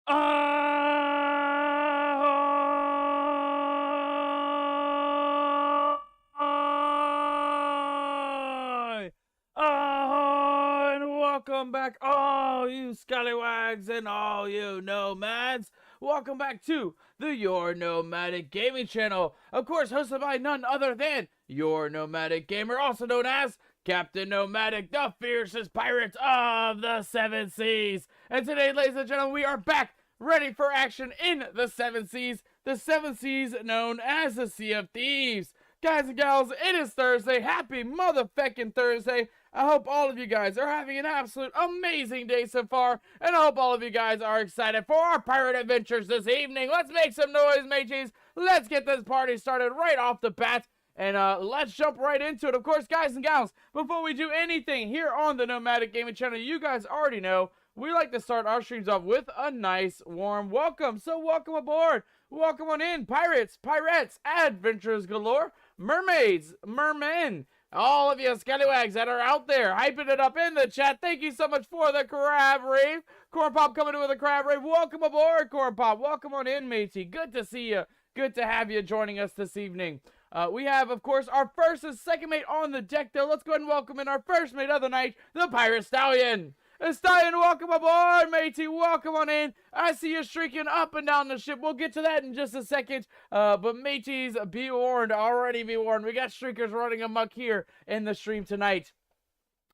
Ahoy! Ahoy! And welcome back, all you scallywags and all you nomads. Welcome back to the Your Nomadic Gaming Channel. Of course, hosted by none other than Your Nomadic Gamer, also known as Captain Nomadic, the fiercest pirate of the Seven Seas. And today, ladies and gentlemen, we are back, ready for action in the Seven Seas known as the Sea of Thieves. Guys and gals, it is Thursday. Happy motherfucking Thursday. I hope all of you guys are having an absolute amazing day so far, and I hope all of you guys are excited for our pirate adventures this evening. Let's make some noise, mateys. Let's get this party started right off the bat. And let's jump right into it. Of course, guys and gals, before we do anything here on the Nomadic Gaming Channel, you guys already know we like to start our streams off with a nice, warm welcome. So welcome aboard. Welcome on in, pirates, adventurers galore, mermaids, mermen, all of you scallywags that are out there hyping it up in the chat. Thank you so much for the crab rave. Corn Pop coming in with a crab rave. Welcome aboard, Corn Pop. Welcome on in, matey. Good to see you. Good to have you joining us this evening. We have, of course, our first and second mate on the deck, though. Let's go ahead and welcome in our first mate of the night, the Pirate Stallion. Stallion, welcome aboard, matey. Welcome on in. I see you streaking up and down the ship. We'll get to that in just a second. But mateys, be warned. Already be warned. We got streakers running amok here in the stream tonight.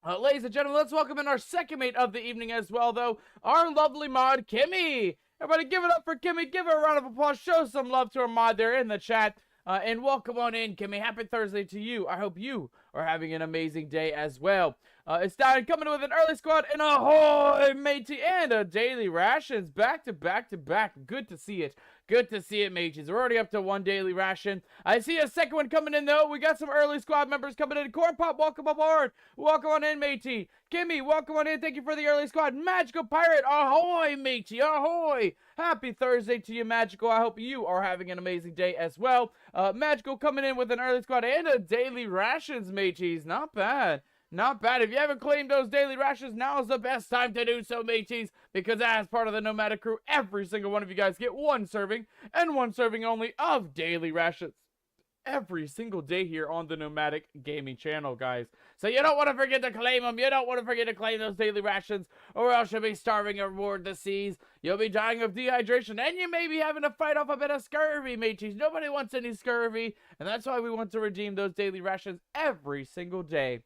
Ladies and gentlemen, let's welcome in our second mate of the evening as well, though. Our lovely mod, Kimmy. Everybody give it up for Kimmy. Give her a round of applause. Show some love to her mod there in the chat. And welcome on in, Kimmy. Happy Thursday to you. I hope you are having an amazing day as well. It's Stallion coming in with an early squad and ahoy, matey, and a daily rations back to back to back. Good to see it. Good to see it, mateys. We're already up to one daily ration. I see a second one coming in, though. We got some early squad members coming in. Corn Pop, welcome aboard. Welcome on in, matey. Kimmy, welcome on in. Thank you for the early squad. Magical Pirate, ahoy, matey, ahoy. Happy Thursday to you, Magical. I hope you are having an amazing day as well. Magical coming in with an early squad and a daily rations, mateys. Not bad. Not bad. If you haven't claimed those daily rations, now is the best time to do so, mateys, because as part of the Nomadic crew, every single one of you guys get one serving, and one serving only, of daily rations every single day here on the Nomadic Gaming Channel, guys. So you don't want to forget to claim them. You don't want to forget to claim those daily rations, or else you'll be starving aboard the seas. You'll be dying of dehydration, and you may be having to fight off a bit of scurvy, mateys. Nobody wants any scurvy, and that's why we want to redeem those daily rations every single day.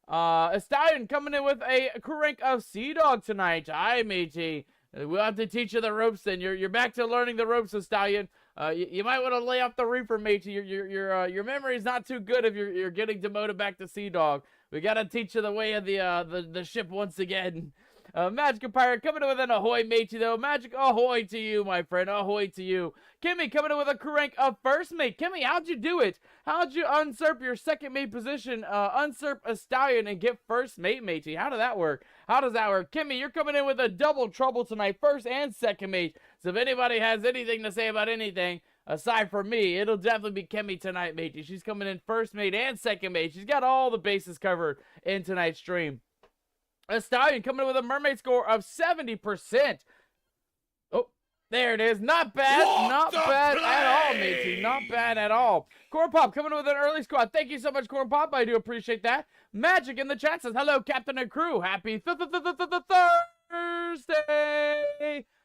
A Stallion coming in with a crank of Sea Dog tonight. Aye, matey. We'll have to teach you the ropes then. You're back to learning the ropes, Stallion. You might want to lay off the reefer, matey. Your memory's not too good if you're getting demoted back to Sea Dog. We gotta teach you the way of the ship once again. Magic Pirate coming in with an ahoy, matey, though. Magic ahoy to you, my friend. Ahoy to you. Kimmy coming in with a crank of first mate. Kimmy, how'd you do it? How'd you usurp your second mate position, usurp a Stallion and get first mate, matey? How did that work? How does that work? Kimmy, you're coming in with a double trouble tonight, first and second mate. So if anybody has anything to say about anything, aside from me, it'll definitely be Kimmy tonight, matey. She's coming in first mate and second mate. She's got all the bases covered in tonight's stream. A Stallion coming in with a mermaid score of 70%. Oh, there it is. Not bad. Not bad at all, matey. Not bad at all. Corn Pop coming in with an early squad. Thank you so much, Corn Pop. I do appreciate that. Magic in the chat says, hello, Captain and crew. Happy Thursday.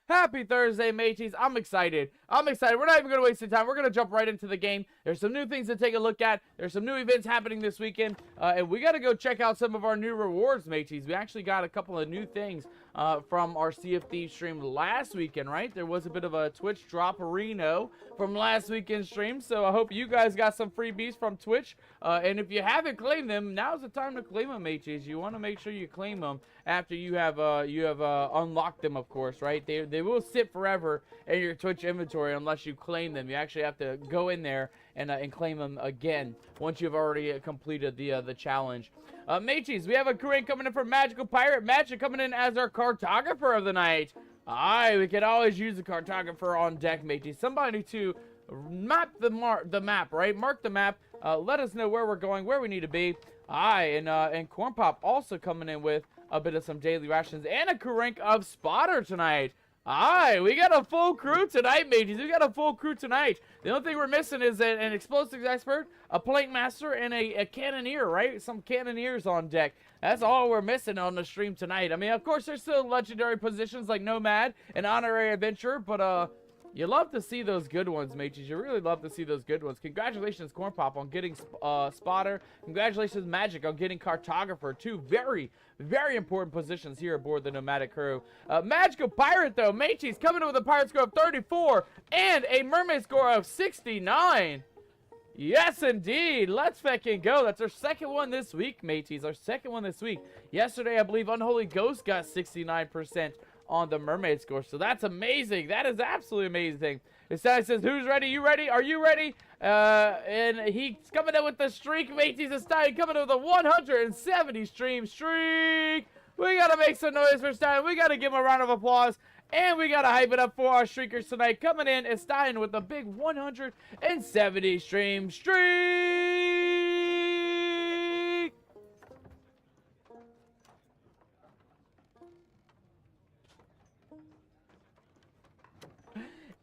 Happy Thursday, mateys. I'm excited. I'm excited. We're not even going to waste any time. We're going to jump right into the game. There's some new things to take a look at. There's some new events happening this weekend. And we got to go check out some of our new rewards, mateys. We actually got a couple of new things from our Sea of Thieves stream last weekend, right? There was a bit of a Twitch drop-a-reno from last weekend's stream. So I hope you guys got some freebies from Twitch. And if you haven't claimed them, now's the time to claim them, mateys. You want to make sure you claim them after you have unlocked them, of course, right? They will sit forever in your Twitch inventory unless you claim them. You actually have to go in there and claim them again once you've already completed the challenge. Mateys, we have a crank coming in for Magical Pirate. Magic coming in as our cartographer of the night. Aye, we can always use a cartographer on deck, mateys. Somebody to map the map, right? Mark the map. Let us know where we're going, where we need to be. Aye, and Corn Pop also coming in with a bit of some daily rations and a crank of Spotter tonight. Alright, we got a full crew tonight, mages. We got a full crew tonight. The only thing we're missing is an explosives expert, a plank master, and a cannoneer, right? Some cannoneers on deck. That's all we're missing on the stream tonight. I mean, of course, there's still legendary positions like Nomad and Honorary Adventurer, but, you love to see those good ones, mages. You really love to see those good ones. Congratulations, Corn Pop, on getting Spotter. Congratulations, Magic, on getting Cartographer. Two very, very important positions here aboard the Nomadic crew. Magical Pirate, though. Mages coming in with a pirate score of 34 and a mermaid score of 69. Yes, indeed. Let's fucking go. That's our second one this week, mateys. Our second one this week. Yesterday, I believe Unholy Ghost got 69% on the mermaid score. So that's amazing. That is absolutely amazing. It says, who's ready? You ready? Are you ready? And he's coming in with the streak, mateys. It's time coming in with a 170 stream streak. We got to make some noise for Stein. We got to give him a round of applause. And we got to hype it up for our streakers tonight. Coming in is Stein with a big 170 stream streak.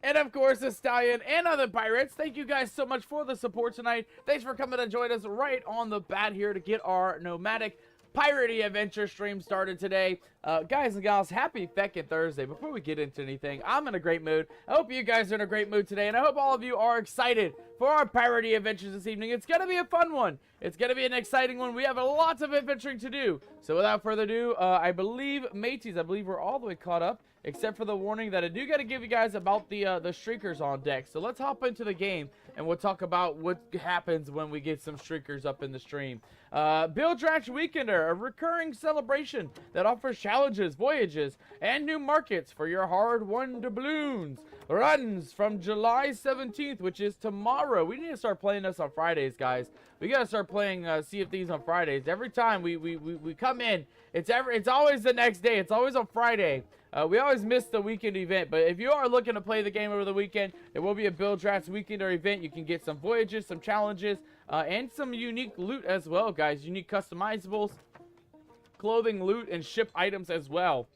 And of course, the Stallion and other pirates, thank you guys so much for the support tonight. Thanks for coming to join us right on the bat here to get our nomadic piratey adventure stream started today. Guys and gals, happy feckin' Thursday. Before we get into anything, I'm in a great mood. I hope you guys are in a great mood today, and I hope all of you are excited for our piratey adventures this evening. It's gonna be a fun one. It's gonna be an exciting one. We have lots of adventuring to do. So without further ado, I believe, mateys, I believe we're all the way caught up, except for the warning that I do gotta give you guys about the streakers on deck. So let's hop into the game, and we'll talk about what happens when we get some streakers up in the stream. Bildrach Weekender, a recurring celebration that offers challenges, voyages, and new markets for your hard-won doubloons. Runs from July 17th, which is tomorrow. We need to start playing this on Fridays, guys. We gotta start playing Sea of Thieves on Fridays. Every time we come in, it's always the next day. It's always on Friday. We always miss the weekend event, but if you are looking to play the game over the weekend, there will be a Bildrach Weekender event. You can get some voyages, some challenges, and some unique loot as well, guys. Unique customizables, clothing, loot, and ship items as well.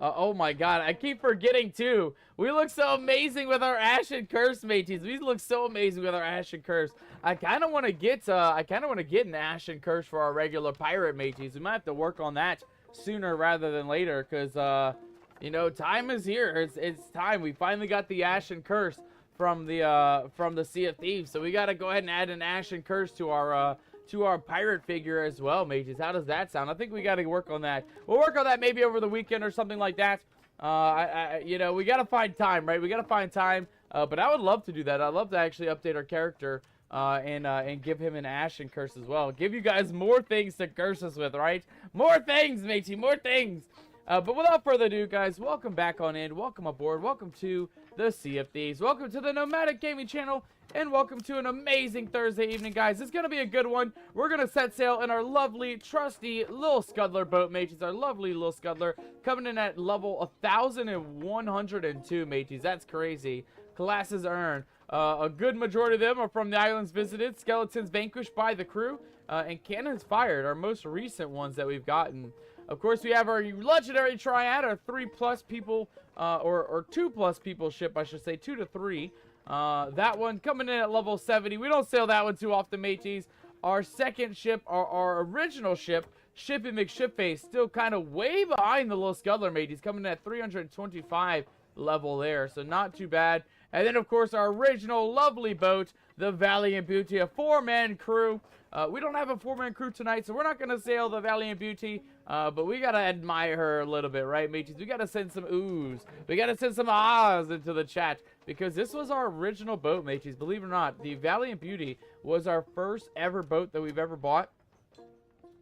Oh my god, I keep forgetting too. We look so amazing with our Ashen Curse, mateys. We look so amazing with our Ashen Curse. I kind of want to get an Ashen Curse for our regular pirate, mateys. We might have to work on that sooner rather than later, because you know, time is here. It's time. We finally got the Ashen Curse from the Sea of Thieves, so we got to go ahead and add an Ashen Curse to our pirate figure as well, mages. How does that sound? I think we got to work on that. We'll work on that maybe over the weekend or something like that. You know, we got to find time, right? We got to find time. But I would love to do that. I'd love to actually update our character and give him an Ashen Curse as well. Give you guys more things to curse us with, right? More things, matey, more things. But without further ado, guys, welcome back on in. Welcome aboard. Welcome to the Sea of Thieves. Welcome to the Nomadic Gaming channel. And welcome to an amazing Thursday evening, guys. It's going to be a good one. We're going to set sail in our lovely, trusty little Scuddler boat, mates. Our lovely little Scuddler coming in at level 1,102, mates. That's crazy. Classes earned. A good majority of them are from the islands visited, skeletons vanquished by the crew, and cannons fired, our most recent ones that we've gotten. Of course, we have our legendary triad, our 3+ people, or 2+ people ship, I should say, 2 to 3. That one coming in at level 70. We don't sail that one too often, mateys. Our second ship, our original ship, Shippy McShipface, still kind of way behind the little Scuddler, mateys, coming in at 325 level there, so not too bad. And then, of course, our original lovely boat, the Valiant Beauty, a 4-man crew. We don't have a 4-man crew tonight, so we're not going to sail the Valiant Beauty, but we got to admire her a little bit, right, mateys? We got to send some oohs. We got to send some ahs into the chat, because this was our original boat, mateys. Believe it or not, the Valiant Beauty was our first ever boat that we've ever bought,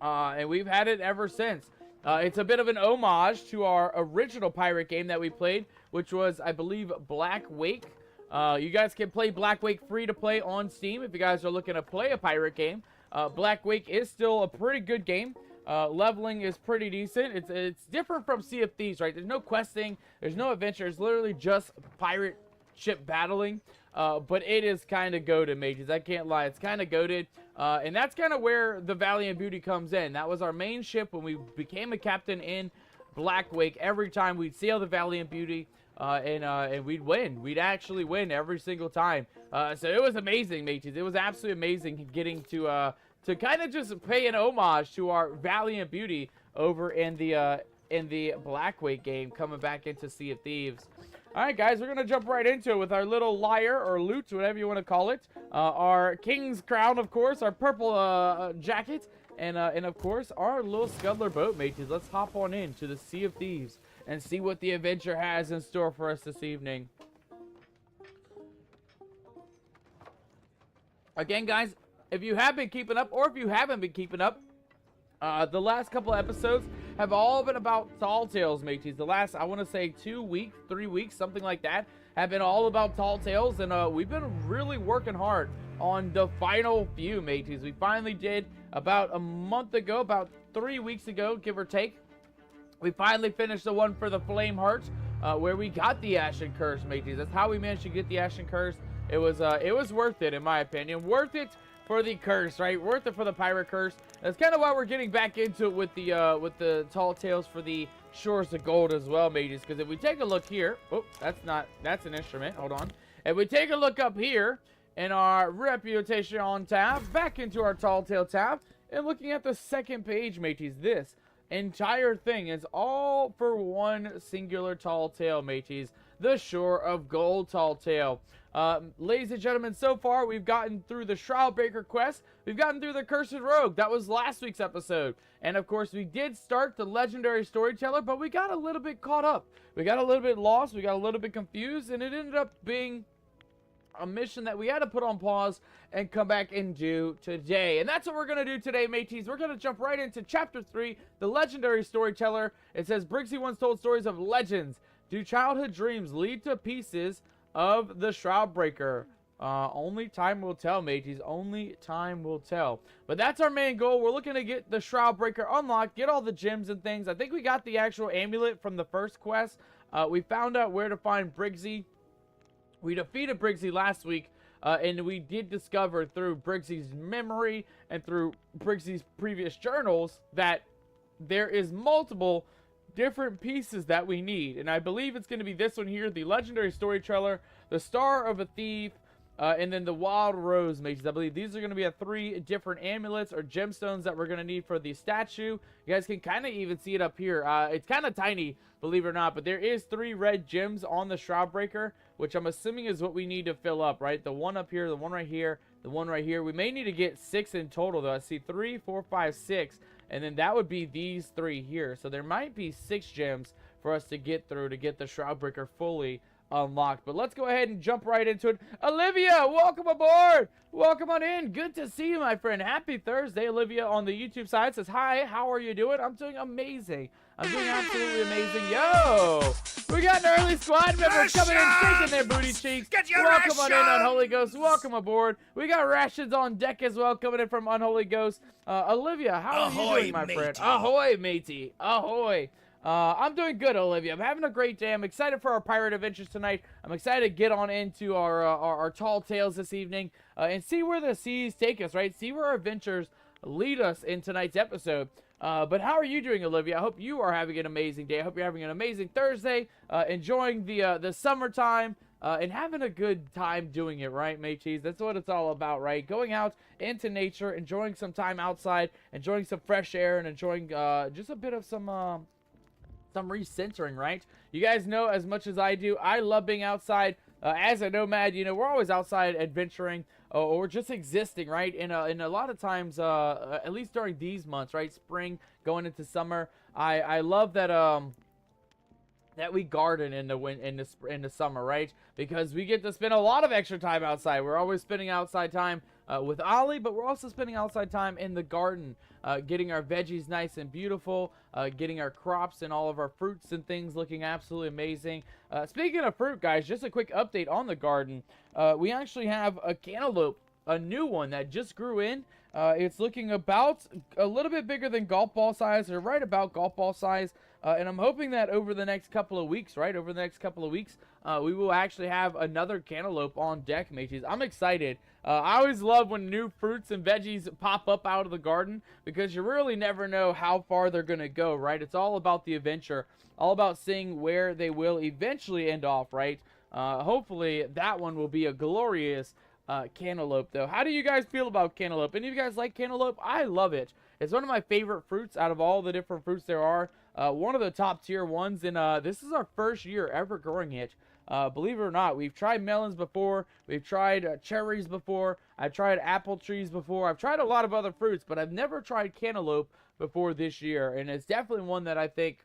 and we've had it ever since. It's a bit of an homage to our original pirate game that we played, which was, I believe, Black Wake. You guys can play Black Wake free to play on Steam if you guys are looking to play a pirate game. Black Wake is still a pretty good game. Leveling is pretty decent. It's different from Sea of Thieves, right? There's no questing. There's no adventure. It's literally just pirate ship battling. But it is kind of goated, mages. I can't lie. It's kind of goated. And that's kind of where the Valiant Beauty comes in. That was our main ship when we became a captain in Black Wake every time we'd sail the Valiant Beauty. And we'd win. We'd actually win every single time. So it was amazing, mateys. It was absolutely amazing getting to kind of just pay an homage to our Valiant Beauty over in the Black Wake game, coming back into Sea of Thieves. All right, guys, we're gonna jump right into it with our little lyre or loot, whatever you want to call it. Our King's Crown, of course, our purple jacket, and of course our little scuttler boat, mateys. Let's hop on into the Sea of Thieves and see what the adventure has in store for us this evening. Again, guys, if you have been keeping up, or if you haven't been keeping up, the last couple episodes have all been about Tall Tales, mateys. The last, I want to say 2 weeks, 3 weeks, something like that, have been all about Tall Tales, and we've been really working hard on the final few, mateys. We finally did about a month ago, about 3 weeks ago, give or take. We finally finished the one for the Flame Heart, where we got the Ashen Curse, mateys. That's how we managed to get the Ashen Curse. It was worth it, in my opinion. Worth it for the curse, right? Worth it for the Pirate Curse. That's kind of why we're getting back into it with the Tall Tales for the Shores of Gold as well, mateys. Because if we take a look here, oh, that's an instrument. Hold on. If we take a look up here in our Reputation tab, back into our Tall Tale tab, and looking at the second page, mateys, this entire thing is all for one singular Tall Tale, mateys. The Shore of Gold Tall Tale. Ladies and gentlemen, so far we've gotten through the Shroudbreaker quest. We've gotten through the Cursed Rogue. That was last week's episode. And of course, we did start the Legendary Storyteller, but we got a little bit caught up. We got a little bit lost. We got a little bit confused, and it ended up being a mission that we had to put on pause and come back and do today. And that's what we're going to do today, mateys. We're going to jump right into Chapter 3, the Legendary Storyteller. It says, Briggsy once told stories of legends. Do childhood dreams lead to pieces of the Shroudbreaker? Only time will tell, mateys. Only time will tell. But that's our main goal. We're looking to get the Shroudbreaker unlocked, get all the gems and things. I think we got the actual amulet from the first quest. We found out where to find Briggsy. We defeated Briggsy last week, and we did discover through Briggsy's memory and through Briggsy's previous journals that there is multiple different pieces that we need. And I believe it's going to be this one here, the Legendary Storyteller, the Star of a Thief, and then the Wild Rose, mateys. I believe these are going to be 3 different amulets or gemstones that we're going to need for the statue. You guys can kind of even see it up here. It's kind of tiny, believe it or not, but there is 3 red gems on the Shroudbreaker, which I'm assuming is what we need to fill up, right? The one up here, the one right here, the one right here. We may need to get 6 in total, though. I see 3, 4, 5, 6, and then that would be these 3 here. So there might be 6 gems for us to get through to get the Shroudbreaker fully unlocked. But let's go ahead and jump right into it. Olivia, welcome aboard. Welcome on in. Good to see you, my friend. Happy Thursday. Olivia on the YouTube side says, hi, how are you doing? I'm doing amazing. I'm doing absolutely amazing. Yo, we got an early squad member coming in, shaking their booty cheeks. Welcome on in, Unholy Ghost. Welcome aboard. We got rations on deck as well, coming in from Unholy Ghost. Olivia, how are you doing, my friend? Ahoy, matey. Ahoy. I'm doing good, Olivia. I'm having a great day. I'm excited for our pirate adventures tonight. I'm excited to get on into our Tall Tales this evening and see where the seas take us, right? See where our adventures lead us in tonight's episode. But how are you doing, Olivia? I hope you are having an amazing day. I hope you're having an amazing Thursday, enjoying the summertime, and having a good time doing it, right, mateys? That's what it's all about, right? Going out into nature, enjoying some time outside, enjoying some fresh air, and enjoying just a bit of some recentering, right? You guys know as much as I do, I love being outside. As a nomad, you know, we're always outside adventuring or just existing, right? And a lot of times, at least during these months, right? Spring going into summer, I love that that we garden in the summer, right? Because we get to spend a lot of extra time outside. We're always spending outside time with Ollie, but we're also spending outside time in the garden, getting our veggies nice and beautiful, getting our crops and all of our fruits and things looking absolutely amazing. Speaking of fruit, guys, just a quick update on the garden. We actually have a cantaloupe, a new one that just grew in. It's looking about a little bit bigger than golf ball size, or right about golf ball size. And I'm hoping that over the next couple of weeks, we will actually have another cantaloupe on deck, mateys. I'm excited. I always love when new fruits and veggies pop up out of the garden, because you really never know how far they're going to go, right? It's all about the adventure, all about seeing where they will eventually end off, right? Hopefully that one will be a glorious cantaloupe, though. How do you guys feel about cantaloupe? Any of you guys like cantaloupe? I love it. It's one of my favorite fruits out of all the different fruits there are. One of the top tier ones, and this is our first year ever growing it. Believe it or not, we've tried melons before, we've tried cherries before, I've tried apple trees before, I've tried a lot of other fruits, but I've never tried cantaloupe before this year, and it's definitely one that I think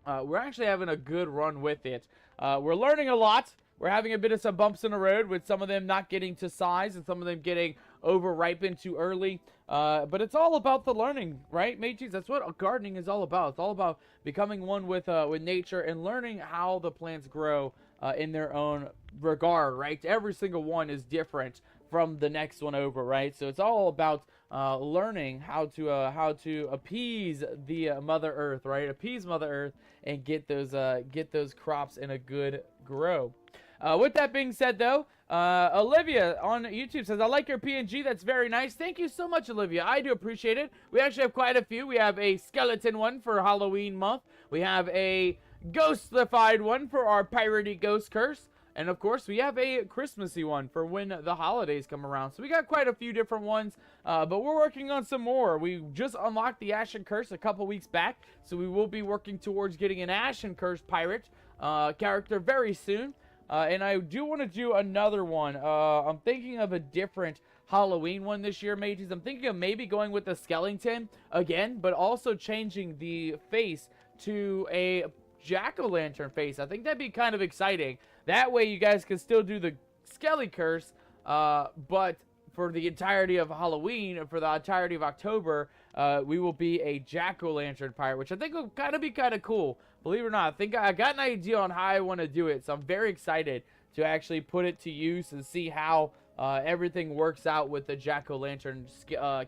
we're actually having a good run with it. We're learning a lot. We're having a bit of some bumps in the road with some of them not getting to size and some of them getting over-ripened too early. But it's all about the learning, right, mateys? That's what gardening is all about. It's all about becoming one with nature and learning how the plants grow in their own regard, right? Every single one is different from the next one over, right? So it's all about learning how to appease the Mother Earth, right? Appease Mother Earth and get those crops in a good grow. With that being said, though, Olivia on YouTube says, I like your PNG. That's very nice. Thank you so much, Olivia. I do appreciate it. We actually have quite a few. We have a skeleton one for Halloween month. We have a ghostified one for our piratey ghost curse. And, of course, we have a Christmassy one for when the holidays come around. So we got quite a few different ones, but we're working on some more. We just unlocked the Ashen Curse a couple weeks back, so we will be working towards getting an Ashen Curse pirate character very soon. And I do want to do another one. I'm thinking of a different Halloween one this year, mateys. I'm thinking of maybe going with the skeleton again, but also changing the face to a jack-o'-lantern face. I think that'd be kind of exciting. That way you guys can still do the Skelly Curse, but for the entirety of Halloween, and for the entirety of October, we will be a jack-o'-lantern pirate, which I think will kind of be kind of cool. Believe it or not, I think I got an idea on how I want to do it, so I'm very excited to actually put it to use and see how everything works out with the jack-o'-lantern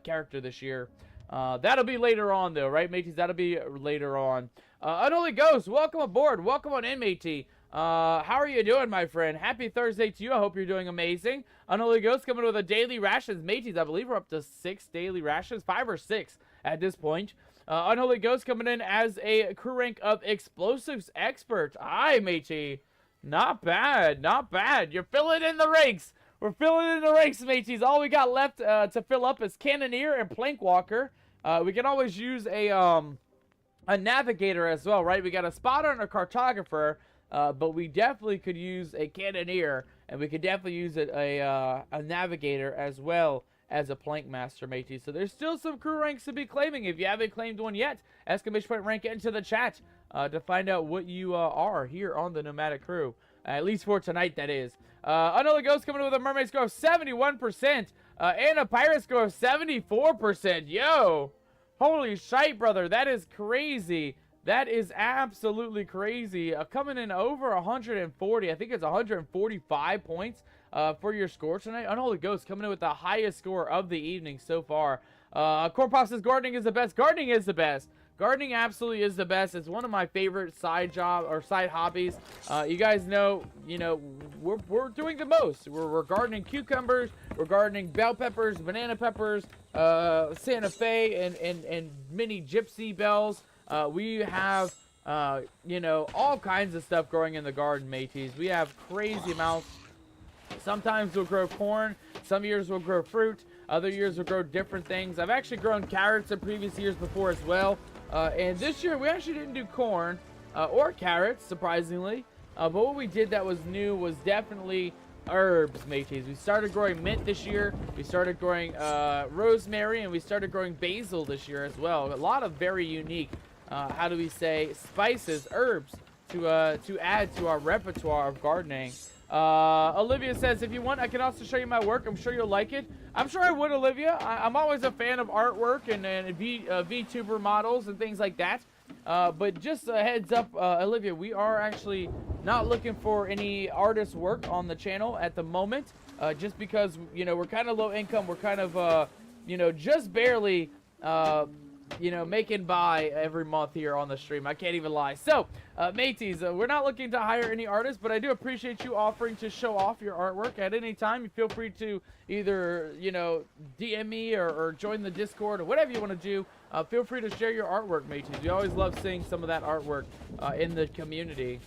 character this year. That'll be later on, though, right, mateys? That'll be later on. Unholy Ghost, welcome aboard. Welcome on in, matey. How are you doing, my friend? Happy Thursday to you. I hope you're doing amazing. Unholy Ghost coming with a daily rations. Mateys, I believe we're up to 6 daily rations. 5 or 6 at this point. Unholy Ghost coming in as a crew rank of explosives expert. Aye, matey. Not bad. Not bad. You're filling in the ranks. We're filling in the ranks, mateys. All we got left to fill up is Cannoneer and Plank Walker. We can always use a navigator as well, right? We got a spotter and a cartographer. But we definitely could use a cannoneer, and we could definitely use a navigator as well as a plank master, matey. So there's still some crew ranks to be claiming. If you haven't claimed one yet, exclamation point rank into the chat to find out what you are here on the Nomadic crew. At least for tonight, that is. Another Ghost coming in with a mermaid score of 71% and a pirate score of 74%. Yo! Holy shite, brother. That is crazy. That is absolutely crazy. Coming in over 140. I think it's 145 points for your score tonight. Unholy Ghost coming in with the highest score of the evening so far. Corpop says gardening is the best. Gardening is the best. Gardening absolutely is the best. It's one of my favorite side hobbies. You guys know, we're doing the most. We're gardening cucumbers. We're gardening bell peppers, banana peppers, Santa Fe, and mini gypsy bells. We have, all kinds of stuff growing in the garden, mateys. We have crazy amounts. Sometimes we'll grow corn. Some years we'll grow fruit. Other years we'll grow different things. I've actually grown carrots in previous years before as well. And this year we actually didn't do corn or carrots, surprisingly. But what we did that was new was definitely herbs, mateys. We started growing mint this year. We started growing rosemary, and we started growing basil this year as well. A lot of very unique how do we say, spices, herbs to add to our repertoire of gardening. Olivia says, if you want, I can also show you my work. I'm sure you'll like it. I'm sure I would, Olivia. I'm always a fan of artwork and VTuber models and things like that. But just a heads up, Olivia, we are actually not looking for any artist work on the channel at the moment. Just because, we're kind of low income. We're kind of, just barely you know, making by every month here on the stream. I can't even lie. So, mateys, we're not looking to hire any artists, but I do appreciate you offering to show off your artwork at any time. You feel free to either, you know, DM me or join the Discord or whatever you want to do. Feel free to share your artwork, mateys. We always love seeing some of that artwork in the community.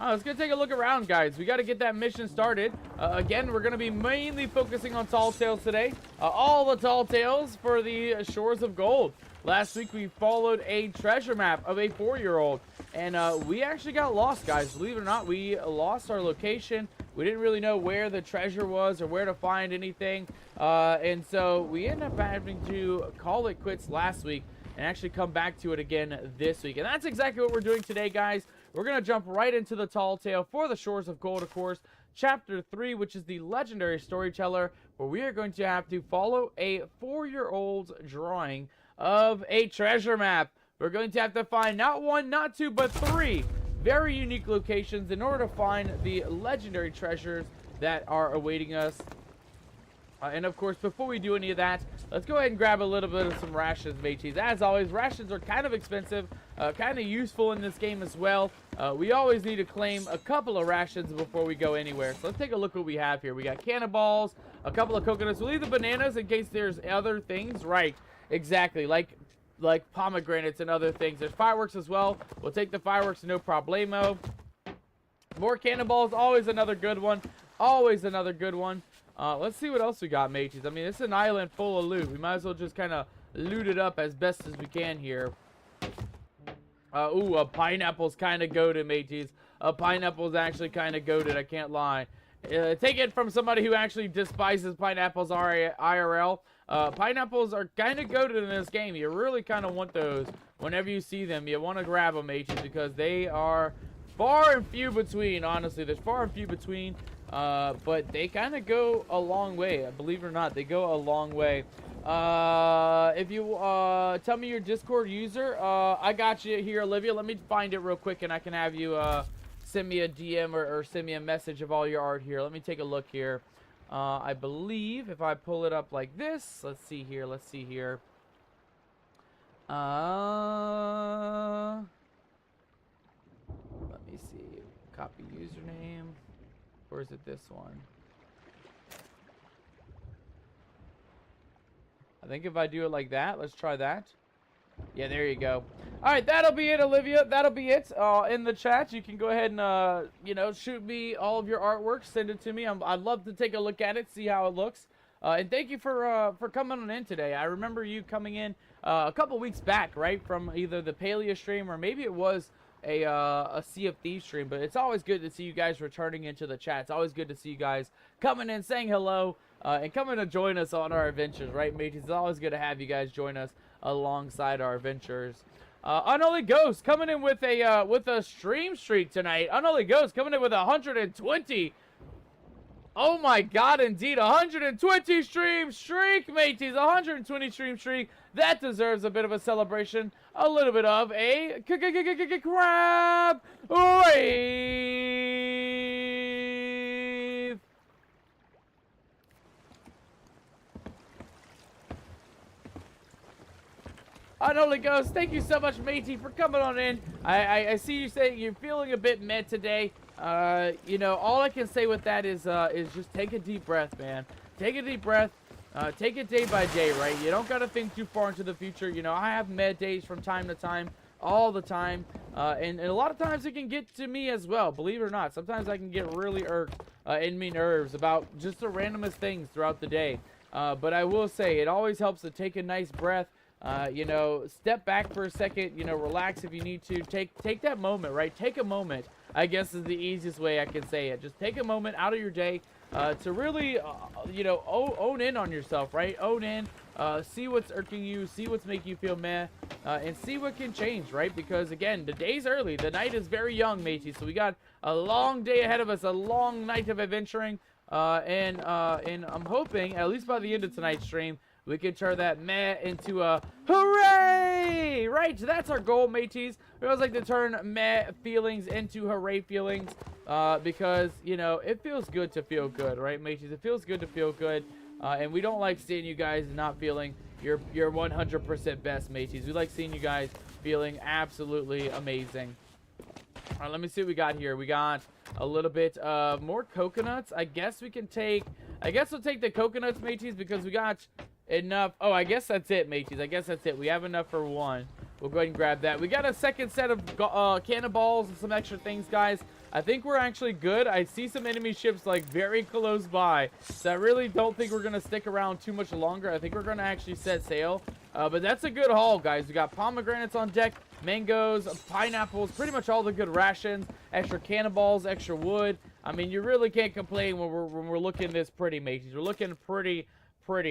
Let's go take a look around, guys. We got to get that mission started. Again, we're going to be mainly focusing on Tall Tales today. All the Tall Tales for the Shores of Gold. Last week, we followed a treasure map of a 4-year-old. And we actually got lost, guys. Believe it or not, we lost our location. We didn't really know where the treasure was or where to find anything. And so we ended up having to call it quits last week and actually come back to it again this week. And that's exactly what we're doing today, guys. We're going to jump right into the Tall Tale for the Shores of Gold, of course. Chapter 3, which is the legendary storyteller, where we are going to have to follow a 4-year-old's drawing of a treasure map. We're going to have to find not 1, not 2, but 3 very unique locations in order to find the legendary treasures that are awaiting us. And of course, before we do any of that, let's go ahead and grab a little bit of some rations, mateys. As always, rations are kind of expensive, kind of useful in this game as well. We always need to claim a couple of rations before we go anywhere. So let's take a look what we have here. We got cannonballs, a couple of coconuts. We'll leave the bananas in case there's other things. Right, exactly, like pomegranates and other things. There's fireworks as well. We'll take the fireworks, no problemo. More cannonballs, always another good one. Always another good one. Let's see what else we got, mateys. I mean, it's an island full of loot. We might as well just kind of loot it up as best as we can here. Ooh, a pineapple's kind of goated, mateys. A pineapple's actually kind of goated, I can't lie. Take it from somebody who actually despises pineapples IRL. Pineapples are kind of goated in this game. You really kind of want those whenever you see them. You want to grab them, mateys, because they are far and few between, honestly. There's far and few between. But they kind of go a long way. Believe it or not, they go a long way. If you tell me your Discord user, I got you here, Olivia. Let me find it real quick, and I can have you send me a DM or send me a message of all your art here. Let me take a look here. I believe if I pull it up like this, let's see here. Let me see. Copy username. Or is it this one? I think if I do it like that, let's try that. Yeah, there you go. All right, that'll be it, Olivia. That'll be it. In the chat, you can go ahead and, you know, shoot me all of your artwork. Send it to me. I'd love to take a look at it, see how it looks. And thank you for coming on in today. I remember you coming in a couple weeks back, right, from either the Paleo stream or maybe it was a Sea of Thieves stream, but it's always good to see you guys returning into the chat. It's always good to see you guys coming in, saying hello, and coming to join us on our adventures, right, mateys? It's always good to have you guys join us alongside our adventures. Unholy Ghost coming in with a stream streak tonight. Unholy Ghost coming in with 120. Oh my god, indeed, 120 stream streak, mateys. 120 stream streak. That deserves a bit of a celebration. A little bit of a crab wave. Unholy Ghost, thank you so much, matey, for coming on in. I see you saying you're feeling a bit meh today. You know, all I can say with that is just take a deep breath, man. Take a deep breath. Take it day by day, right? You don't got to think too far into the future. You know, I have med days from time to time, all the time. And a lot of times it can get to me as well, believe it or not. Sometimes I can get really irked in me nerves about just the randomest things throughout the day. But I will say, it always helps to take a nice breath. You know, step back for a second, you know, relax if you need to. Take that moment, right? Take a moment, I guess, is the easiest way I can say it. Just take a moment out of your day to really, you know, own in on yourself, right? Own in, see what's irking you, see what's making you feel meh, and see what can change, right? Because, again, the day's early. The night is very young, matey. So we got a long day ahead of us, a long night of adventuring. And I'm hoping, at least by the end of tonight's stream, we can turn that meh into a hooray! Right, that's our goal, mateys. We always like to turn meh feelings into hooray feelings because, you know, it feels good to feel good, right, mateys? It feels good to feel good, and we don't like seeing you guys not feeling your 100% best, mateys. We like seeing you guys feeling absolutely amazing. All right, let me see what we got here. We got a little bit of more coconuts. I guess we can take... I guess we'll take the coconuts, mateys, because we got enough... Oh, I guess that's it, mateys. I guess that's it. We have enough for one. We'll go ahead and grab that. We got a second set of cannonballs and some extra things, guys. I think we're actually good. I see some enemy ships, like, very close by. So I really don't think we're going to stick around too much longer. I think we're going to actually set sail. But that's a good haul, guys. We got pomegranates on deck, mangoes, pineapples, pretty much all the good rations, extra cannonballs, extra wood. I mean, you really can't complain when we're looking this pretty, mateys. We're looking pretty,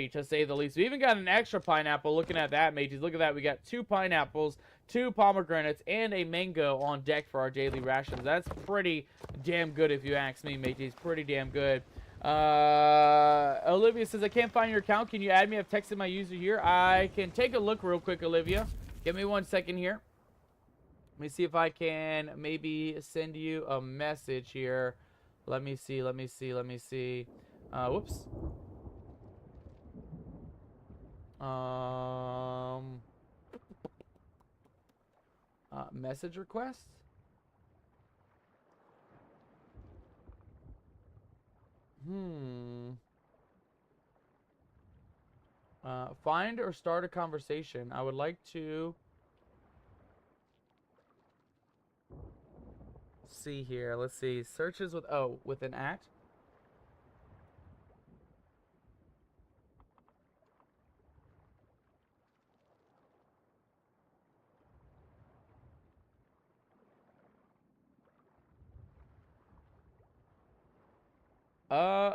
to say the least. We even got an extra pineapple. Looking at that, mateys. Look at that. We got 2 pineapples, 2 pomegranates, and a mango on deck for our daily rations. That's pretty damn good if you ask me, mateys. Pretty damn good. Olivia says, I can't find your account. Can you add me? I've texted my user here. I can take a look real quick, Olivia. Give me 1 second here. Let me see if I can maybe send you a message here. Let me see. Whoops. Message request? Find or start a conversation. I would like to see here. Let's see. Searches with, oh, with an at.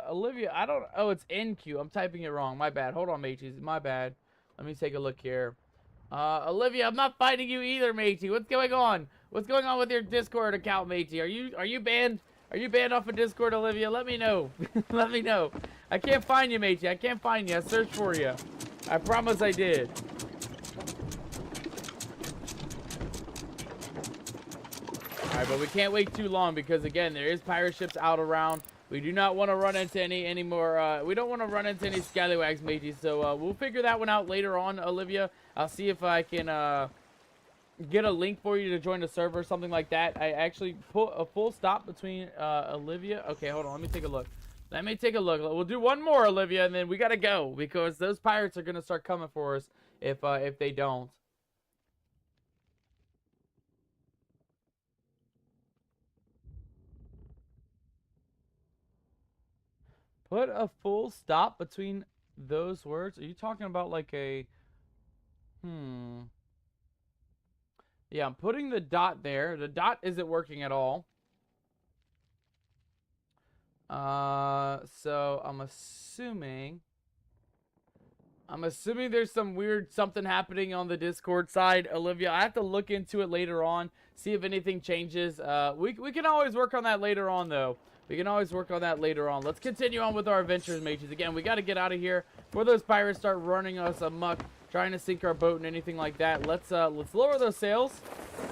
Olivia, I don't... Oh, it's NQ. I'm typing it wrong. My bad. Hold on, mateys. My bad. Let me take a look here. Olivia, I'm not fighting you either, matey. What's going on? What's going on with your Discord account, matey? Are you banned? Are you banned off of Discord, Olivia? Let me know. Let me know. I can't find you, matey. I can't find you. I searched for you. I promise I did. Alright, but we can't wait too long because, again, there is pirate ships out around. We do not want to run into any more, we don't want to run into any scallywags, matey. So, we'll figure that one out later on, Olivia. I'll see if I can, get a link for you to join the server, something like that. I actually put a full stop between, Olivia. Okay, hold on. Let me take a look. Let me take a look. We'll do one more, Olivia, and then we gotta go because those pirates are gonna start coming for us if they don't. Put a full stop between those words. Are you talking about like a... Yeah, I'm putting the dot there. The dot isn't working at all. So I'm assuming there's some weird something happening on the Discord side, Olivia. I have to look into it later on, see if anything changes. We can always work on that later on, though. We can always work on that later on. Let's continue on with our adventures, mages. Again, we got to get out of here before those pirates start running us amok, trying to sink our boat and anything like that. Let's lower those sails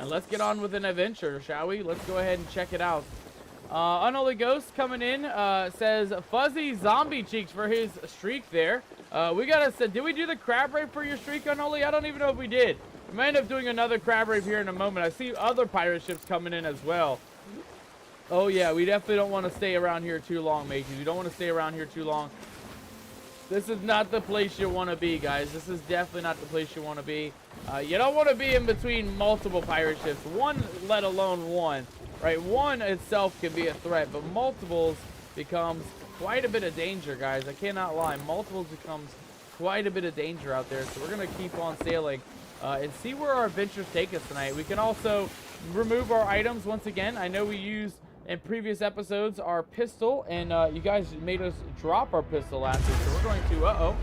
and let's get on with an adventure, shall we? Let's go ahead and check it out. Unholy Ghost coming in says fuzzy zombie cheeks for his streak there. We gotta say, did we do the crab rape for your streak, Unholy? I don't even know if we did. We might end up doing another crab rape here in a moment. I see other pirate ships coming in as well. Oh yeah, we definitely don't want to stay around here too long, mages. We don't want to stay around here too long. This is not the place you want to be, guys. This is definitely not the place you want to be. You don't want to be in between multiple pirate ships. One, let alone one. Right, one itself can be a threat, but multiples becomes quite a bit of danger, guys. I cannot lie. Multiples becomes quite a bit of danger out there, so we're going to keep on sailing and see where our adventures take us tonight. We can also remove our items once again. I know we used, in previous episodes, our pistol, and you guys made us drop our pistol last week, so we're going to,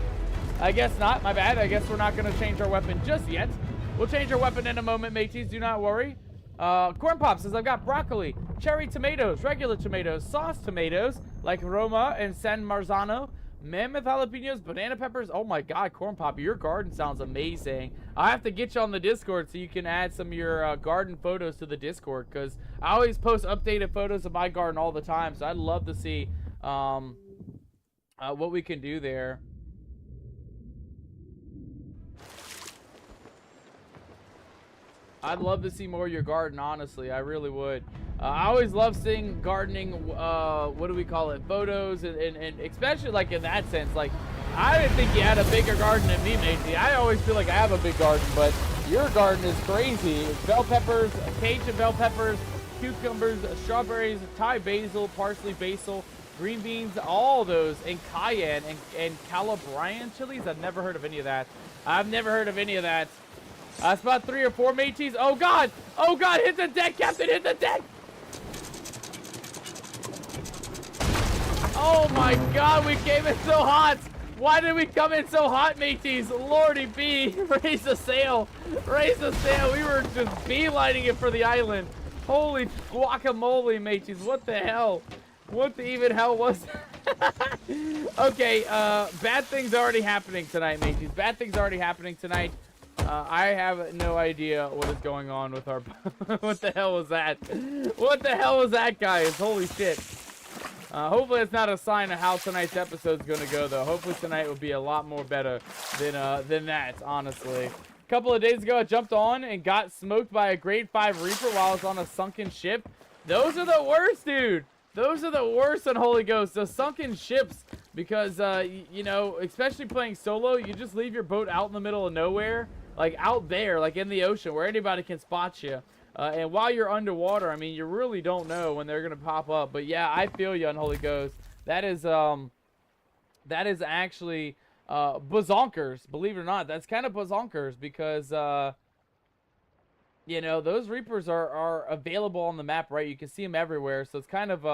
I guess not. My bad. I guess we're not going to change our weapon just yet. We'll change our weapon in a moment, mateys. Do not worry. Corn Pop says, I've got broccoli, cherry tomatoes, regular tomatoes, sauce tomatoes, like Roma and San Marzano, mammoth jalapenos, banana peppers. Oh my god, Corn Pop, your garden sounds amazing. I have to get you on the Discord so you can add some of your garden photos to the Discord, because I always post updated photos of my garden all the time, so I'd love to see what we can do there. I'd love to see more of your garden, honestly. I really would. I always love seeing gardening, what do we call it, photos, and especially like in that sense. Like, I didn't think you had a bigger garden than me, matey. I always feel like I have a big garden, but your garden is crazy. Bell peppers, Cajun bell peppers, cucumbers, strawberries, Thai basil, parsley, basil, green beans, all those, and cayenne and calabrian chilies. I've never heard of any of that. I've never heard of any of that. It's about 3 or 4 mateys. Oh god! Oh god! Hit the deck, Captain! Hit the deck! Oh my god! We came in so hot! Why did we come in so hot, mateys? Lordy B! Raise the sail! Raise the sail! We were just beelining it for the island. Holy guacamole, mateys! What the hell? What the even hell was that? Okay, bad things already happening tonight, mateys. Bad things already happening tonight. I have no idea what is going on with our... What the hell was that? What the hell was that, guys? Holy shit. Hopefully it's not a sign of how tonight's episode is going to go, though. Hopefully tonight will be a lot more better than that, honestly. A couple of days ago, I jumped on and got smoked by a grade 5 Reaper while I was on a sunken ship. Those are the worst, dude. Those are the worst on Holy Ghost. The sunken ships. Because, you know, especially playing solo, you just leave your boat out in the middle of nowhere. Like, out there, like in the ocean, where anybody can spot you. And while you're underwater, I mean, you really don't know when they're going to pop up. But, yeah, I feel you on Holy Ghost. That is actually bazonkers, believe it or not. That's kind of bazonkers because, you know, those Reapers are available on the map, right? You can see them everywhere. So it's kind of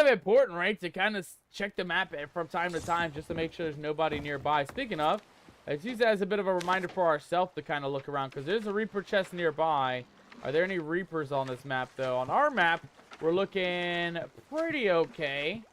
important, right, to kind of check the map from time to time just to make sure there's nobody nearby. Speaking of, let's use that as a bit of a reminder for ourselves to kind of look around, because there's a Reaper chest nearby. Are there any Reapers on this map, though? On our map, we're looking pretty okay.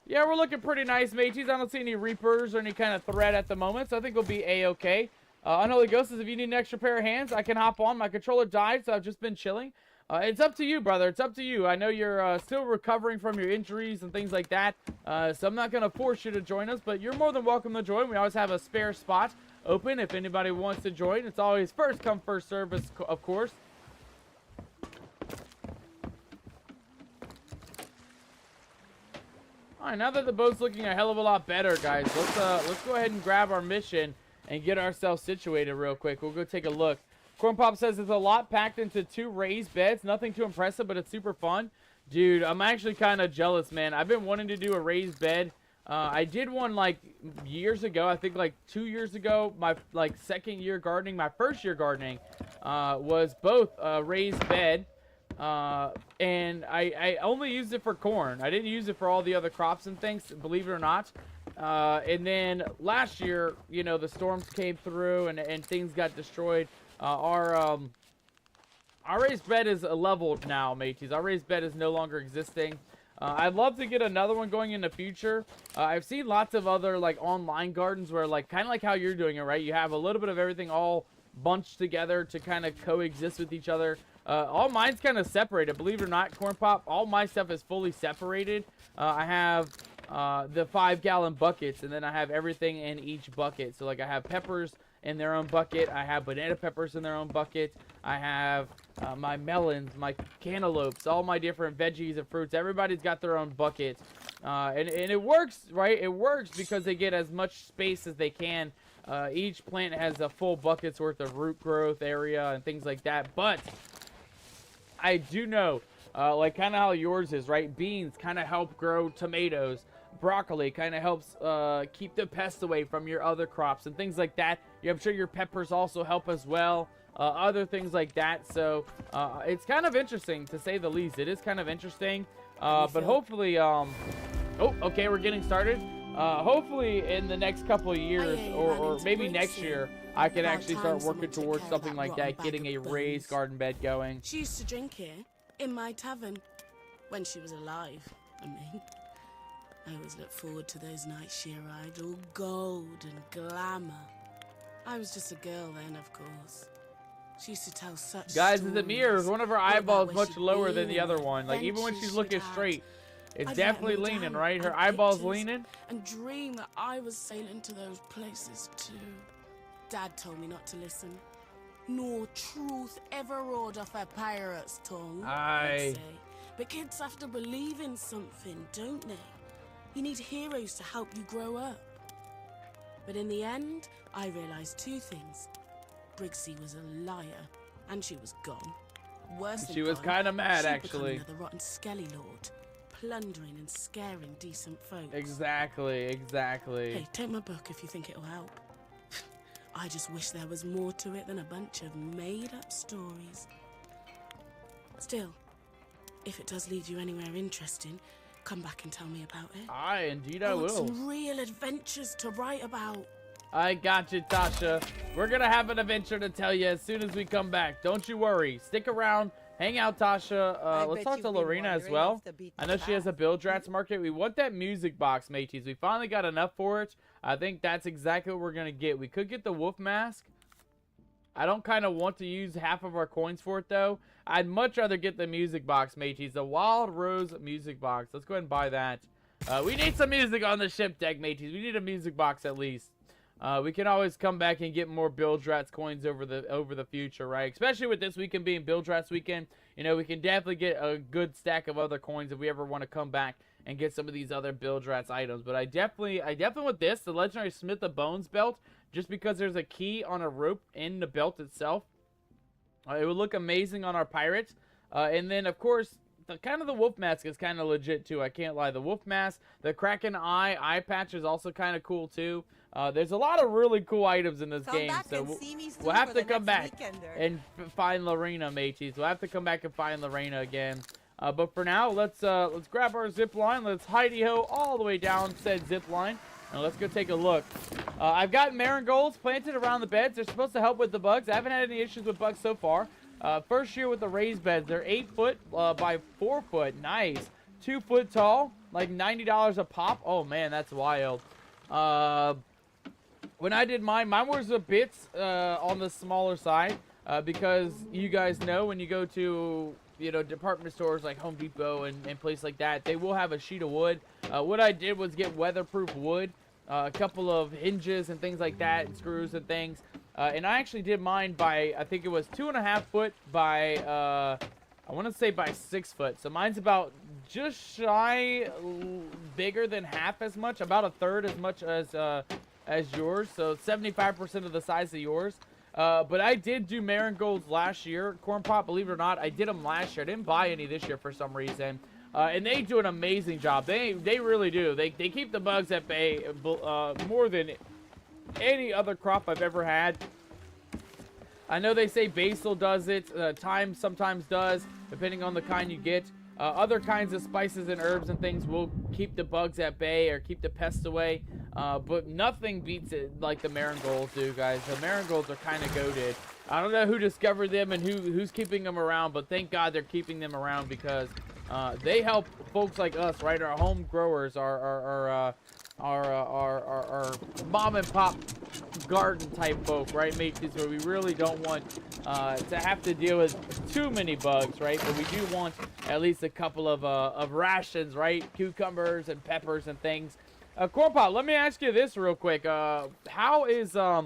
Yeah, we're looking pretty nice, mateys. I don't see any Reapers or any kind of threat at the moment, so I think we'll be A-okay. Unholy Ghosts, if you need an extra pair of hands, I can hop on. My controller died, so I've just been chilling. It's up to you, brother. It's up to you. I know you're still recovering from your injuries and things like that, so I'm not going to force you to join us, but you're more than welcome to join. We always have a spare spot open if anybody wants to join. It's always first come, first service, of course. All right, now that the boat's looking a hell of a lot better, guys, let's go ahead and grab our mission and get ourselves situated real quick. We'll go take a look. Corn Pop says it's a lot packed into 2 raised beds. Nothing too impressive, but it's super fun. Dude, I'm actually kind of jealous, man. I've been wanting to do a raised bed. I did one, like, years ago. I think, like, 2 years ago. My, like, second year gardening. My first year gardening was both a raised bed. And I only used it for corn. I didn't use it for all the other crops and things, believe it or not. And then last year, you know, the storms came through and things got destroyed. Our raised bed is leveled now, mateys. Our raised bed is no longer existing. I'd love to get another one going in the future. I've seen lots of other, like, online gardens where, like, kind of like how you're doing it, right? You have a little bit of everything all bunched together to kind of coexist with each other. All mine's kind of separated. Believe it or not, Corn Pop, all my stuff is fully separated. I have the 5-gallon buckets, and then I have everything in each bucket. So, like, I have peppers in their own bucket. I have banana peppers in their own bucket. I have my melons, my cantaloupes, all my different veggies and fruits. Everybody's got their own bucket. And it works, right? It works because they get as much space as they can. Each plant has a full bucket's worth of root growth area and things like that. But I do know, like kind of how yours is, right? Beans kind of help grow tomatoes. Broccoli kind of helps keep the pests away from your other crops and things like that. I'm sure your peppers also help as well. Other things like that. So it's kind of interesting, to say the least. It is kind of interesting. But hopefully, oh, okay, we're getting started. Hopefully in the next couple of years, or maybe next year, I can actually start working towards something like that, getting a raised garden bed going. She used to drink here, in my tavern, when she was alive, I mean. I always looked forward to those nights she arrived, all gold and glamour. I was just a girl then, of course. She used to tell such Guys, is it me, or is one of her eyeballs much lower than the other one? Like, even when she's looking straight, it's definitely leaning, right? Her eyeballs leaning. And dream that I was sailing to those places too. Dad told me not to listen. nor truth ever roared off a pirate's tongue, Aye. I'd say. But kids have to believe in something, don't they? You need heroes to help you grow up. But in the end, I realised two things. Briggsy was a liar, and she was gone. Worse than She was gone, kind of mad, she'd actually. become another rotten skelly lord, plundering and scaring decent folks. Exactly. Hey, take my book if you think it'll help. I just wish there was more to it than a bunch of made-up stories. Still, if it does lead you anywhere interesting, come back and tell me about it. Aye, indeed I want will. some real adventures to write about. I got you, Tasha. We're gonna have an adventure to tell you as soon as we come back. Don't you worry. Stick around. Hang out, Tasha. Let's talk to Lorena as well. I know she has a Bildrats market. We want that music box, mateys. We finally got enough for it. I think that's exactly what we're gonna get. We could get the wolf mask. I don't kind of want to use half of our coins for it, though. I'd much rather get the music box, mateys. The Wild Rose music box. Let's go ahead and buy that. We need some music on the ship deck, mateys. We need a music box at least. We can always come back and get more Bildrats coins over the future, right? Especially with this weekend being Bildrats weekend. You know, we can definitely get a good stack of other coins if we ever want to come back and get some of these other Bildrats items. But I definitely want this, the Legendary Smith of Bones belt, just because there's a key on a rope in the belt itself. It would look amazing on our pirates. And then, of course, the wolf mask is kind of legit, too. I can't lie. The wolf mask, the Kraken eye patch is also kind of cool, too. There's a lot of really cool items in this game. So we'll have to come back and find Lorena, mateys. We'll have to come back and find Lorena again. But for now, let's grab our zip line. Let's hidey-ho all the way down said zip line. And let's go take a look. I've got marigolds planted around the beds. They're supposed to help with the bugs. I haven't had any issues with bugs so far. First year with the raised beds. They're 8 foot by 4 foot. Nice. 2 foot tall. Like $90 a pop. Oh, man, that's wild. When I did mine was a bit on the smaller side. Because you guys know when you go to, you know, department stores like Home Depot and places like that, they will have a sheet of wood. What I did was get weatherproof wood, a couple of hinges and things like that, and screws and things. And I actually did mine by, I think it was 2.5 foot by, I want to say by 6 foot. So mine's about just shy, bigger than half as much, about a third as much as yours. So 75% of the size of yours. But I did do marigolds last year. Corn Pop, believe it or not, I did them last year. I didn't buy any this year for some reason. And they do an amazing job. They really do. They keep the bugs at bay more than any other crop I've ever had. I know they say basil does it. Thyme sometimes does, depending on the kind you get. Other kinds of spices and herbs and things will keep the bugs at bay or keep the pests away. But nothing beats it like the marigolds do, guys. The marigolds are kind of goated. I don't know who discovered them and who's keeping them around, but thank God they're keeping them around because they help folks like us, right? Our home growers, our mom and pop garden type folk, right, mateys, where we really don't want to have to deal with too many bugs, right? But we do want at least a couple of rations, right? Cucumbers and peppers and things. Corn Pop, let me ask you this real quick. How is your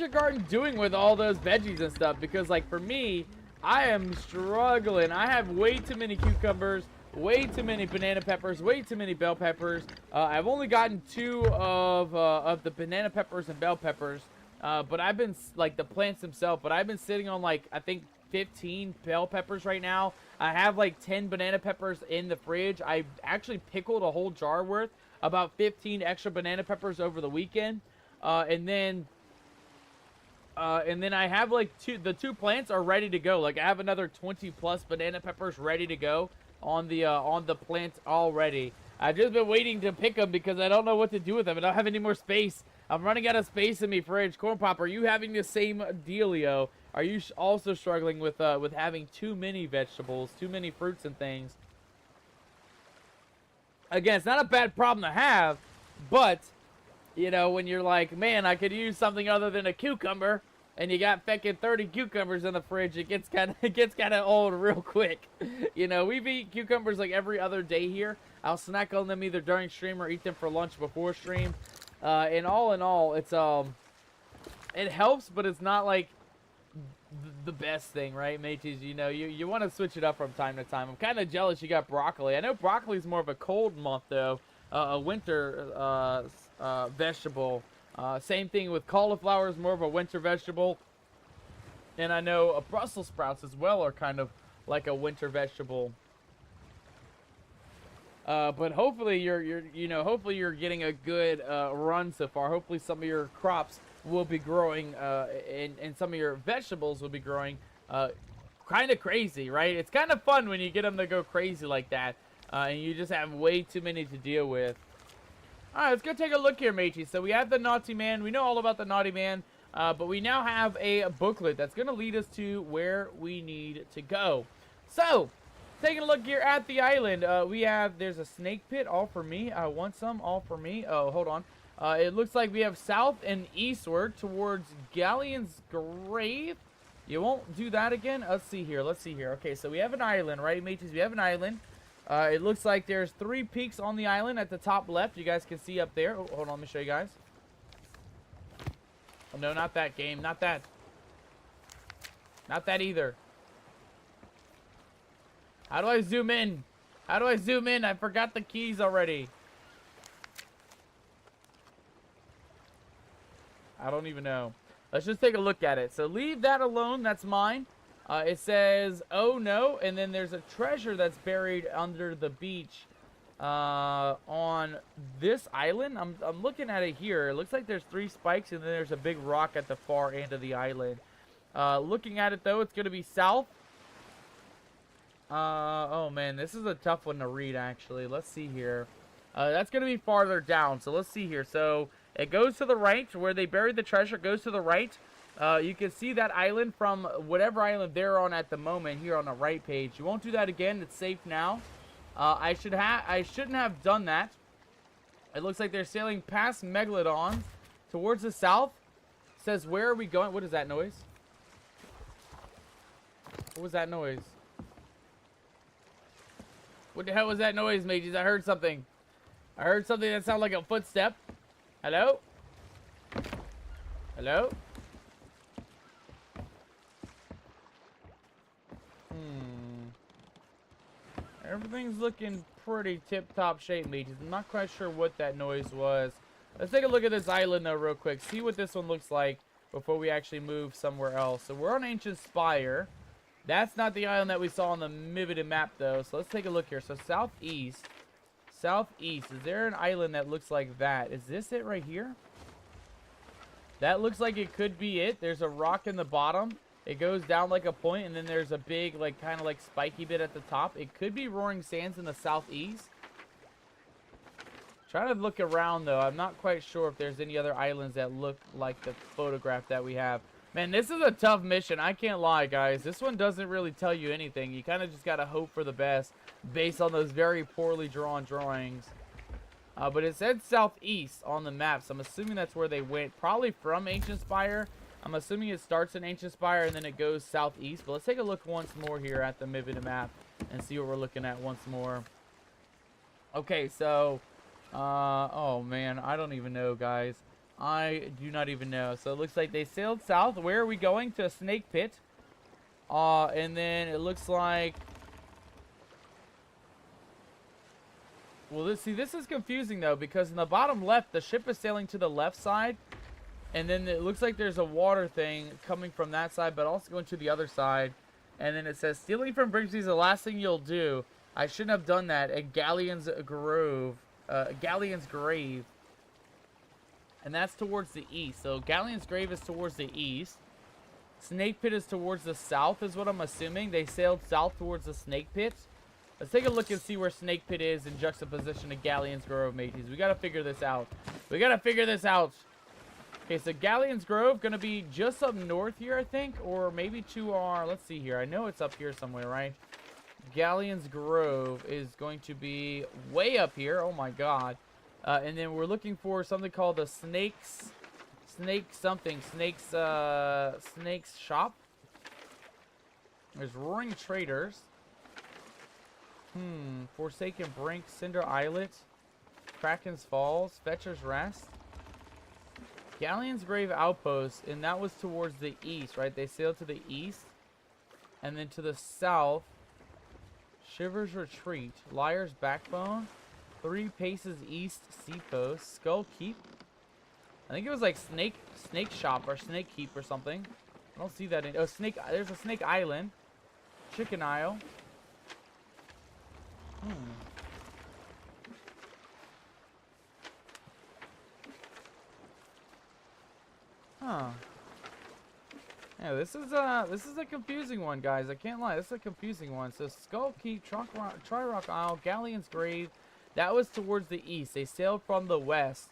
garden doing with all those veggies and stuff? Because like for me, I am struggling. I have way too many cucumbers, way too many banana peppers, way too many bell peppers. I've only gotten 2 of the banana peppers and bell peppers. But I've been, like, the plants themselves, but I've been sitting on, like, I think 15 bell peppers right now. I have, like, 10 banana peppers in the fridge. I actually pickled a whole jar worth, about 15 extra banana peppers over the weekend. And then I have, like, the 2 plants are ready to go. Like, I have another 20-plus banana peppers ready to go on the plant already. I've just been waiting to pick them because I don't know what to do with them. I don't have any more space. I'm running out of space in my fridge. Corn Pop, are you having the same dealio? Are you also struggling with having too many vegetables, too many fruits and things? Again, it's not a bad problem to have, but, you know, when you're like, man, I could use something other than a cucumber, and you got feckin' 30 cucumbers in the fridge, it gets kind of old real quick. You know, we've eaten cucumbers like every other day here. I'll snack on them either during stream or eat them for lunch before stream. And all in all, it's it helps, but it's not like the best thing, right, mateys? You know, you want to switch it up from time to time. I'm kind of jealous you got broccoli. I know broccoli's more of a cold month, though. A winter vegetable. Same thing with cauliflower is more of a winter vegetable. And I know Brussels sprouts as well are kind of like a winter vegetable. But hopefully hopefully you're getting a good run so far. Hopefully some of your crops will be growing, and some of your vegetables will be growing kind of crazy, right? It's kind of fun when you get them to go crazy like that, and you just have way too many to deal with. All right, let's go take a look here, matey. So we have the Naughty Man. We know all about the Naughty Man, but we now have a booklet that's going to lead us to where we need to go. So, taking a look here at the island, there's a snake pit, all for me. I want some, all for me. Oh, hold on. It looks like we have south and eastward towards Galleon's Grave. You won't do that again? Let's see here. Okay, so we have an island, right, mateys? We have an island. It looks like there's 3 peaks on the island at the top left. You guys can see up there. Oh, hold on, let me show you guys. Oh, no, not that game. Not that. Not that either. How do I zoom in? How do I zoom in? I forgot the keys already. I don't even know. Let's just take a look at it. So leave that alone. That's mine. It says, oh no, and then there's a treasure that's buried under the beach on this island. I'm looking at it here. It looks like there's 3 spikes, and then there's a big rock at the far end of the island. Looking at it, though, it's going to be south. Oh man, this is a tough one to read, actually. Let's see here. That's going to be farther down, so let's see here. So it goes to the right, where they buried the treasure, goes to the right. You can see that island from whatever island they're on at the moment here on the right page. You won't do that again. It's safe now. I shouldn't have done that. It looks like they're sailing past Megalodon towards the south. It says, where are we going? What is that noise? What was that noise? What the hell was that noise, mages? I heard something. I heard something that sounded like a footstep. Hello? Hello? Everything's looking pretty tip-top shape, mages. I'm not quite sure what that noise was. Let's take a look at this island, though, real quick. See what this one looks like before we actually move somewhere else. So we're on Ancient Spire. That's not the island that we saw on the Mividen map, though. So let's take a look here. So southeast. Southeast. Is there an island that looks like that? Is this it right here? That looks like it could be it. There's a rock in the bottom. It goes down like a point, and then there's a big, like, kind of like spiky bit at the top. It could be Roaring Sands in the southeast. Trying to look around, though. I'm not quite sure if there's any other islands that look like the photograph that we have. Man, this is a tough mission. I can't lie, guys. This one doesn't really tell you anything. You kind of just got to hope for the best based on those very poorly drawn drawings. But it said southeast on the map, so I'm assuming that's where they went. Probably from Ancient Spire. I'm assuming it starts in Ancient Spire and then it goes southeast. But let's take a look once more here at the Mividen map and see what we're looking at once more. Okay, so, oh man, I don't even know, guys. I do not even know. So it looks like they sailed south. Where are we going? To a snake pit. And then it looks like, well, this is confusing though, because in the bottom left, the ship is sailing to the left side. And then it looks like there's a water thing coming from that side, but also going to the other side. And then it says, stealing from Brigsby is the last thing you'll do. I shouldn't have done that at Galleon's Grove. Galleon's Grave. And that's towards the east. So Galleon's Grave is towards the east. Snake Pit is towards the south, is what I'm assuming. They sailed south towards the Snake Pit. Let's take a look and see where Snake Pit is in juxtaposition to Galleon's Grove, mateys. We gotta figure this out. We gotta figure this out. Okay, so Galleon's Grove gonna be just up north here, I think, or maybe to our, let's see here. I know it's up here somewhere, right? Galleon's Grove is going to be way up here. Oh my god. And then we're looking for something called the Snake's Shop. There's Roaring Traders. Forsaken Brink, Cinder Islet, Kraken's Falls, Fetcher's Rest. Galleon's Grave Outpost, and that was towards the east, right? They sailed to the east. And then to the south, Shiver's Retreat, Liar's Backbone, 3 paces east, Seapost, Skull Keep. I think it was like Snake Shop or Snake Keep or something. I don't see that in. Oh, there's a Snake Island, Chicken Isle. Huh. Yeah, this is a confusing one, guys. I can't lie. This is a confusing one. So Skull Keep, Tri-Rock Isle, Galleon's Grave. That was towards the east. They sailed from the west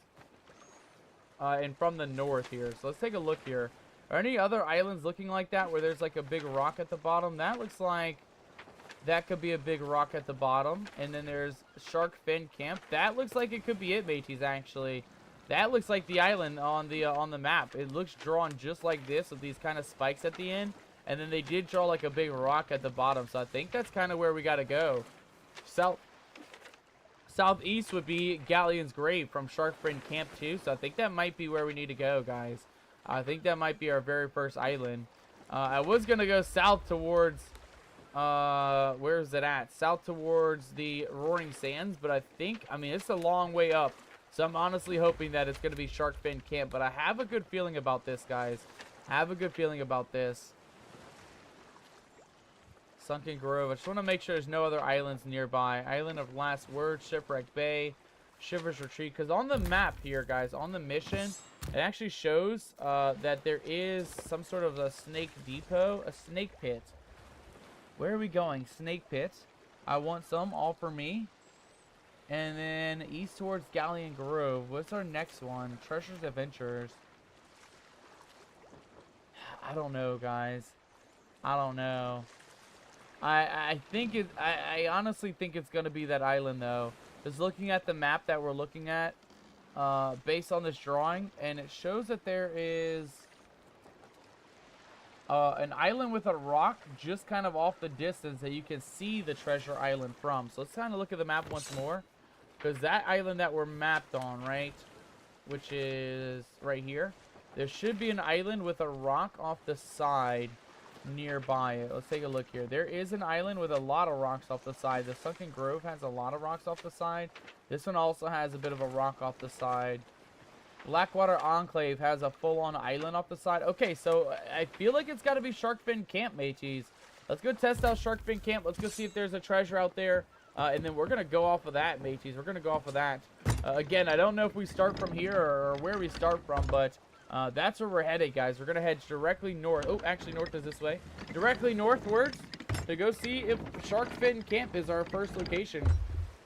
and from the north here. So let's take a look here. Are any other islands looking like that where there's like a big rock at the bottom? That looks like that could be a big rock at the bottom. And then there's Shark Fin Camp. That looks like it could be it, mateys, actually. That looks like the island on the map. It looks drawn just like this with these kind of spikes at the end. And then they did draw like a big rock at the bottom. So I think that's kind of where we got to go. Southeast would be Galleon's Grave from Shark Fin Camp 2. So I think that might be where we need to go, guys. I think that might be our very first island. I was going to go south towards... where is it at? South towards the Roaring Sands. But I think... I mean, it's a long way up. So I'm honestly hoping that it's going to be Shark Fin Camp. But I have a good feeling about this, guys. Have a good feeling about this. Sunken Grove. I just want to make sure there's no other islands nearby. Island of Last Word, Shipwreck Bay, Shiver's Retreat. Because on the map here, guys, on the mission, it actually shows that there is some sort of a snake depot, a snake pit. Where are we going? Snake pit. I want some, all for me. And then east towards Galleon Grove. What's our next one? Treasures Adventures. I don't know, guys. I don't know. I think it. I honestly think it's gonna be that island though. Just looking at the map that we're looking at, based on this drawing, and it shows that there is an island with a rock just kind of off the distance that you can see the treasure island from. So let's kind of look at the map once more. Because that island that we're mapped on, right, which is right here, there should be an island with a rock off the side nearby it. Let's take a look here. There is an island with a lot of rocks off the side. The Sunken Grove has a lot of rocks off the side. This one also has a bit of a rock off the side. Blackwater Enclave has a full-on island off the side. Okay, so I feel like it's got to be Shark Fin Camp, mateys. Let's go test out Shark Fin Camp. Let's go see if there's a treasure out there. And then we're going to go off of that, mateys. We're going to go off of that. Again, I don't know if we start from here or where we start from, but that's where we're headed, guys. We're going to head directly north. Oh, actually, north is this way. Directly northwards to go see if Shark Fin Camp is our first location.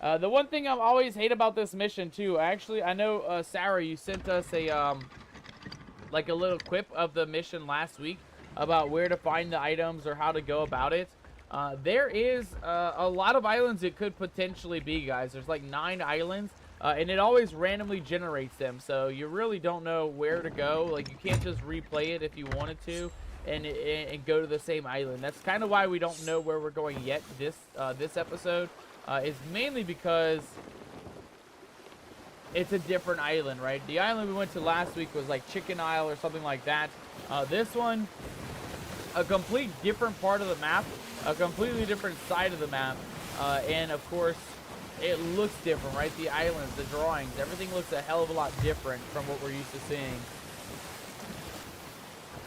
The one thing I always hate about this mission, too, I know, Sarah, you sent us a, like a little quip of the mission last week about where to find the items or how to go about it. There is a lot of islands it could potentially be, guys. There's like 9 islands, and it always randomly generates them, so you really don't know where to go. Like, you can't just replay it if you wanted to and go to the same island. That's kind of why we don't know where we're going yet this episode. Is mainly because it's a different island, right? The island we went to last week was like Chicken Isle or something like that. This one, a complete different part of the map, a completely different side of the map, and of course it looks different, right? The islands, the drawings, everything looks a hell of a lot different from what we're used to seeing.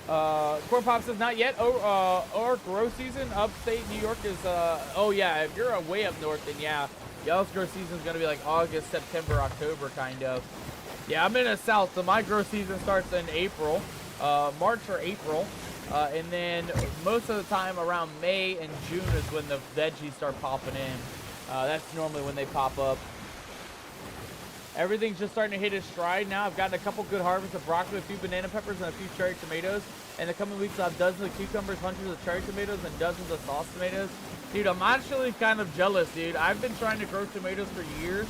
Corn Pop says not yet. Or grow season upstate New York is oh yeah, if you're way up north, then yeah, y'all's grow season is gonna be like August, September, October kind of. Yeah, I'm in the south, so my grow season starts in April, March or April. And then most of the time around May and June is when the veggies start popping in. That's normally when they pop up. Everything's just starting to hit its stride now. I've gotten a couple good harvests of broccoli, a few banana peppers, and a few cherry tomatoes. In the coming weeks, I'll have dozens of cucumbers, hundreds of cherry tomatoes, and dozens of sauce tomatoes. Dude, I'm actually kind of jealous, dude. I've been trying to grow tomatoes for years.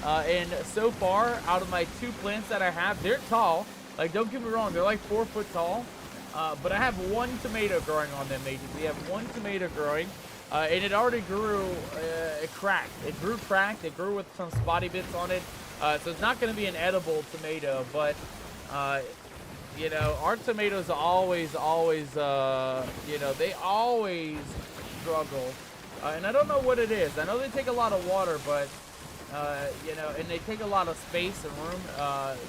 And so far, out of my 2 plants that I have, they're tall. Like, don't get me wrong, they're like 4 foot tall. But I have 1 tomato growing on them, mateys. We have 1 tomato growing, and it already grew, it cracked. It grew cracked. It grew with some spotty bits on it. So it's not going to be an edible tomato, but you know, our tomatoes always, you know, they always struggle. And I don't know what it is. I know they take a lot of water, but, you know, and they take a lot of space and room.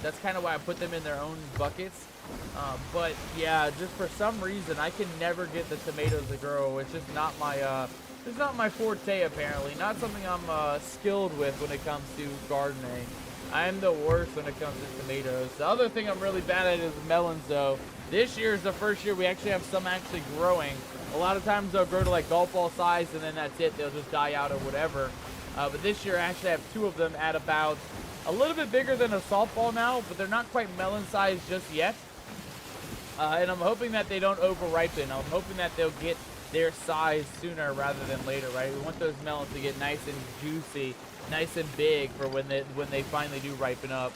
That's kind of why I put them in their own buckets. But yeah, just for some reason, I can never get the tomatoes to grow. It's just not my forte, apparently. Not something I'm skilled with when it comes to gardening. I am the worst when it comes to tomatoes. The other thing I'm really bad at is melons, though. This year is the first year we actually have some actually growing. A lot of times they'll grow to like golf ball size, and then that's it. They'll just die out or whatever. But this year I actually have 2 of them at about a little bit bigger than a softball now, but they're not quite melon size just yet. And I'm hoping that they don't over-ripen. I'm hoping that they'll get their size sooner rather than later, right? We want those melons to get nice and juicy, nice and big for when they finally do ripen up.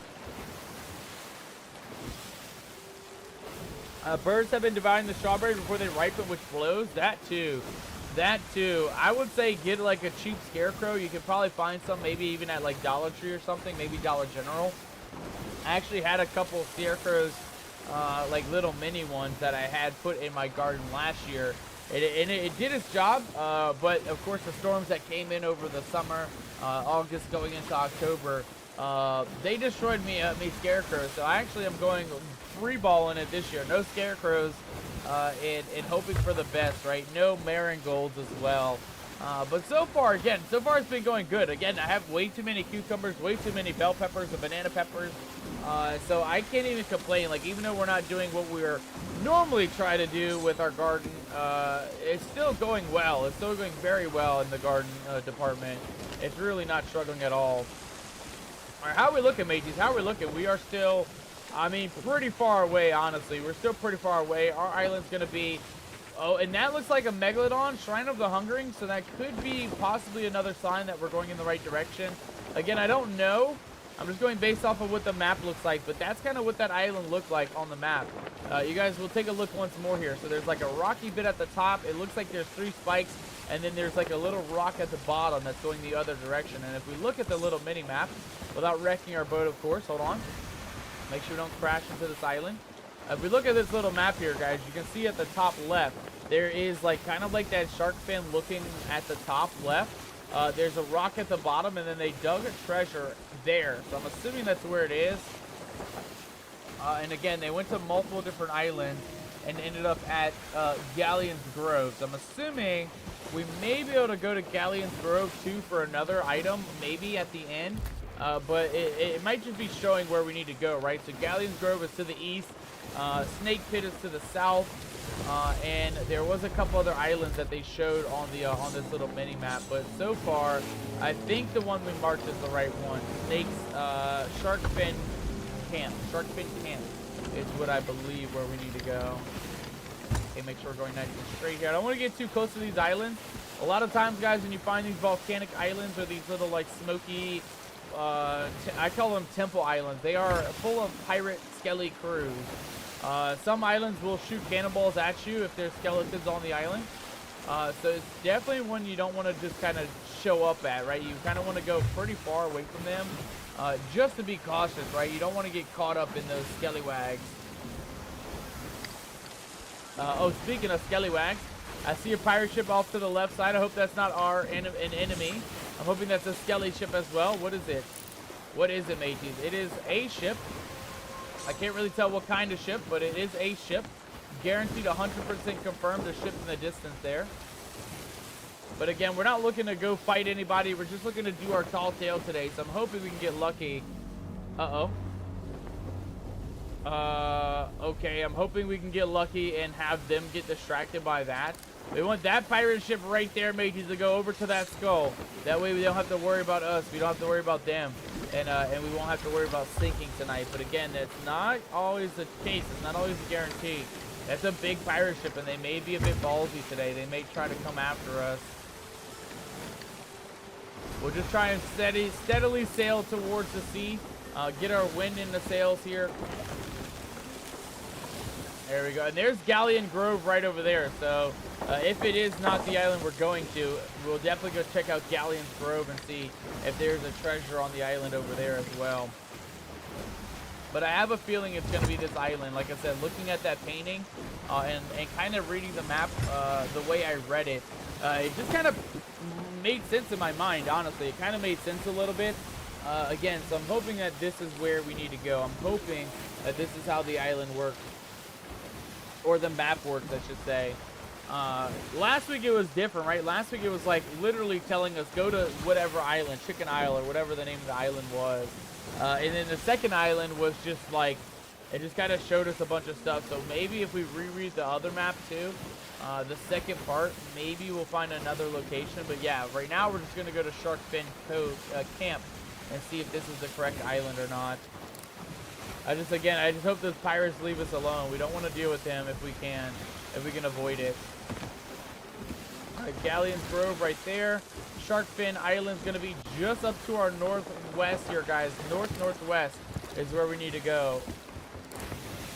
Birds have been devouring the strawberries before they ripen, which blows. That too. I would say get like a cheap scarecrow. You could probably find some, maybe even at like Dollar Tree or something, maybe Dollar General. I actually had a couple scarecrows, like little mini ones that I had put in my garden last year. It did its job, but of course the storms that came in over the summer, August going into October, they destroyed me scarecrows. So I actually am going free balling it this year. No scarecrows, and hoping for the best, right? No marigolds as well. But so far it's been going good. Again, I have way too many cucumbers, way too many bell peppers and banana peppers. So I can't even complain. Like, even though we're not doing what we're normally try to do with our garden, it's still going well. It's still going very well in the garden department. It's really not struggling at all. All right, how are we looking, mateys? How are we looking? We are still, I mean, pretty far away, honestly. We're still pretty far away. Our island's going to be, oh, and that looks like a Megalodon, Shrine of the Hungering, so that could be possibly another sign that we're going in the right direction. Again, I don't know. I'm just going based off of what the map looks like, but that's kind of what that island looked like on the map. You guys will take a look once more here. So there's like a rocky bit at the top. It looks like there's 3 spikes, and then there's like a little rock at the bottom that's going the other direction. And if we look at the little mini map, without wrecking our boat, of course, hold on. Make sure we don't crash into this island. If we look at this little map here, guys, you can see at the top left, there is like kind of like that shark fin looking at the top left. There's a rock at the bottom, and then they dug a treasure there. So I'm assuming that's where it is. And again, they went to multiple different islands and ended up at Galleon's Grove. So I'm assuming we may be able to go to Galleon's Grove too for another item, maybe at the end. But it might just be showing where we need to go, right? So Galleon's Grove is to the east. Snake Pit is to the south. And there was a couple other islands that they showed on the on this little mini map, but so far I think the one we marked is the right one. Shark Fin Camp is what I believe where we need to go. Okay, make sure we're going nice and straight here. I don't want to get too close to these islands. A lot of times, guys, when you find these volcanic islands or these little like smoky, I call them temple islands. They are full of pirate skelly crews. Some islands will shoot cannonballs at you if there's skeletons on the island. So it's definitely one you don't want to just kind of show up at, right? You kind of want to go pretty far away from them, just to be cautious, right? You don't want to get caught up in those skellywags. Oh, speaking of skellywags, I see a pirate ship off to the left side. I hope that's not an enemy. I'm hoping that's a skelly ship as well. What is it? What is it, mateys? It is a ship. I can't really tell what kind of ship, but it is a ship. Guaranteed 100% confirmed the ship's in the distance there. But again, we're not looking to go fight anybody. We're just looking to do our tall tale today. So I'm hoping we can get lucky. Uh-oh. Okay, I'm hoping we can get lucky and have them get distracted by that. We want that pirate ship right there, mateys, to go over to that skull. That way we don't have to worry about us. We don't have to worry about them. And we won't have to worry about sinking tonight. But again, that's not always the case. It's not always a guarantee. That's a big pirate ship, and they may be a bit ballsy today. They may try to come after us. We'll just try and steadily sail towards the sea. Get our wind in the sails here. There we go. And there's Galleon Grove right over there. So if it is not the island we're going to, we'll definitely go check out Galleon's Grove and see if there's a treasure on the island over there as well. But I have a feeling it's going to be this island. Like I said, looking at that painting and kind of reading the map the way I read it, it just kind of made sense in my mind, honestly. It kind of made sense a little bit. Again, so I'm hoping that this is where we need to go. I'm hoping that this is how the island works. Or the map works, I should say. Last week it was different, right? Last week it was like literally telling us go to whatever island, Chicken Isle or whatever the name of the island was. And then the second island was just like, it just kind of showed us a bunch of stuff. So maybe if we reread the other map too, the second part, maybe we'll find another location. But yeah, right now we're just going to go to Sharkfin Camp and see if this is the correct island or not. I just hope those pirates leave us alone. We don't want to deal with them if we can avoid it. Alright, Galleon's Grove right there. Sharkfin Island's going to be just up to our northwest here, guys. Northwest is where we need to go.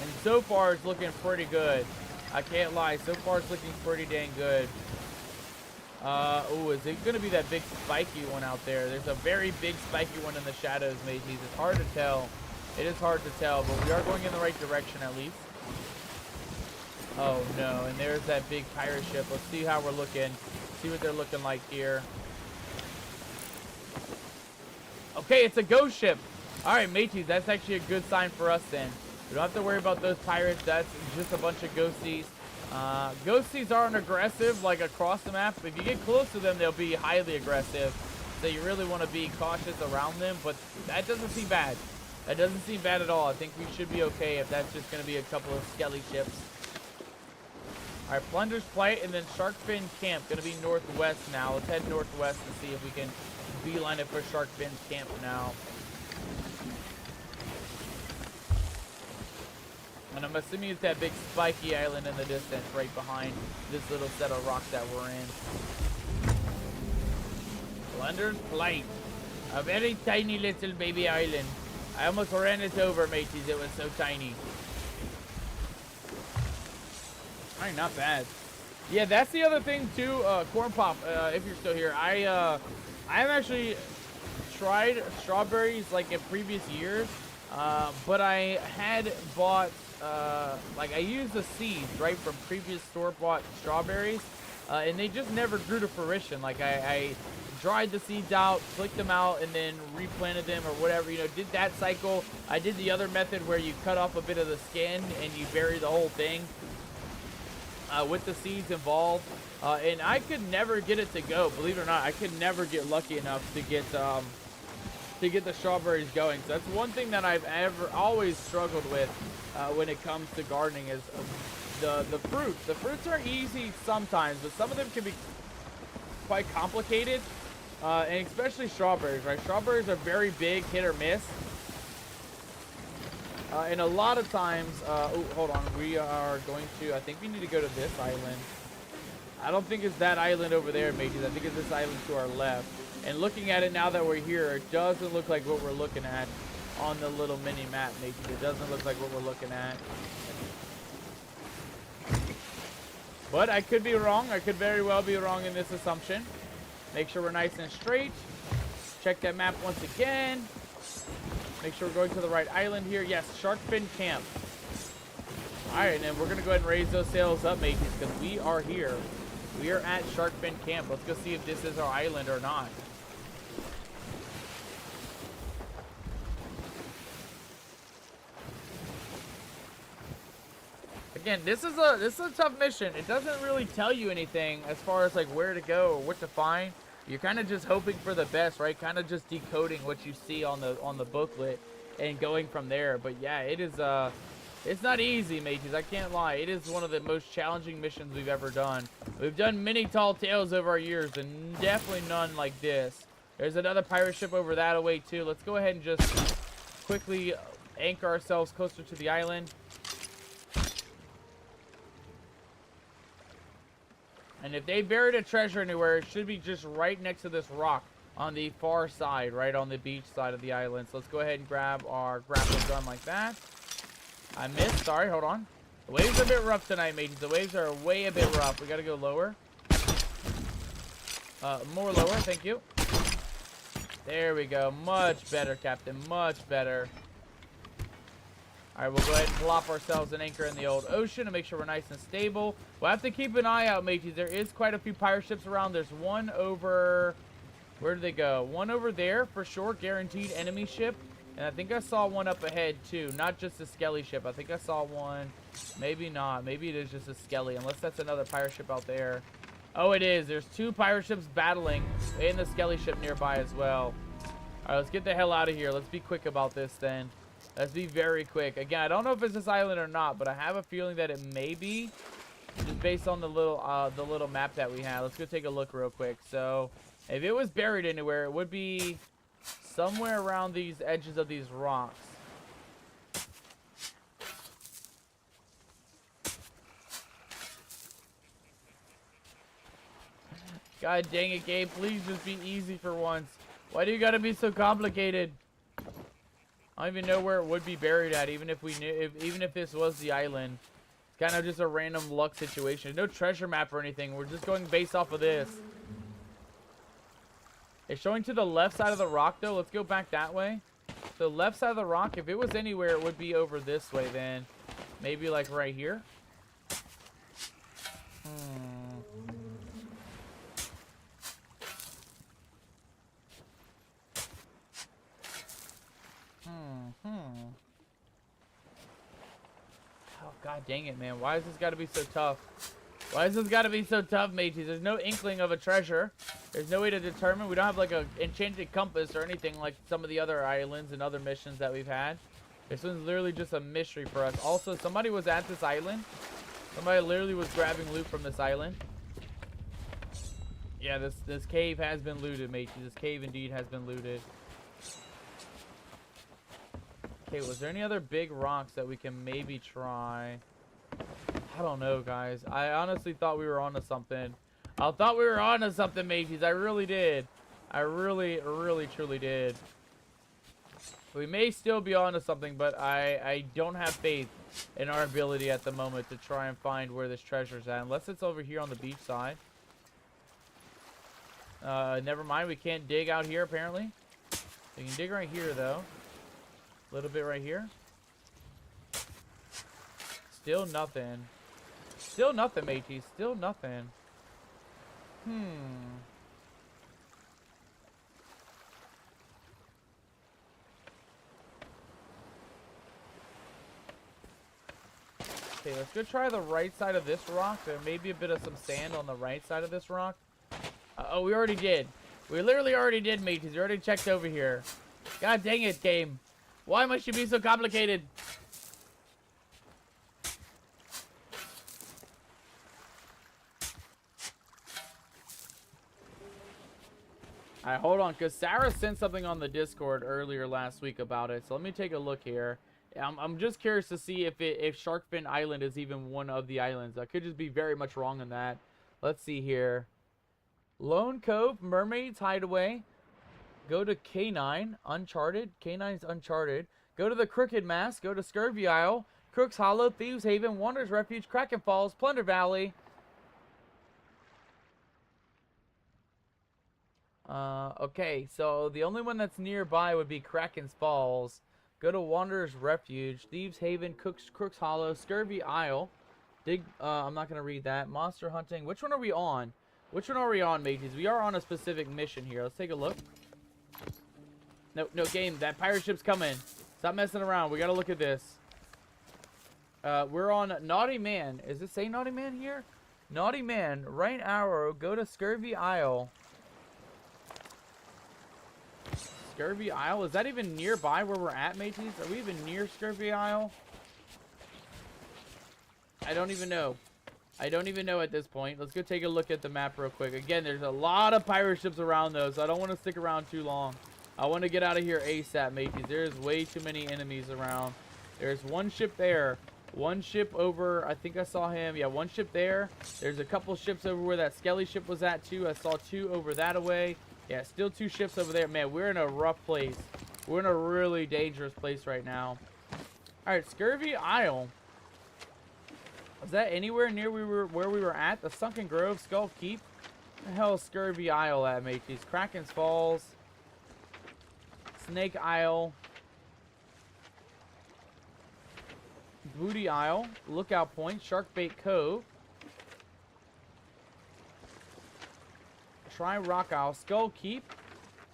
And so far, it's looking pretty good. I can't lie. So far, it's looking pretty dang good. Oh, is it going to be that big spiky one out there? There's a very big spiky one in the shadows, mateys. It's hard to tell. It is hard to tell, but we are going in the right direction at least. Oh, no. And there's that big pirate ship. Let's see how we're looking. See what they're looking like here. Okay, it's a ghost ship. All right, mateys, that's actually a good sign for us then. We don't have to worry about those pirates. That's just a bunch of ghosties. Ghosties aren't aggressive, like across the map. If you get close to them, they'll be highly aggressive. So you really want to be cautious around them, but that doesn't seem bad. That doesn't seem bad at all. I think we should be okay if that's just going to be a couple of skelly ships. All right, Plunder's Plight and then Sharkfin Camp. Going to be northwest now. Let's head northwest and see if we can beeline it for Sharkfin's Camp now. And I'm assuming it's that big spiky island in the distance right behind this little set of rocks that we're in. Plunder's Plight. A very tiny little baby island. I almost ran it over, mateys. It was so tiny. Alright, not bad. Yeah, that's the other thing too, Corn Pop, if you're still here. I've actually tried strawberries like in previous years, but I had bought, like I used the seeds, right, from previous store-bought strawberries, and they just never grew to fruition. Like I dried the seeds out, clicked them out, and then replanted them or whatever, you know, did that cycle. I did the other method where you cut off a bit of the skin and you bury the whole thing with the seeds involved. And I could never get it to go, believe it or not. I could never get lucky enough to get the strawberries going. So that's one thing that I've always struggled with when it comes to gardening is the fruits. The fruits are easy sometimes, but some of them can be quite complicated. And especially strawberries, right? Strawberries are very big, hit or miss. And a lot of times, oh, hold on. We are going to, I think we need to go to this island. I don't think it's that island over there, mateys. I think it's this island to our left. And looking at it now that we're here, it doesn't look like what we're looking at on the little mini map, mateys. It doesn't look like what we're looking at. But I could be wrong. I could very well be wrong in this assumption. Make sure we're nice and straight. Check that map once again. Make sure we're going to the right island here. Yes, Sharkfin Camp. Alright, and then we're going to go ahead and raise those sails up, mateys, because we are here. We are at Sharkfin Camp. Let's go see if this is our island or not. Again, this is a tough mission. It doesn't really tell you anything as far as like where to go or what to find. You're kind of just hoping for the best, right? Kind of just decoding what you see on the booklet and going from there. But yeah, it is it's not easy, mateys. I can't lie. It is one of the most challenging missions we've ever done. We've done many tall tales over our years, and definitely none like this. There's another pirate ship over that away too. Let's go ahead and just quickly anchor ourselves closer to the island. And if they buried a treasure anywhere, it should be just right next to this rock on the far side, right on the beach side of the island. So let's go ahead and grab our grappling gun like that. I missed. Sorry, hold on. The waves are a bit rough tonight, mateys. The waves are way a bit rough. We got to go lower. More lower. Thank you. There we go. Much better, Captain. Much better. All right, we'll go ahead and plop ourselves an anchor in the old ocean to make sure we're nice and stable. We'll have to keep an eye out, mateys. There is quite a few pirate ships around. There's one over... Where do they go? One over there, for sure. Guaranteed enemy ship. And I think I saw one up ahead, too. Not just a skelly ship. I think I saw one. Maybe not. Maybe it is just a skelly. Unless that's another pirate ship out there. Oh, it is. There's two pirate ships battling. And the skelly ship nearby as well. Alright, let's get the hell out of here. Let's be quick about this, then. Let's be very quick. Again, I don't know if it's this island or not. But I have a feeling that it may be. Just based on the little map that we have. Let's go take a look real quick. So... if it was buried anywhere, it would be somewhere around these edges of these rocks. God dang it, Gabe. Please just be easy for once. Why do you gotta be so complicated? I don't even know where it would be buried at, even if we knew, even if this was the island. It's kind of just a random luck situation. No treasure map or anything. We're just going based off of this. It's showing to the left side of the rock, though. Let's go back that way. The left side of the rock, if it was anywhere, it would be over this way, then. Maybe, like, right here. Oh, god dang it, man. Why has this got to be so tough? Why has this got to be so tough, mateys? There's no inkling of a treasure. There's no way to determine. We don't have like a enchanted compass or anything like some of the other islands and other missions that we've had. This one's literally just a mystery for us. Also, somebody was at this island. Somebody literally was grabbing loot from this island. Yeah, this cave has been looted, mateys. This cave indeed has been looted. Okay, was there any other big rocks that we can maybe try? I don't know, guys. I honestly thought we were onto something. I thought we were onto something, mateys. I really did. I really, truly did. We may still be onto something, but I don't have faith in our ability at the moment to try and find where this treasure's at. Unless it's over here on the beach side. Never mind. We can't dig out here, apparently. We can dig right here, though. A little bit right here. Still nothing. Still nothing, mateys. Still nothing. Okay, let's go try the right side of this rock. There may be a bit of some sand on the right side of this rock. Oh, we already did. We literally already did, mateys. We already checked over here. God dang it, game. Why must you be so complicated? Alright, hold on, because Sarah sent something on the Discord earlier last week about it. So let me take a look here. I'm just curious to see if Sharkfin Island is even one of the islands. I could just be very much wrong on that. Let's see here. Lone Cove, Mermaid's Hideaway. Go to K9, Uncharted. K9's Uncharted. Go to the Crooked Mask. Go to Scurvy Isle. Crook's Hollow, Thieves Haven, Wanderer's Refuge, Kraken Falls, Plunder Valley. Okay, so the only one that's nearby would be Kraken's Falls. Go to Wanderer's Refuge, Thieves Haven, Crook's Hollow, Scurvy Isle. I'm not gonna read that. Monster Hunting. Which one are we on? Which one are we on, mateys? We are on a specific mission here. Let's take a look. No, game. That pirate ship's coming. Stop messing around. We gotta look at this. We're on Naughty Man. Is it say Naughty Man here? Naughty Man. Right arrow. Go to Scurvy Isle. Scurvy Isle? Is that even nearby where we're at, mateys? Are we even near Scurvy Isle? I don't even know. I don't even know at this point. Let's go take a look at the map real quick. Again, there's a lot of pirate ships around, though, so I don't want to stick around too long. I want to get out of here ASAP, mateys. There's way too many enemies around. There's one ship there. One ship over, I think I saw him. Yeah, one ship there. There's a couple ships over where that skelly ship was at, too. I saw two over that away. Yeah, still two ships over there. Man, we're in a rough place. We're in a really dangerous place right now. Alright, Scurvy Isle. Is that anywhere near where we were at? The Sunken Grove, Skull Keep? Where the hell is Scurvy Isle at, mateys? Kraken's Falls. Snake Isle. Booty Isle, Lookout Point, Sharkbait Cove. Try Rock Isle, Skull Keep,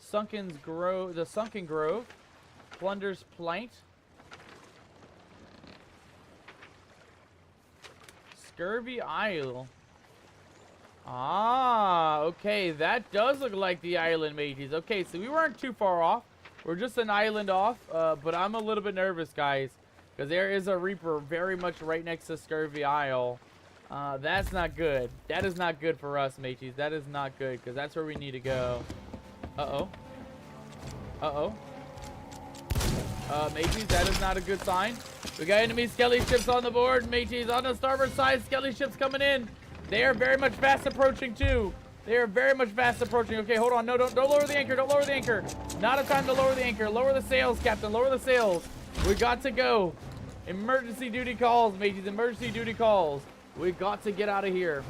Sunken Grove, Plunder's Plight, Scurvy Isle. Ah, okay, that does look like the island, mateys. Okay, so we weren't too far off. We're just an island off, but I'm a little bit nervous, guys, because there is a Reaper very much right next to Scurvy Isle. That's not good. That is not good for us, mateys. That is not good, because that's where we need to go. Uh-oh. Uh-oh. Mateys, that is not a good sign. We got enemy skelly ships on the board, mateys. On the starboard side, skelly ships coming in. They are very much fast approaching, too. They are very much fast approaching. Okay, hold on. No, don't lower the anchor. Don't lower the anchor. Not a time to lower the anchor. Lower the sails, Captain. Lower the sails. We got to go. Emergency duty calls, mateys. Emergency duty calls. We got to get out of here.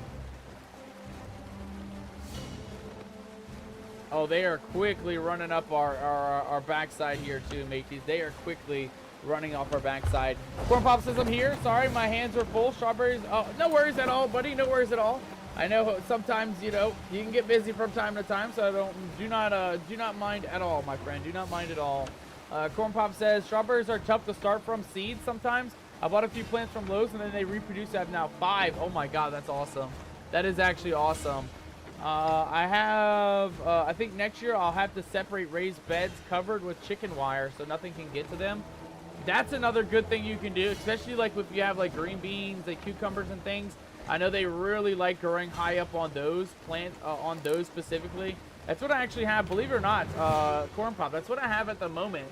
Oh, they are quickly running up our backside here, too, mateys. They are quickly running off our backside. Corn Pop says I'm here. Sorry, my hands are full. Strawberries. Oh, no worries at all, buddy. No worries at all. I know sometimes, you know, you can get busy from time to time, so do not mind at all, my friend. Do not mind at all. Corn Pop says strawberries are tough to start from seeds sometimes. I bought a few plants from Lowe's and then they reproduce. I have now 5. Oh my God, that's awesome. That is actually awesome. I think next year I'll have to separate raised beds covered with chicken wire so nothing can get to them. That's another good thing you can do, especially like if you have like green beans, like cucumbers and things. I know they really like growing high up on those plants, on those specifically. That's what I actually have, believe it or not, Corn Pop. That's what I have at the moment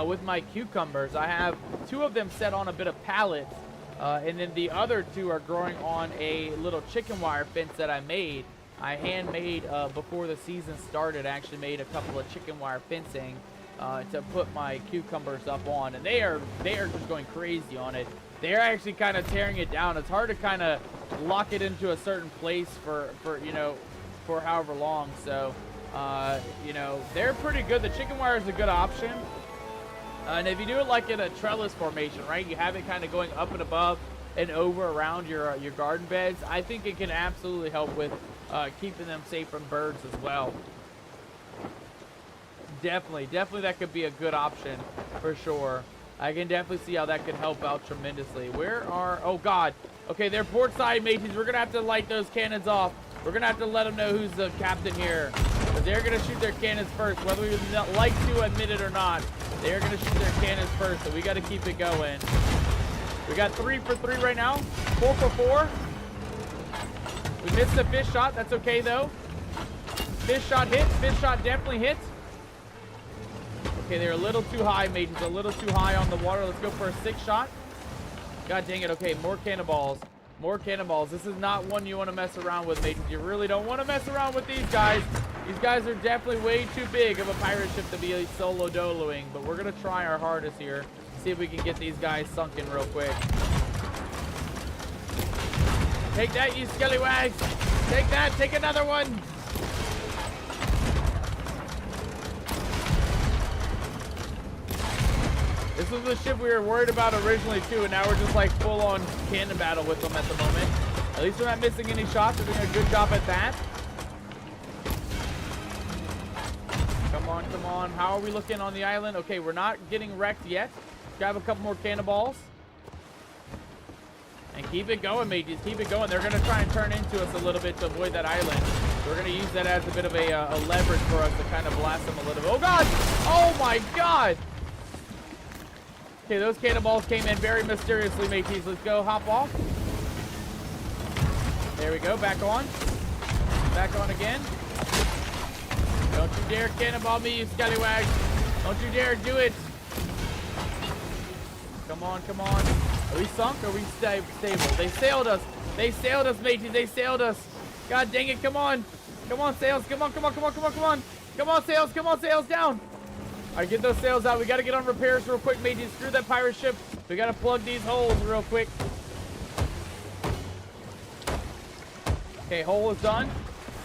with my cucumbers. I have 2 of them set on a bit of pallets, and then the other 2 are growing on a little chicken wire fence that I made. I handmade before the season started. I actually made a couple of chicken wire fencing to put my cucumbers up on, and they are just going crazy on it. They're actually kind of tearing it down. It's hard to kind of lock it into a certain place for you know, for however long. So you know, they're pretty good. The chicken wire is a good option, and if you do it like in a trellis formation, right, you have it kind of going up and above and over around your garden beds, I think it can absolutely help with keeping them safe from birds as well. Definitely that could be a good option for sure. I can definitely see how that could help out tremendously. Where are, oh God. Okay, they're port side, mateys. We're gonna have to light those cannons off. We're gonna have to let them know who's the captain here, because they're gonna shoot their cannons first, whether we like to admit it or not. They're gonna shoot their cannons first, so we gotta keep it going. We got 3 for 3 right now. 4 for 4. We missed the fish shot. That's okay though. Fish shot hit. Fish shot definitely hit. Okay, they're a little too high, mateys. A little too high on the water. Let's go for a 6 shot. God dang it. Okay, more cannonballs. More cannonballs. This is not one you want to mess around with, mateys. You really don't want to mess around with these guys. These guys are definitely way too big of a pirate ship to be solo doloing, but we're going to try our hardest here. See if we can get these guys sunken real quick. Take that, you scallywags. Take that. Take another one. This was the ship we were worried about originally too, and now we're just like full on cannon battle with them at the moment. At least we're not missing any shots. We're doing a good job at that. Come on, come on. How are we looking on the island? Okay, we're not getting wrecked yet. Grab a couple more cannonballs. And keep it going, mateys. Keep it going. They're going to try and turn into us a little bit to avoid that island. We're going to use that as a bit of a leverage for us to kind of blast them a little bit. Oh, God! Oh, my God! Okay, those cannonballs came in very mysteriously, mateys. Let's go hop off. There we go. Back on. Back on again. Don't you dare cannonball me, you scallywags. Don't you dare do it. Come on, come on. Are we sunk? Or are we stable? They sailed us. They sailed us, mateys. They sailed us. God dang it. Come on. Come on, sails. Come on, come on, come on, come on, come on. Come on, sails. Come on, sails down. All right, get those sails out. We got to get on repairs real quick, mateys. Screw that pirate ship. We got to plug these holes real quick. Okay, hole is done.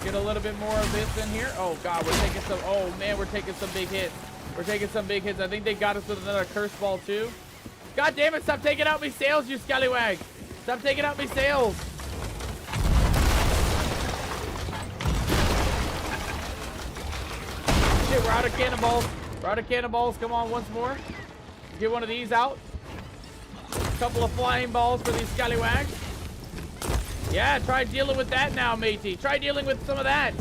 Get a little bit more of this in here. Oh, God, we're taking some... Oh, man, we're taking some big hits. We're taking some big hits. I think they got us with another curse ball, too. God damn it, stop taking out me sails, you scallywag. Stop taking out me sails. Shit, we're out of cannonballs. We're out of cannonballs. Come on, once more. Get one of these out. A couple of flying balls for these scallywags. Yeah, try dealing with that now, matey. Try dealing with some of that.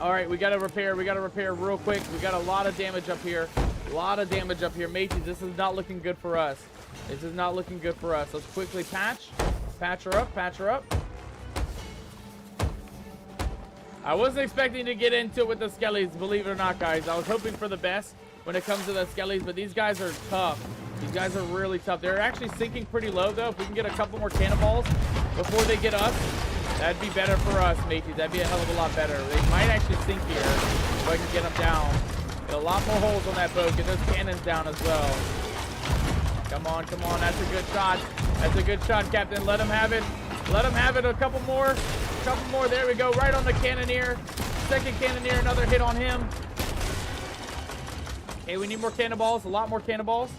All right, we got to repair. We got to repair real quick. We got a lot of damage up here. A lot of damage up here. Matey, this is not looking good for us. This is not looking good for us. Let's quickly patch. Patch her up. Patch her up. I wasn't expecting to get into it with the skellies, believe it or not, guys. I was hoping for the best when it comes to the skellies, but these guys are tough. These guys are really tough. They're actually sinking pretty low, though. If we can get a couple more cannonballs before they get us, that'd be better for us, mateys. That'd be a hell of a lot better. They might actually sink here if I can get them down. Get a lot more holes on that boat. Get those cannons down as well. Come on, come on. That's a good shot. That's a good shot, Captain. Let him have it. Let him have it. A couple more. A couple more. There we go. Right on the cannoneer. Second cannoneer. Another hit on him. Okay, we need more cannonballs. A lot more cannonballs.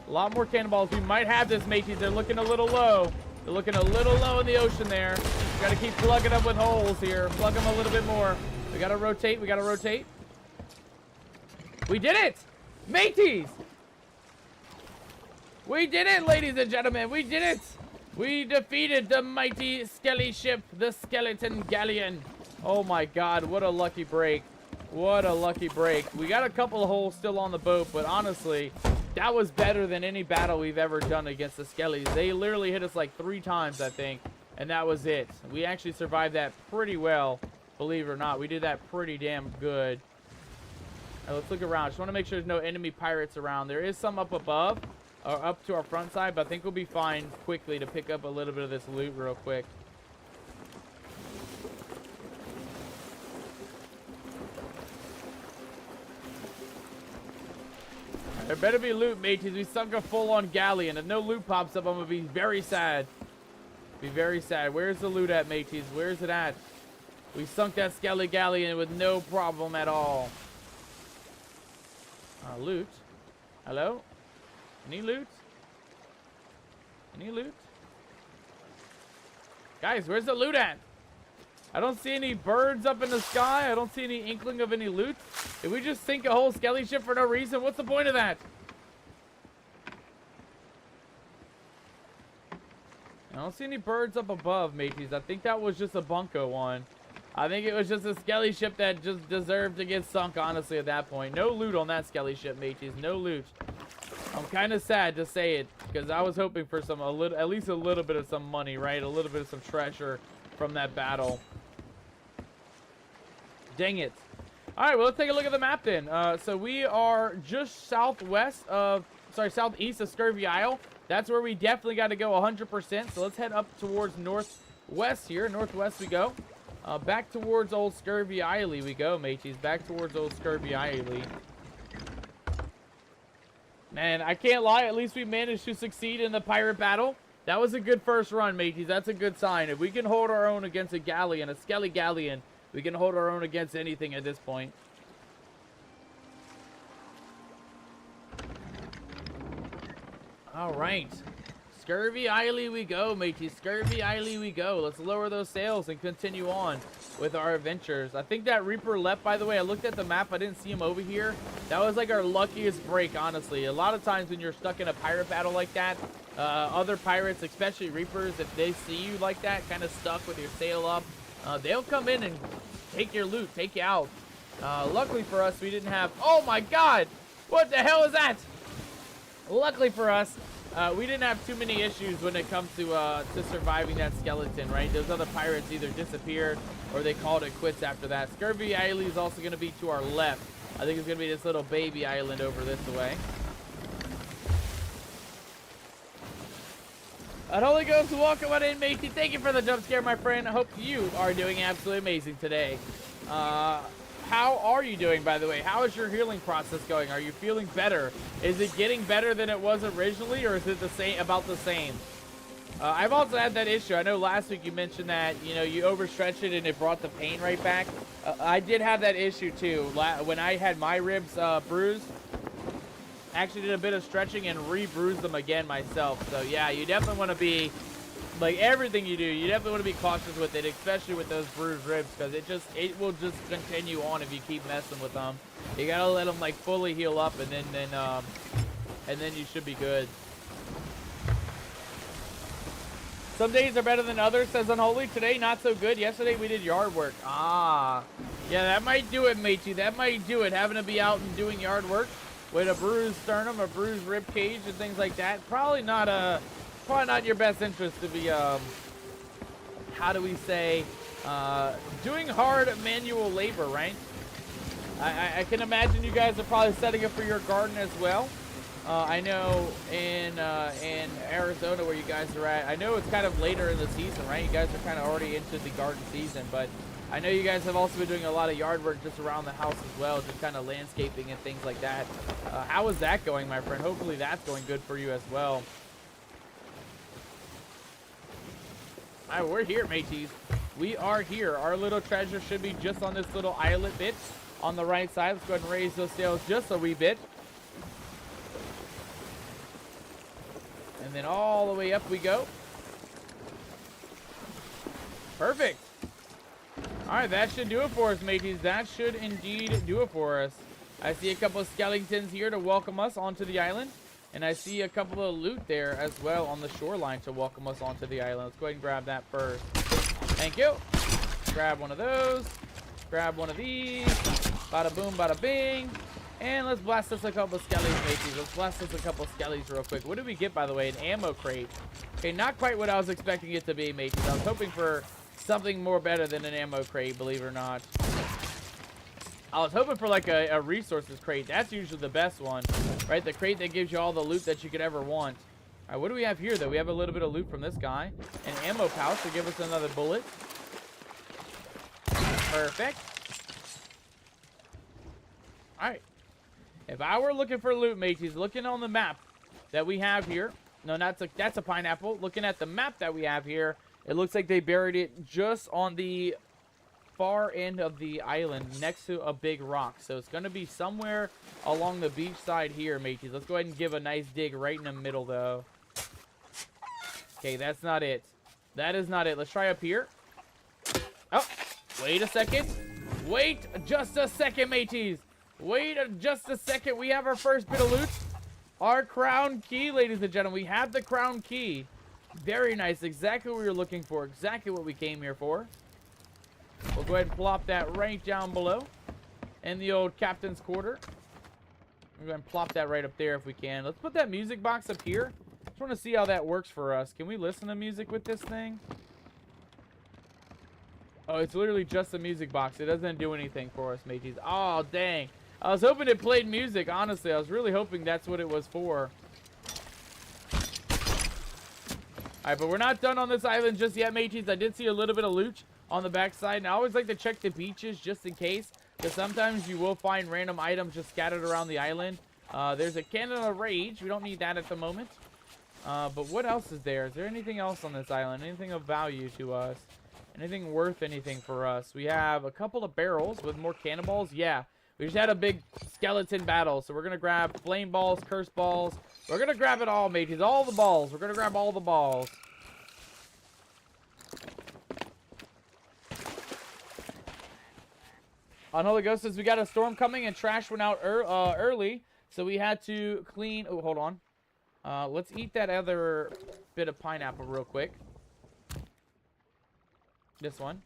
A lot more cannonballs. We might have this, mateys. They're looking a little low. They're looking a little low in the ocean there. We got to keep plugging them with holes here. Plug them a little bit more. We got to rotate. We got to rotate. We did it! Mateys! We did it, ladies and gentlemen. We did it. We defeated the mighty skelly ship, the skeleton galleon. Oh my god, what a lucky break. What a lucky break. We got a couple of holes still on the boat, but honestly, that was better than any battle we've ever done against the skellies. They literally hit us like 3 times, I think, and that was it. We actually survived that pretty well, believe it or not. We did that pretty damn good. Now, let's look around. Just want to make sure there's no enemy pirates around. There is some up above, or up to our front side, but I think we'll be fine quickly to pick up a little bit of this loot real quick. There better be loot, mateys. We sunk a full-on galleon. If no loot pops up, I'm going to be very sad. Be very sad. Where's the loot at, mateys? Where's it at? We sunk that skelly galleon with no problem at all. Loot. Hello? Any loot? Any loot? Guys, where's the loot at? I don't see any birds up in the sky. I don't see any inkling of any loot. Did we just sink a whole skelly ship for no reason? What's the point of that? I don't see any birds up above, mateys. I think that was just a bunko one. I think it was just a skelly ship that just deserved to get sunk, honestly, at that point. No loot on that skelly ship, mateys. No loot. I'm kind of sad to say it, because I was hoping for some, at least a little bit of some money, right? A little bit of some treasure from that battle. Dang it. All right, well, let's take a look at the map then. So we are just southeast of Scurvy Isle. That's where we definitely got to go 100%. So let's head up towards northwest here. Northwest we go. Back towards old Scurvy Isle we go, mateys. Back towards old Scurvy Isle. Man, I can't lie. At least we managed to succeed in the pirate battle. That was a good first run, mateys. That's a good sign. If we can hold our own against a galleon, a skelly galleon, we can hold our own against anything at this point. All right. Scurvy Isle we go, mateys. Scurvy Isle we go. Let's lower those sails and continue on with our adventures. I think that Reaper left, by the way. I looked at the map. I didn't see him over here. That was like our luckiest break, honestly. A lot of times when you're stuck in a pirate battle like that, other pirates, especially Reapers, if they see you like that, kind of stuck with your sail up, they'll come in and take your loot, take you out. Luckily for us, we didn't have... Oh my god! What the hell is that? Luckily for us, we didn't have too many issues when it comes to surviving that skeleton, right? Those other pirates either disappeared or they called it quits after that. Scurvy Isle is also going to be to our left. I think it's going to be this little baby island over this way. I'd only go to welcome on in, matey. Thank you for the jump scare, my friend. I hope you are doing absolutely amazing today. How are you doing, by the way? How is your healing process going? Are you feeling better? Is it getting better than it was originally, or is it the same, about the same? I've also had that issue. I know last week you mentioned that, you know, you overstretched it and it brought the pain right back. I did have that issue too. When I had my ribs bruised, actually did a bit of stretching and re-bruised them again myself. So yeah, you definitely want to be, like everything you do, you definitely want to be cautious with it, especially with those bruised ribs, because it will just continue on if you keep messing with them. You gotta let them like fully heal up, and then you should be good. Some days are better than others, says Unholy. Today, not so good. Yesterday, we did yard work. Ah. Yeah, that might do it, matey. That might do it. Having to be out and doing yard work with a bruised sternum, a bruised rib cage, and things like that. Probably not in your best interest to be, how do we say, doing hard manual labor, right? I can imagine you guys are probably setting up for your garden as well. I know in Arizona where you guys are at, I know it's kind of later in the season, right? You guys are kind of already into the garden season, but I know you guys have also been doing a lot of yard work just around the house as well, just kind of landscaping and things like that. How is that going, my friend? Hopefully that's going good for you as well. All right, we're here, mateys. We are here. Our little treasure should be just on this little islet bit on the right side. Let's go ahead and raise those sails just a wee bit. And then all the way up we go. Perfect. All right, that should do it for us, mateys. That should indeed do it for us. I see a couple of skeletons here to welcome us onto the island. And I see a couple of loot there as well on the shoreline to welcome us onto the island. Let's go ahead and grab that first. Thank you. Grab one of those. Grab one of these. Bada boom, bada bing. And let's blast us a couple of skellies, mateys. Let's blast us a couple of skellies real quick. What did we get, by the way? An ammo crate. Okay, not quite what I was expecting it to be, mateys. I was hoping for something more better than an ammo crate, believe it or not. I was hoping for like a resources crate. That's usually the best one, right? The crate that gives you all the loot that you could ever want. All right, what do we have here, though? We have a little bit of loot from this guy. An ammo pouch to give us another bullet. Perfect. All right. If I were looking for loot, mateys, looking on the map that we have here. No, that's a pineapple. Looking at the map that we have here, it looks like they buried it just on the far end of the island next to a big rock. So it's going to be somewhere along the beach side here, mateys. Let's go ahead and give a nice dig right in the middle, though. Okay, that's not it. That is not it. Let's try up here. Oh, wait a second. Wait just a second, mateys. Wait just a second. We have our first bit of loot. Our crown key, ladies and gentlemen. We have the crown key. Very nice. Exactly what we were looking for. Exactly what we came here for. We'll go ahead and plop that right down below. In the old captain's quarter. We're going to plop that right up there if we can. Let's put that music box up here. Just want to see how that works for us. Can we listen to music with this thing? Oh, it's literally just a music box. It doesn't do anything for us, mateys. Oh, dang. I was hoping it played music, honestly. I was really hoping that's what it was for. Alright, but we're not done on this island just yet, mateys. I did see a little bit of loot on the backside. And I always like to check the beaches just in case. Because sometimes you will find random items just scattered around the island. There's a cannon of rage. We don't need that at the moment. But what else is there? Is there anything else on this island? Anything of value to us? Anything worth anything for us? We have a couple of barrels with more cannonballs. Yeah. We just had a big skeleton battle, so we're going to grab flame balls, curse balls. We're going to grab it all, mateys. All the balls. We're going to grab all the balls. Unholy Ghost says we got a storm coming and trash went out early, so we had to clean. Oh, hold on. Let's eat that other bit of pineapple real quick. This one.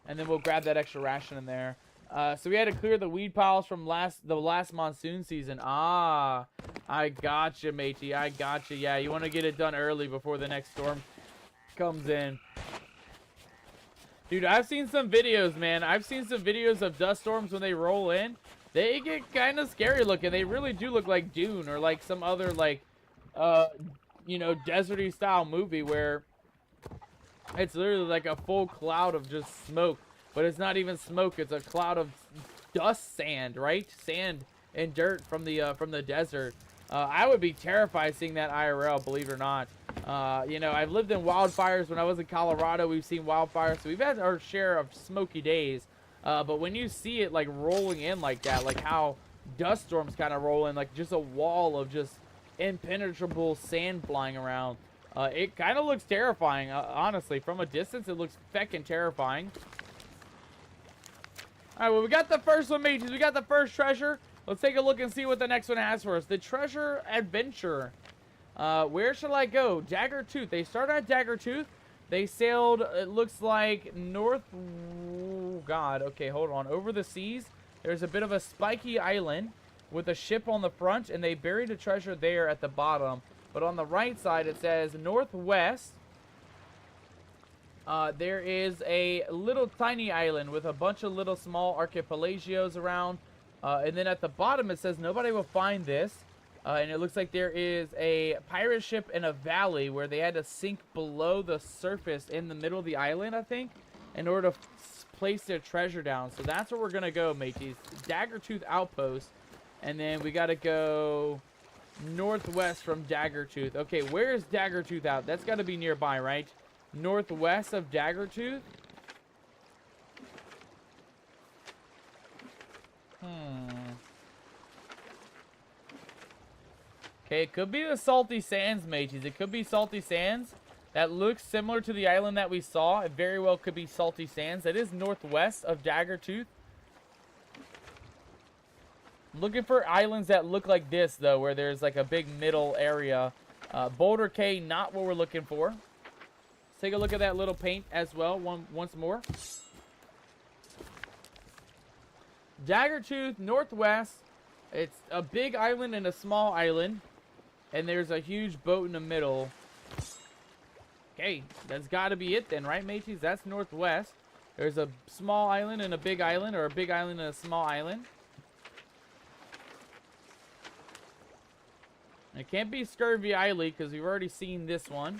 And then we'll grab that extra ration in there. So we had to clear the weed piles from the last monsoon season. Ah, I gotcha, matey. I gotcha. Yeah, you want to get it done early before the next storm comes in. Dude, I've seen some videos, man. I've seen some videos of dust storms when they roll in. They get kind of scary looking. They really do look like Dune or like some other, like, you know, deserty style movie where it's literally like a full cloud of just smoke. But it's not even smoke. It's a cloud of dust, sand, right? Sand and dirt from the desert. I would be terrified seeing that IRL, believe it or not. You know, I've lived in wildfires when I was in Colorado. We've seen wildfires, so we've had our share of smoky days. But when you see it like rolling in like that, like how dust storms kind of rolling, like just a wall of just impenetrable sand flying around. It kind of looks terrifying, honestly. From a distance, it looks feckin' terrifying. All right, well, we got the first one, mages. We got the first treasure. Let's take a look and see what the next one has for us. The treasure adventure. Where shall I go? Dagger Tooth. They started at Dagger Tooth. They sailed, it looks like, north... Oh, God. Okay, hold on. Over the seas, there's a bit of a spiky island with a ship on the front, and they buried a treasure there at the bottom. But on the right side, it says northwest. There is a little tiny island with a bunch of little small archipelagios around. And then at the bottom, it says nobody will find this. And it looks like there is a pirate ship in a valley where they had to sink below the surface in the middle of the island, I think, in order to place their treasure down. So that's where we're going to go, mateys. Daggertooth Outpost. And then we got to go northwest from Daggertooth. Okay, where's Daggertooth out? That's got to be nearby, right? Northwest of Daggertooth. Okay, it could be the Salty Sands, mateys. It could be Salty Sands. That looks similar to the island that we saw. It very well could be Salty Sands. That is northwest of Daggertooth. I'm looking for islands that look like this, though, where there's like a big middle area. Boulder Cay, not what we're looking for. Let's take a look at that little paint as well once more. Daggertooth, northwest. It's a big island and a small island. And there's a huge boat in the middle. Okay, that's got to be it then, right, mateys? That's northwest. There's a small island and a big island, or a big island and a small island. It can't be Scurvy Island because we've already seen this one.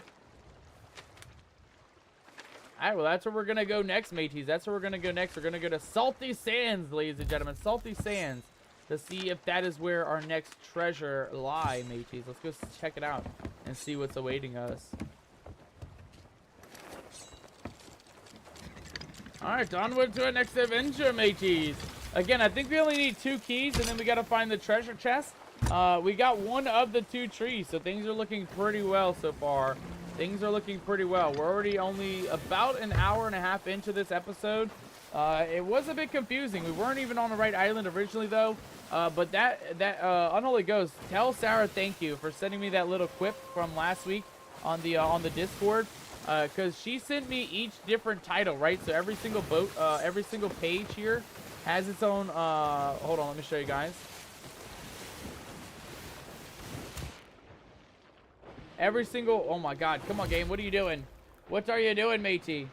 Alright, well, that's where we're going to go next, mateys. That's where we're going to go next. We're going to go to Salty Sands, ladies and gentlemen. Salty Sands. To see if that is where our next treasure lie, mateys. Let's go check it out and see what's awaiting us. Alright, onward to our next adventure, mateys. Again, I think we only need 2 keys, and then we got to find the treasure chest. We got one of the 2 trees, so things are looking pretty well so far. Things are looking pretty well. We're already only about an hour and a half into this episode. It was a bit confusing. We weren't even on the right island originally, though. But that Unholy Ghost, tell Sarah thank you for sending me that little quip from last week on the Discord. Because she sent me each different title, right? So every single every single page here has its own. Hold on, let me show you guys. Every single. Oh my God! Come on, game. What are you doing? What are you doing, matey?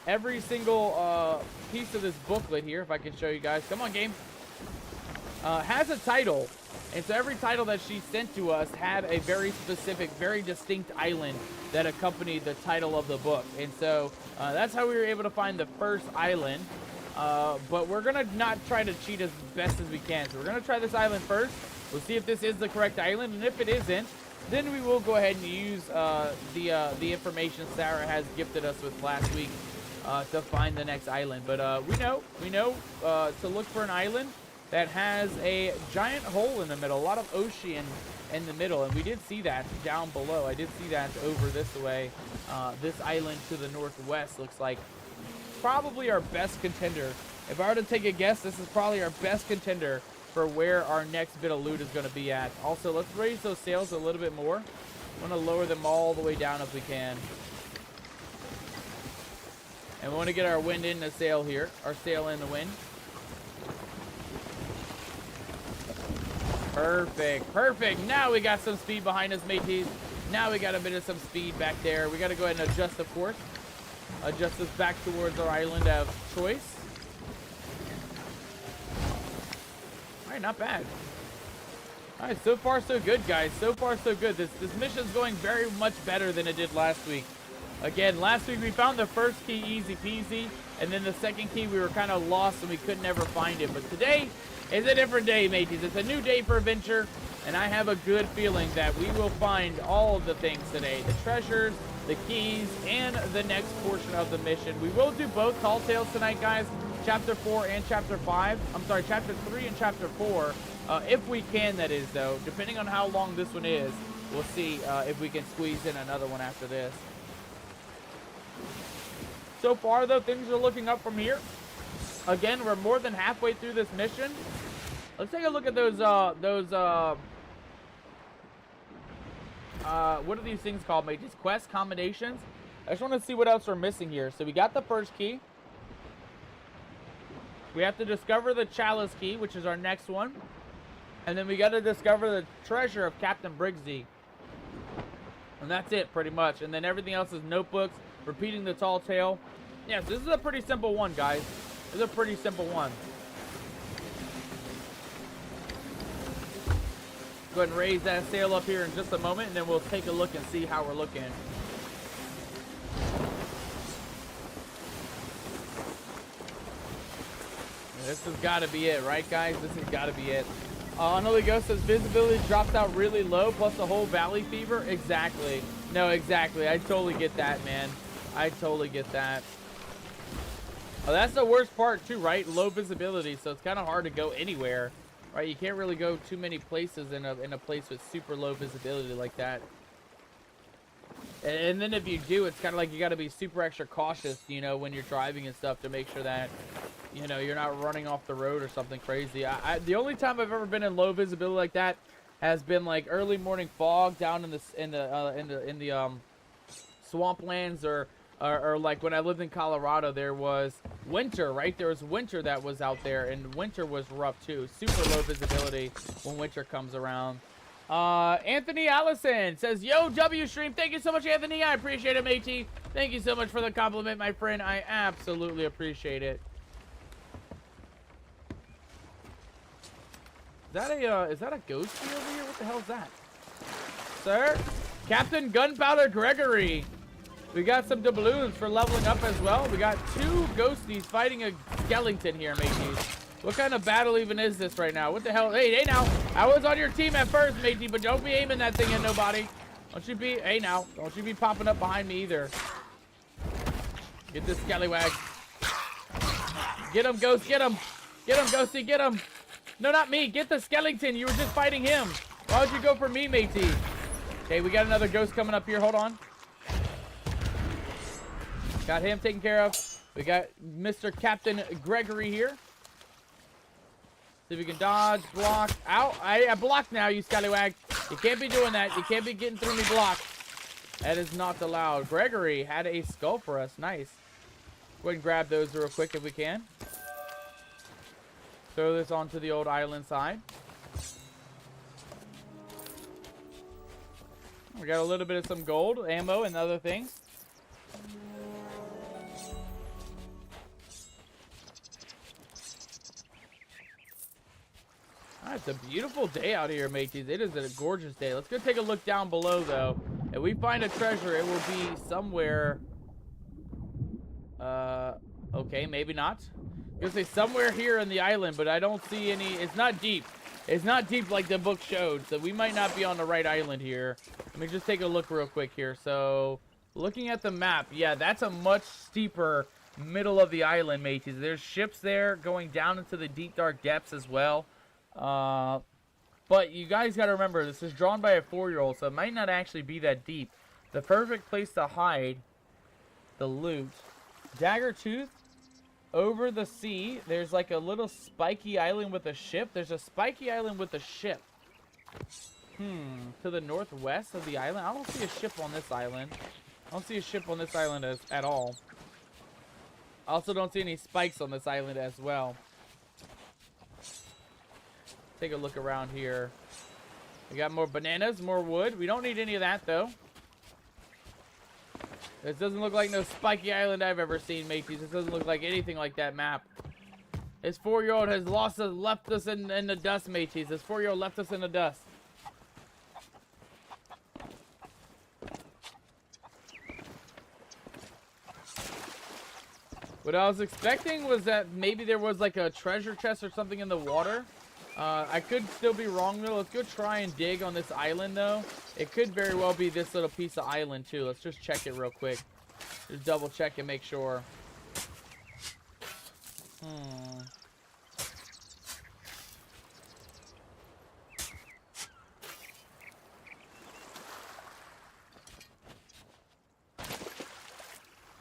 Every single piece of this booklet here, if I can show you guys. Come on, game. Has a title. And so every title that she sent to us had a very specific, very distinct island that accompanied the title of the book. And so that's how we were able to find the first island. But we're going to not try to cheat as best as we can. So we're going to try this island first. We'll see if this is the correct island. And if it isn't, then we will go ahead and use the information Sarah has gifted us with last week to find the next island. But we know to look for an island that has a giant hole in the middle, a lot of ocean in the middle, and we did see that down below. I did see that over this way. This island to the northwest looks like probably our best contender. If I were to take a guess, this is probably our best contender for where our next bit of loot is going to be at. Also, let's raise those sails a little bit more. I want to lower them all the way down if we can. And we want to get our wind in the sail here, our sail in the wind. Perfect, perfect. Now we got some speed behind us, mateys. Now we got a bit of some speed back there. We got to go ahead and adjust the course. Adjust us back towards our island of choice. All right, not bad. All right, so far so good, guys. So far so good. This mission's going very much better than it did last week. Again, last week we found the first key easy peasy, and then the second key we were kind of lost and we couldn't ever find it. But today is a different day, mateys. It's a new day for adventure, and I have a good feeling that we will find all of the things today. The treasures, the keys, and the next portion of the mission. We will do both Tall Tales tonight, guys. Chapter 4 and Chapter 5. I'm sorry, Chapter 3 and Chapter 4. If we can, that is, though. Depending on how long this one is, we'll see if we can squeeze in another one after this. So far, though, things are looking up from here. Again, we're more than halfway through this mission. Let's take a look at those, what are these things called, mate? Just quest combinations. I just want to see what else we're missing here. So we got the first key. We have to discover the chalice key, which is our next one. And then we got to discover the treasure of Captain Briggsy. And that's it, pretty much. And then everything else is notebooks, repeating the tall tale. Yes, this is a pretty simple one, guys. This is a pretty simple one. Go ahead and raise that sail up here in just a moment, and then we'll take a look and see how we're looking. This has got to be it, right, guys? This has got to be it. Unholy Ghost says visibility drops out really low, plus the whole valley fever. Exactly. No, exactly. I totally get that, man. I totally get that. Oh, that's the worst part, too, right? Low visibility, so it's kind of hard to go anywhere, right? You can't really go too many places in a place with super low visibility like that. And then if you do, it's kind of like you got to be super extra cautious, you know, when you're driving and stuff to make sure that, you know, you're not running off the road or something crazy. The only time I've ever been in low visibility like that has been like early morning fog down in the swamplands, or like when I lived in Colorado, there was winter, right? There was winter that was out there, and winter was rough too. Super low visibility when winter comes around. Anthony Allison says, yo, W stream. Thank you so much, Anthony. I appreciate it, matey. Thank you so much for the compliment, my friend. I absolutely appreciate it. Is that a ghosty over here? What the hell is that? Sir? Captain Gunpowder Gregory. We got some doubloons for leveling up as well. We got 2 ghosties fighting a skeleton here, mateys. What kind of battle even is this right now? What the hell? Hey now. I was on your team at first, matey, but don't be aiming that thing at nobody. Don't you be, hey now. Don't you be popping up behind me either. Get this scallywag. Get him, Ghost, get him. Get him, Ghosty, get him. No, not me. Get the skeleton. You were just fighting him. Why would you go for me, matey? Okay, we got another ghost coming up here. Hold on. Got him taken care of. We got Mr. Captain Gregory here. See if we can dodge, block. Ow. I blocked now, you scallywag. You can't be doing that. You can't be getting through me blocked. That is not allowed. Gregory had a skull for us. Nice. Go ahead and grab those real quick if we can. Throw this onto the old island side. We got a little bit of some gold, ammo, and other things. It's a beautiful day out here, mateys. It is a gorgeous day. Let's go take a look down below, though. If we find a treasure, it will be somewhere. Okay, maybe not. I was gonna say somewhere here in the island, but I don't see any. It's not deep. It's not deep like the book showed, so we might not be on the right island here. Let me just take a look real quick here. So, looking at the map, yeah, that's a much steeper middle of the island, mateys. There's ships there going down into the deep, dark depths as well. But you guys got to remember, this is drawn by a 4-year-old, so it might not actually be that deep. The perfect place to hide the loot. Dagger Tooth. Over the sea, there's like a little spiky island with a ship. There's a spiky island with a ship. To the northwest of the island. I don't see a ship on this island. I don't see a ship on this island at all. I also don't see any spikes on this island as well. Take a look around here. We got more bananas, more wood. We don't need any of that, though. This doesn't look like no spiky island I've ever seen, mateys. This doesn't look like anything like that map. This 4-year-old has left us in the dust, mateys. This 4-year-old left us in the dust. What I was expecting was that maybe there was like a treasure chest or something in the water. I could still be wrong though. Let's go try and dig on this island though. It could very well be this little piece of island too. Let's just check it real quick. Just double check and make sure.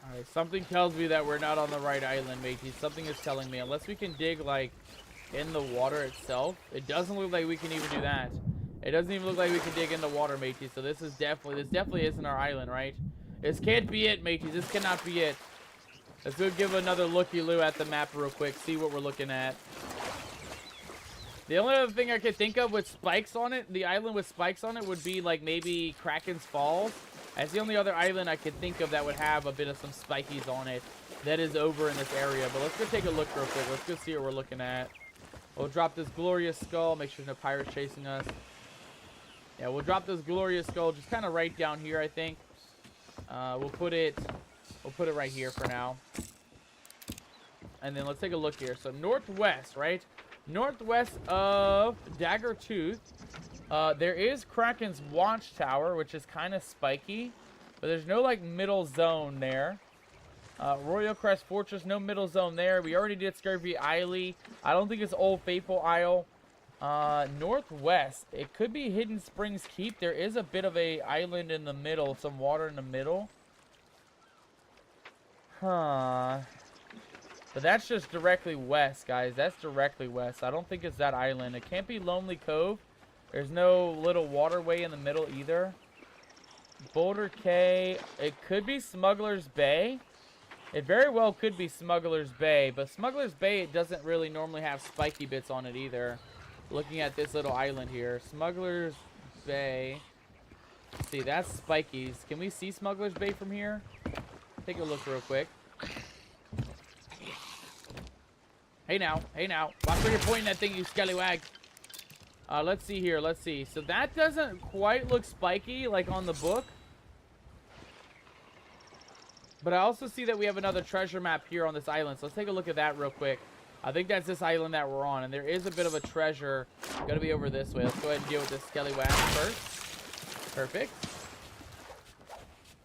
Alright, something tells me that we're not on the right island, matey. Something is telling me. Unless we can dig, like, in the water itself. It doesn't look like we can even do that. It doesn't even look like we can dig in the water, matey. So this definitely isn't our island, right? This can't be it, matey. This cannot be it. Let's go give another looky-loo at the map real quick. See what we're looking at. The only other thing I could think of with spikes on it, the island with spikes on it, would be like maybe Kraken's Falls. That's the only other island I could think of that would have a bit of some spikies on it that is over in this area. But let's go take a look real quick. Let's go see what we're looking at. We'll drop this glorious skull. Make sure there's no pirates chasing us. Yeah, we'll drop this glorious skull just kind of right down here, I think. We'll put it right here for now. And then let's take a look here. So northwest, right? Northwest of Dagger Tooth, there is Kraken's Watchtower, which is kind of spiky, but there's no like middle zone there. Royal Crest Fortress, no middle zone there. We already did Scurvy Isle. I don't think it's Old Faithful Isle. Northwest, it could be Hidden Springs Keep. There is a bit of a island in the middle, some water in the middle. Huh. But that's just directly west, guys. That's directly west. I don't think it's that island. It can't be Lonely Cove. There's no little waterway in the middle either. Boulder Cay. It could be Smuggler's Bay. It very well could be Smuggler's Bay. But Smuggler's Bay, it doesn't really normally have spiky bits on it either. Looking at this little island here. Smuggler's Bay. Let's see, that's spikies. Can we see Smuggler's Bay from here? Take a look real quick. Hey now, watch where you're pointing that thing, you scallywag. Let's see here, let's see. So that doesn't quite look spiky like on the book. But I also see that we have another treasure map here on this island. So let's take a look at that real quick. I think that's this island that we're on. And there is a bit of a treasure gonna be over this way. Let's go ahead and deal with this scallywag first. Perfect.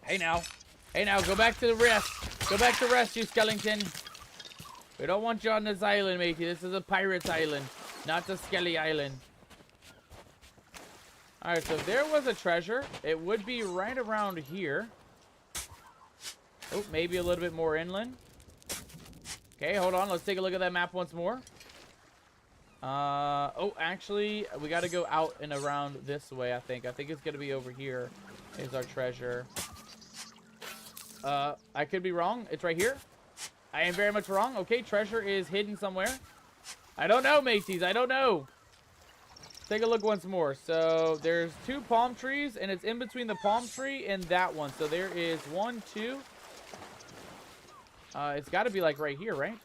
Hey now, go back to the rest. Go back to rest, you skeleton. We don't want you on this island, matey. This is a pirate's island, not the Skelly Island. Alright, so if there was a treasure, it would be right around here. Oh, maybe a little bit more inland. Okay, hold on. Let's take a look at that map once more. Oh, actually, we got to go out and around this way, I think. I think it's going to be over here is our treasure. I could be wrong. It's right here. I am very much wrong. Okay, treasure is hidden somewhere. I don't know, mateys. I don't know. Take a look once more. So there's 2 palm trees, and it's in between the palm tree and that one. So there is 1, 2. It's got to be like right here, right?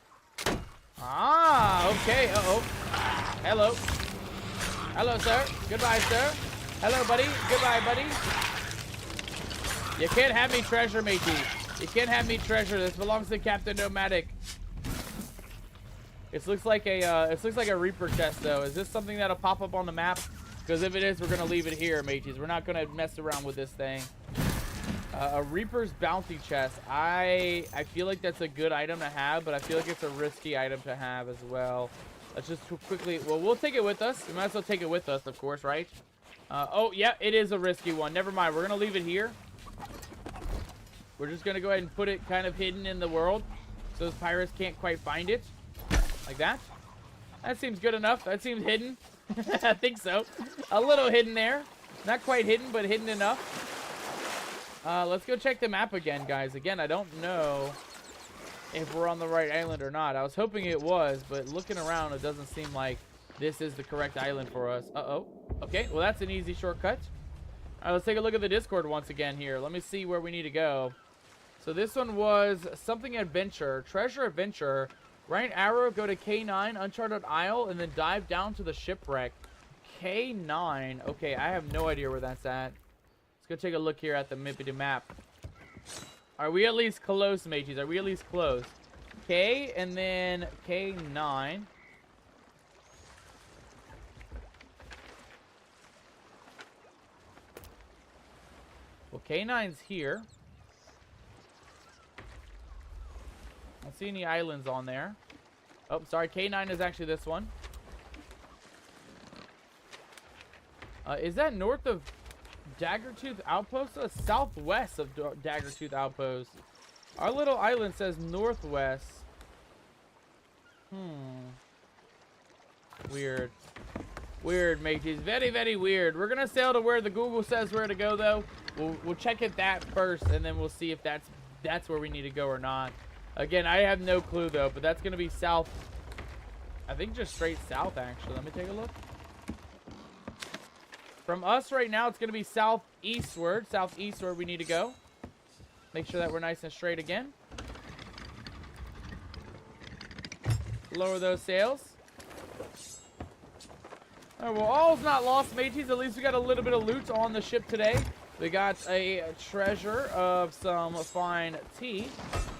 Ah, okay. Uh-oh. Hello. Hello, sir. Goodbye, sir. Hello, buddy. Goodbye, buddy. You can't have me treasure, matey. You can't have me treasure. This belongs to Captain Nomadic. It looks like a Reaper chest, though. Is this something that'll pop up on the map? Because if it is, we're gonna leave it here, mateys. We're not gonna mess around with this thing. A Reaper's bounty chest. I feel like that's a good item to have, but I feel like it's a risky item to have as well. Let's just quickly. Well, we'll take it with us. We might as well take it with us, of course, right? Oh, yeah, it is a risky one. Never mind. We're gonna leave it here. We're just going to go ahead and put it kind of hidden in the world so those pirates can't quite find it. Like that. That seems good enough. That seems hidden. I think so. A little hidden there. Not quite hidden, but hidden enough. Let's go check the map again, guys. Again, I don't know if we're on the right island or not. I was hoping it was, but looking around, it doesn't seem like this is the correct island for us. Uh-oh. Okay, well, that's an easy shortcut. All right, let's take a look at the Discord once again here. Let me see where we need to go. So this one was something adventure, treasure adventure. Right arrow, go to K9, Uncharted Isle, and then dive down to the shipwreck. K9. Okay, I have no idea where that's at. Let's go take a look here at the Mippity map. Are we at least close, mateys? Are we at least close? K and then K9. Well, K9's here. I don't see any islands on there. Oh, sorry. K9 is actually this one. Is that north of Daggertooth Outpost? Southwest of Daggertooth Outpost. Our little island says northwest. Weird. Weird, mateys. Very, very weird. We're gonna sail to where the Google says where to go, though. We'll check it that first, and then we'll see if that's where we need to go or not. Again, I have no clue, though, but that's gonna be south. I think just straight south, actually. Let me take a look. From us right now, it's gonna be southeastward. Southeastward we need to go. Make sure that we're nice and straight again. Lower those sails. All right, well, all's not lost, mateys. At least we got a little bit of loot on the ship today. We got a treasure of some fine tea.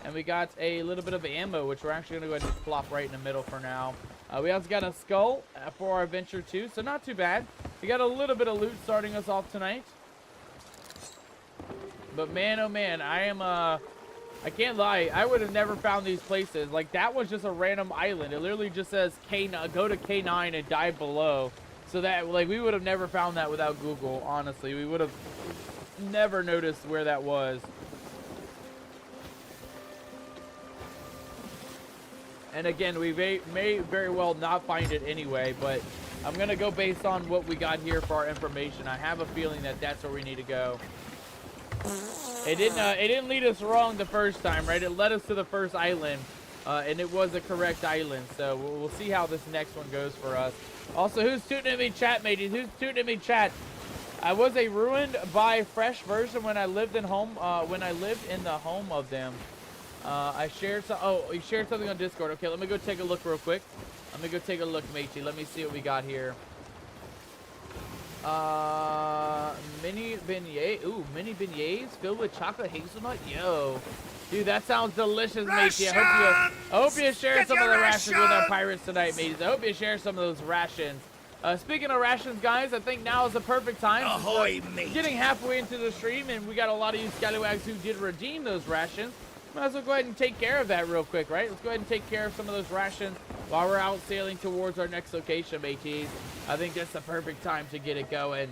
And we got a little bit of ammo, which we're actually going to go ahead and plop right in the middle for now. We also got a skull for our adventure, too. So not too bad. We got a little bit of loot starting us off tonight. But man, oh man, I can't lie. I would have never found these places. Like, that was just a random island. It literally just says go to K9 and dive below. So that, like, we would have never found that without Google, honestly. We would have never noticed where that was. And again, we may very well not find it anyway, but I'm going to go based on what we got here for our information. I have a feeling that that's where we need to go. It didn't lead us wrong the first time, right? It led us to the first island, and it was a correct island. So we'll see how this next one goes for us. Also, who's tooting at me, chat, mateys? Who's tooting at me, chat? I was a ruined by fresh version when I lived in the home of them. I shared some. Oh, you shared something on Discord. Okay, let me go take a look real quick. Let me go take a look, matey. Let me see what we got here. Mini beignet. Ooh, mini beignets filled with chocolate hazelnut. Yo, dude, that sounds delicious, matey. I hope you share some of the rations with our pirates tonight, mateys. I hope you share some of those rations. Speaking of rations, guys, I think now is the perfect time. Ahoy, mate. Getting halfway into the stream, and we got a lot of you scallywags who did redeem those rations. Might as well go ahead and take care of that real quick, right? Let's go ahead and take care of some of those rations while we're out sailing towards our next location, mateys. I think that's the perfect time to get it going.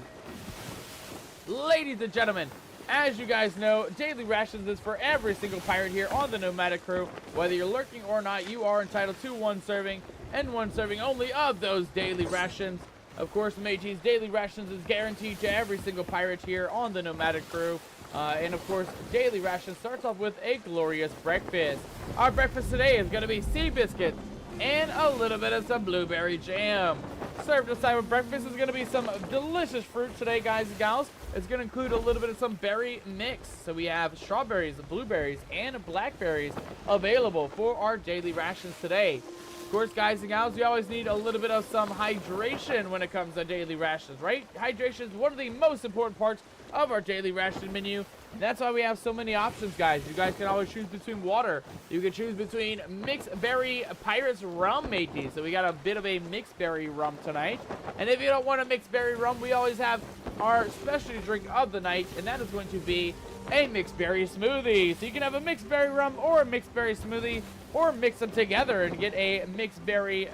Ladies and gentlemen, as you guys know, daily rations is for every single pirate here on the Nomadic crew. Whether you're lurking or not, you are entitled to one serving, and one serving only of those daily rations. Of course, mateys, daily rations is guaranteed to every single pirate here on the Nomadic crew. And of course, daily ration starts off with a glorious breakfast. Our breakfast today is going to be sea biscuits and a little bit of some blueberry jam. Served aside with breakfast is going to be some delicious fruit today, guys and gals. It's going to include a little bit of some berry mix. So we have strawberries, blueberries, and blackberries available for our daily rations today. Of course, guys and gals, we always need a little bit of some hydration when it comes to daily rations, right? Hydration is one of the most important parts of our daily ration menu. And that's why we have so many options, guys. You guys can always choose between water. You can choose between mixed berry pirates rum, mateys. So we got a bit of a mixed berry rum tonight. And if you don't want a mixed berry rum, we always have our specialty drink of the night, and that is going to be a mixed berry smoothie. So you can have a mixed berry rum or a mixed berry smoothie, or mix them together and get a mixed berry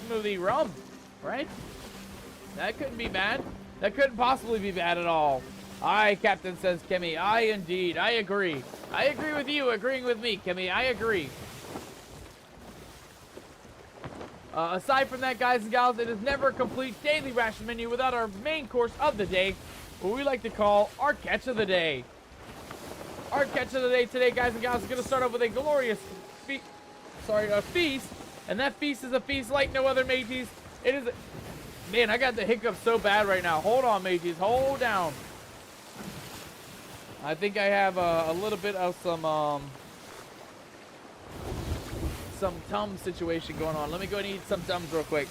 smoothie rum, right? That couldn't be bad. That couldn't possibly be bad at all. Aye, Captain, says Kimmy. Aye, indeed. I agree. I agree with you agreeing with me, Kimmy. I agree. Aside from that, guys and gals, it is never a complete daily ration menu without our main course of the day, what we like to call our catch of the day. Our catch of the day today, guys and gals, is going to start off with a glorious feast. And that feast is a feast like no other, mateys. It is... Man, I got the hiccups so bad right now. Hold on, mateys. Hold down. I think I have a little bit of some Tums situation going on. Let me go and eat some Tums real quick.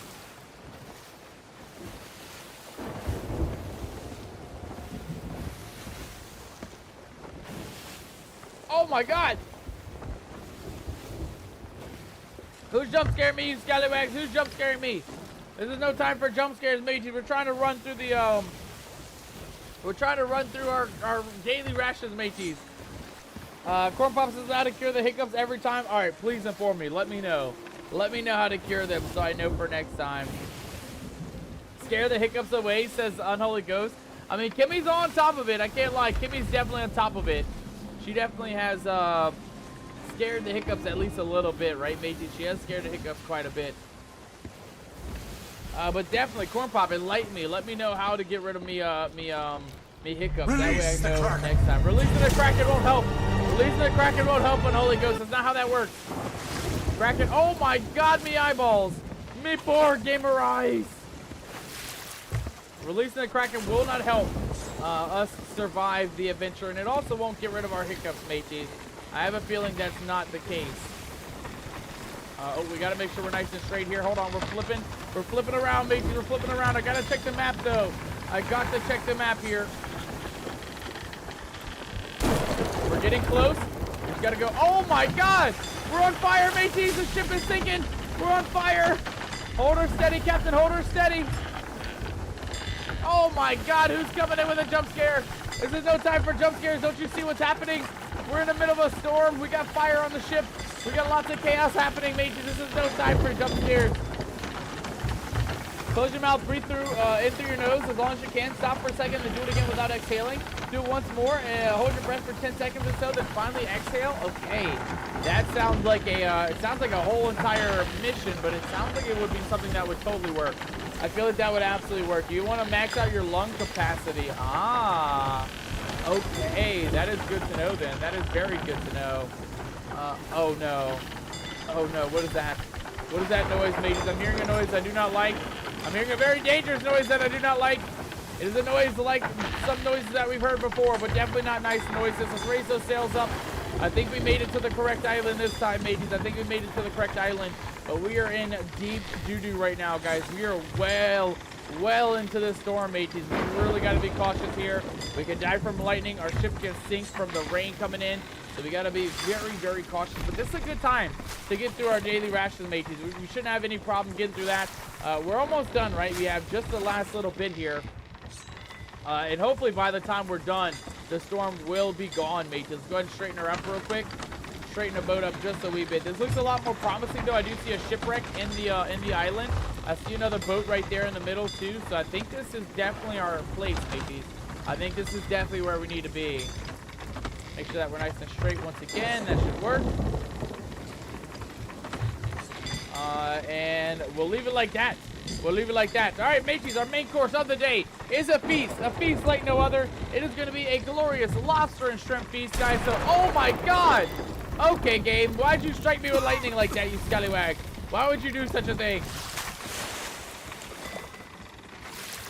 Oh my God! Who's jump scaring me, you scallywags? Who's jump scaring me? This is no time for jump scares, mateys. We're trying to run through the our daily rations, mateys. Corn Pops says how to cure the hiccups every time. All right, please inform me. Let me know. Let me know how to cure them so I know for next time. Scare the hiccups away, says Unholy Ghost. I mean, Kimmy's on top of it. I can't lie. Kimmy's definitely on top of it. She definitely has scared the hiccups at least a little bit, right, matey? She has scared the hiccups quite a bit. But definitely, Corn Pop, enlighten me. Let me know how to get rid of me hiccups. Release that way I know Kraken. next time. Releasing the Kraken won't help. Releasing the Kraken won't help on Holy Ghost. That's not how that works. Kraken, oh my God, me eyeballs. Me poor gamer eyes. Releasing the Kraken will not help us survive the adventure, and it also won't get rid of our hiccups, mateys. I have a feeling that's not the case. Oh, we gotta make sure we're nice and straight here. Hold on, we're flipping. We're flipping around, mateys. We're flipping around. I gotta check the map, though. I got to check the map here. We're getting close. We've gotta go. Oh my God! We're on fire, mateys. The ship is sinking. We're on fire. Hold her steady, Captain. Hold her steady. Oh my God, who's coming in with a jump scare? This is no time for jump scares. Don't you see what's happening? We're in the middle of a storm. We got fire on the ship. We got lots of chaos happening, mateys. This is no time for jump scares. Close your mouth, breathe through, in through your nose as long as you can. Stop for a second and do it again without exhaling. Do it once more and hold your breath for 10 seconds or so, then finally exhale. Okay, that sounds like a, it sounds like a whole entire mission, but it sounds like it would be something that would totally work. I feel like that would absolutely work. You want to max out your lung capacity. Ah, okay, that is good to know then. That is very good to know. Oh no. Oh no, what is that? What is that noise, mateys? I'm hearing a noise I do not like. I'm hearing a very dangerous noise that I do not like. It is a noise like some noises that we've heard before, but definitely not nice noises. Let's raise those sails up. I think we made it to the correct island this time, mateys. I think we made it to the correct island. But we are in deep doo-doo right now, guys. We are well into the storm, mateys. We really got to be cautious here. We can die from lightning. Our ship can sink from the rain coming in. So we got to be very cautious. But this is a good time to get through our daily rations, mateys. We shouldn't have any problem getting through that. We're almost done, right? We have just the last little bit here. And hopefully by the time we're done, the storm will be gone, mateys. Let's go ahead and straighten her up real quick. Straighten the boat up just a wee bit. This looks a lot more promising, though. I do see a shipwreck in the island. I see another boat right there in the middle, too. So I think this is definitely our place, mateys. I think this is definitely where we need to be. Make sure that we're nice and straight once again. That should work. And we'll leave it like that. We'll leave it like that. All right, mateys, our main course of the day is a feast like no other. It is going to be a glorious lobster and shrimp feast, guys. So, oh my God. Okay, game, why'd you strike me with lightning like that, you scallywag? Why would you do such a thing?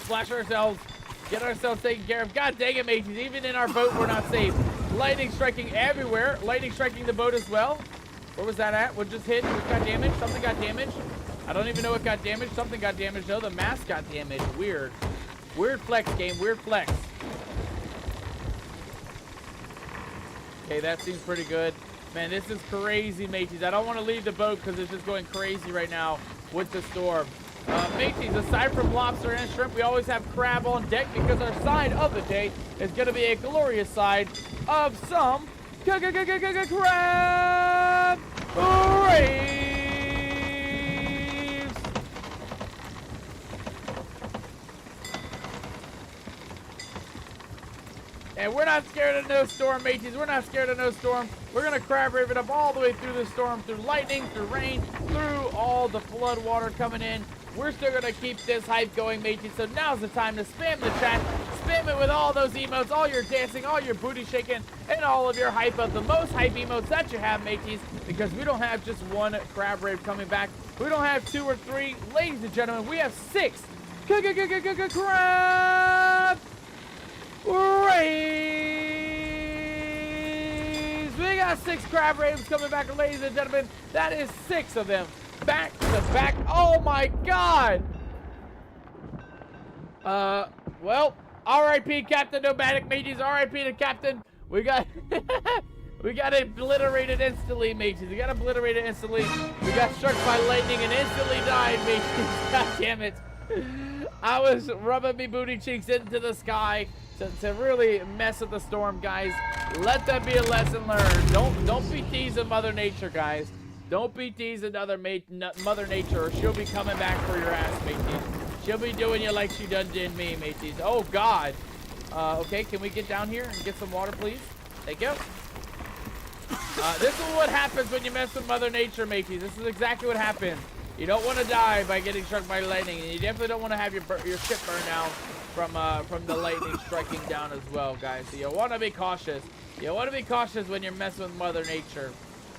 Splash ourselves. Get ourselves taken care of. God dang it, mateys. Even in our boat, we're not safe. Lightning striking everywhere. Lightning striking the boat as well. Where was that at? What just hit? What got damaged? Something got damaged. I don't even know what got damaged. Something got damaged, though. The mast got damaged. Weird. Weird flex, game. Weird flex. Okay, that seems pretty good. Man, this is crazy, mateys. I don't want to leave the boat because it's just going crazy right now with the storm. Mateys, aside from lobster and shrimp, we always have crab on deck because our side of the day is going to be a glorious side of some crab raves. And we're not scared of no storm, mateys. We're not scared of no storm. We're going to crab rave it up all the way through the storm, through lightning, through rain, through all the flood water coming in. We're still going to keep this hype going, mateys. So now's the time to spam the chat. Spam it with all those emotes, all your dancing, all your booty shaking, and all of your hype of the most hype emotes that you have, mateys. Because we don't have just one crab rave coming back. We don't have 2 or 3. Ladies and gentlemen, we have 6 crab raves. We got 6 crab raves coming back, ladies and gentlemen. That is 6 of them back to back. Oh my God. Well, R.I.P. Captain Nomadic, mateys. R.I.P. to Captain. We got we got obliterated instantly, mateys. We got obliterated instantly. We got struck by lightning and instantly died, mateys. God damn it. I was rubbing me booty cheeks into the sky to really mess with the storm, guys. Let that be a lesson learned. Don't be teasing Mother Nature, guys. Don't be teasing Mother Nature, or she'll be coming back for your ass, mateys. She'll be doing you like she done did me, mateys. Oh, God. Okay, can we get down here and get some water, please? Thank you. This is what happens when you mess with Mother Nature, mateys. This is exactly what happens. You don't want to die by getting struck by lightning, and you definitely don't want to have your ship burn down from the lightning striking down as well, guys. So you want to be cautious. You want to be cautious when you're messing with Mother Nature.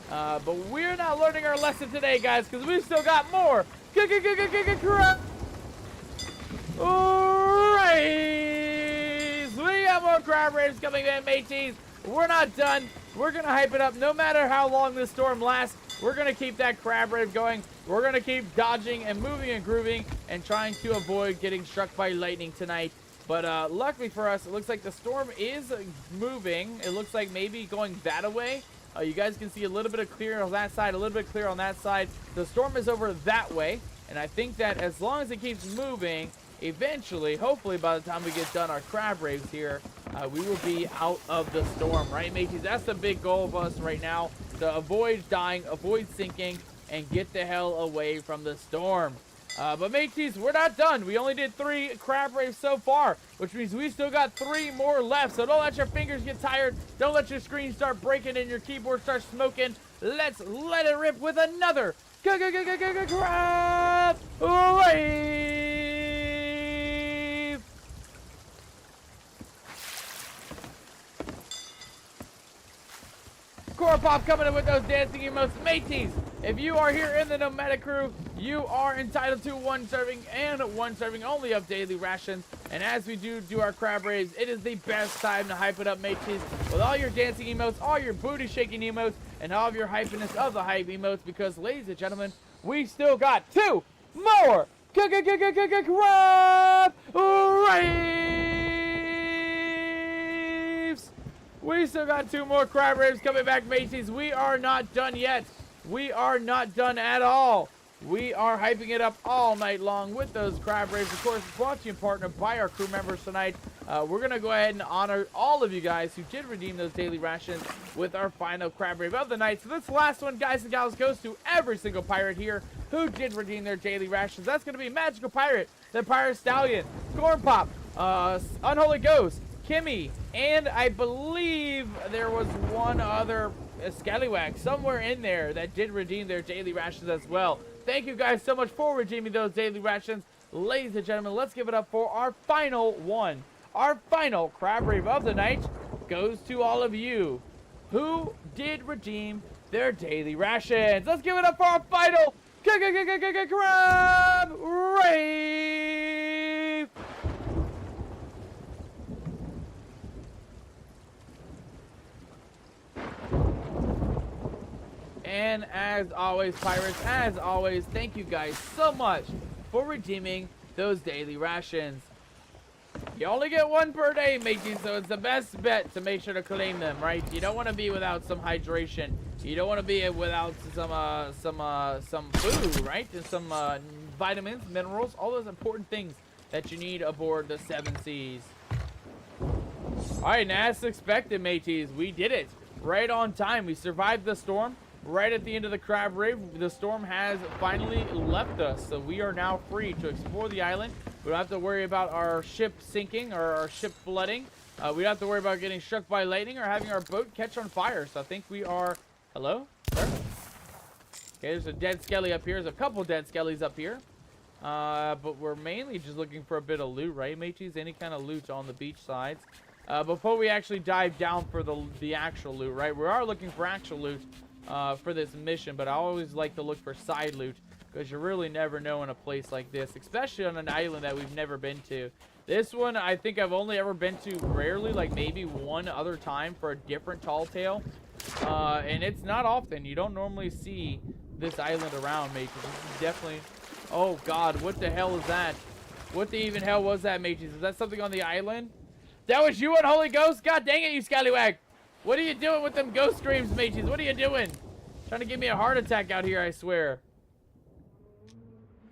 But we're not learning our lesson today, guys, because we've still got more. Alright, we got more crab raves coming in, mateys. We're not done. We're going to hype it up no matter how long this storm lasts. We're going to keep that crab rave going. We're going to keep dodging and moving and grooving and trying to avoid getting struck by lightning tonight. But luckily for us, it looks like the storm is moving. It looks like maybe going that way. You guys can see a little bit of clear on that side, a little bit clear on that side. The storm is over that way. And I think that as long as it keeps moving, eventually, hopefully by the time we get done our crab raves here, we will be out of the storm, right, mateys? That's the big goal of us right now, to avoid dying, avoid sinking, and get the hell away from the storm. But mateys, we're not done. We only did 3 crab raves so far, which means we still got 3 more left. So don't let your fingers get tired. Don't let your screen start breaking and your keyboard start smoking. Let's let it rip with another crab rave. Core Pop coming in with those dancing emotes. Mateys, if you are here in the Nomadic crew, you are entitled to 1 serving and 1 serving only of daily rations. And as we do our crab raves, it is the best time to hype it up, mateys, with all your dancing emotes, all your booty shaking emotes, and all of your hypeness of the hype emotes, because, ladies and gentlemen, we still got 2 more crab raves. We still got 2 more crab raves coming back, mateys. We are not done yet. We are not done at all. We are hyping it up all night long with those crab raves. Of course, brought to you in partner by our crew members tonight. We're going to go ahead and honor all of you guys who did redeem those daily rations with our final crab rave of the night. So this last one, guys and gals, goes to every single pirate here who did redeem their daily rations. That's going to be Magical Pirate, the Pirate Stallion, Corn Pop, Unholy Ghost, Kimmy, and I believe there was one other Scallywag somewhere in there that did redeem their daily rations as well. Thank you guys so much for redeeming those daily rations. Ladies and gentlemen, let's give it up for our final one. Our final crab rave of the night goes to all of you who did redeem their daily rations. Let's give it up for our final crab rave. And as always, pirates, as always, thank you guys so much for redeeming those daily rations. You only get 1 per day, mateys, so it's the best bet to make sure to claim them, right? You don't want to be without some hydration. You don't want to be without some food, right? And some vitamins, minerals, all those important things that you need aboard the 7 Seas. All right, and as expected, mateys, we did it right on time. We survived the storm. Right at the end of the crab rave, the storm has finally left us, so we are now free to explore the island. We don't have to worry about our ship sinking or our ship flooding. We don't have to worry about getting struck by lightning or having our boat catch on fire. So I think we are... Hello? Sir? Okay, there's a dead skelly up here. There's a couple dead skellies up here. But we're mainly just looking for a bit of loot, right, mateys? Any kind of loot on the beach sides. Before we actually dive down for the actual loot, right? We are looking for actual loot. For this mission, but I always like to look for side loot, because you really never know in a place like this, especially on an island that we've never been to. This one, I think I've only ever been to rarely, like maybe one other time for a different tall tale. And it's not often. You don't normally see this island around, mateys. This is definitely... Oh, God, what the hell is that? What the even hell was that, mateys? Is that something on the island? That was you, Unholy Ghost? God dang it, you scallywag! What are you doing with them ghost screams, mateys? What are you doing? Trying to give me a heart attack out here, I swear.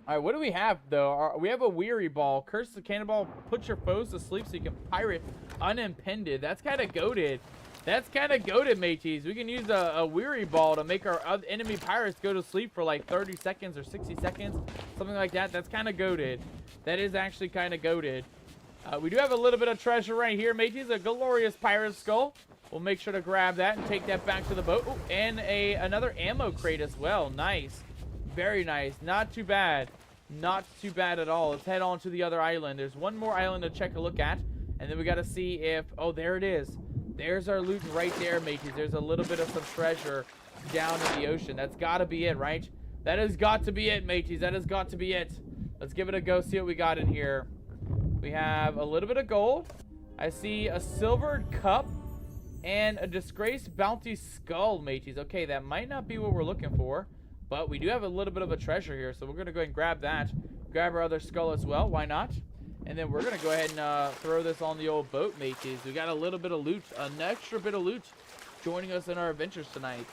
Alright, what do we have, though? We have a weary ball. Curse the cannonball. Put your foes to sleep so you can pirate unimpeded. That's kind of goated. That's kind of goated, mateys. We can use a weary ball to make our enemy pirates go to sleep for like 30 seconds or 60 seconds. Something like that. That's kind of goated. That is actually kind of goated. We do have a little bit of treasure right here, mateys. A glorious pirate skull. We'll make sure to grab that and take that back to the boat. Ooh, and another ammo crate as well. Nice. Very nice. Not too bad. Not too bad at all. Let's head on to the other island. There's one more island to check a look at. And then we got to see if... Oh, there it is. There's our loot right there, mateys. There's a little bit of some treasure down in the ocean. That's got to be it, right? That has got to be it, mateys. That has got to be it. Let's give it a go, see what we got in here. We have a little bit of gold. I see a silvered cup and a disgraced bounty skull, mateys. Okay, that might not be what we're looking for, but we do have a little bit of a treasure here, so we're going to go ahead and grab that. Grab our other skull as well. Why not? And then we're going to go ahead and throw this on the old boat, mateys. We got a little bit of loot, an extra bit of loot joining us in our adventures tonight.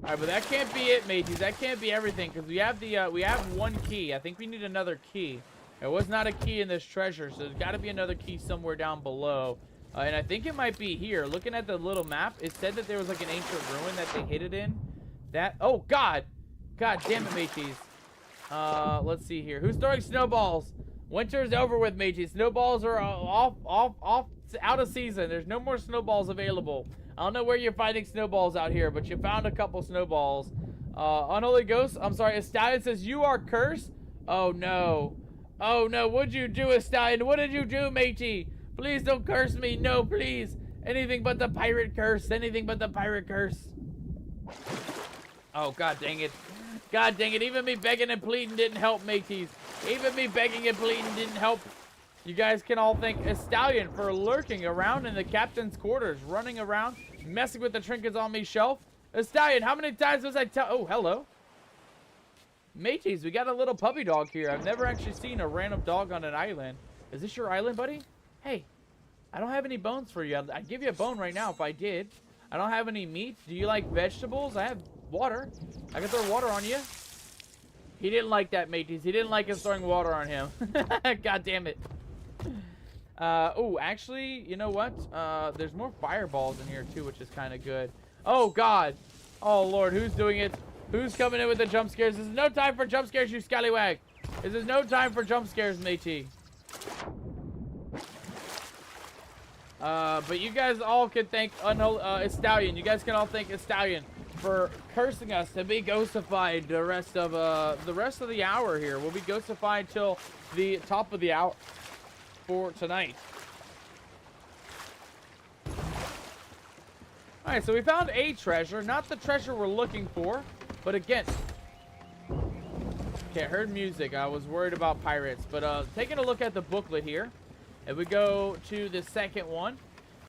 All right, but that can't be it, mateys. That can't be everything, because we have one key. I think we need another key. There was not a key in this treasure, so there's got to be another key somewhere down below. And I think it might be here. Looking at the little map, it said that there was like an ancient ruin that they hid it in. That, oh God, God damn it, mateys. Let's see here. Who's throwing snowballs? Winter's over with, mateys. Snowballs are out of season. There's no more snowballs available. I don't know where you're finding snowballs out here, but you found a couple snowballs. Unholy Ghost, I'm sorry, Stallion says, you are cursed? Oh no. Oh no, what'd you do, Stallion? What did you do, matey? Please don't curse me. No, please. Anything but the pirate curse. Anything but the pirate curse. Oh, God dang it. God dang it. Even me begging and pleading didn't help, mateys. Even me begging and pleading didn't help. You guys can all thank a Stallion for lurking around in the captain's quarters, running around, messing with the trinkets on me shelf. A Stallion, how many times was I tell... Oh, hello. Mateys, we got a little puppy dog here. I've never actually seen a random dog on an island. Is this your island, buddy? Hey, I don't have any bones for you. I'd give you a bone right now if I did. I don't have any meat. Do you like vegetables? I have water. I can throw water on you. He didn't like that, mateys. He didn't like us throwing water on him. God damn it. Oh, actually, you know what? There's more fireballs in here, too, which is kind of good. Oh, God. Oh, Lord. Who's doing it? Who's coming in with the jump scares? This is no time for jump scares, you scallywag. This is no time for jump scares, matey. But you guys all can thank Stallion. You guys can all thank Stallion for cursing us to be ghostified the rest of the hour here. We'll be ghostified till the top of the hour for tonight. All right, so we found a treasure, not the treasure we're looking for, but again. Okay, I heard music. I was worried about pirates, but taking a look at the booklet here. If we go to the second one,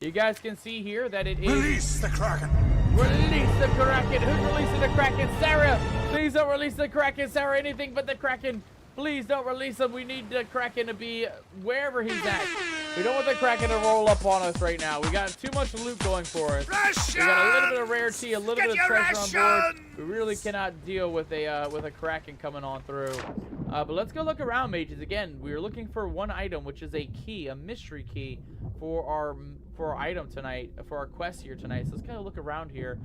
you guys can see here that it is... Release the Kraken! Release the Kraken! Who's releasing the Kraken? Sarah! Please don't release the Kraken, Sarah! Anything but the Kraken! Please don't release him. We need the Kraken to be wherever he's at. We don't want the Kraken to roll up on us right now. We got too much loot going for us. Rations! We got a little bit of rarity, a little Get bit of your treasure on board. rations! We really cannot deal with a Kraken coming on through. But let's go look around, mages. Again, we are looking for one item, which is a key, a mystery key for our item tonight, for our quest here tonight. So let's kind of look around here.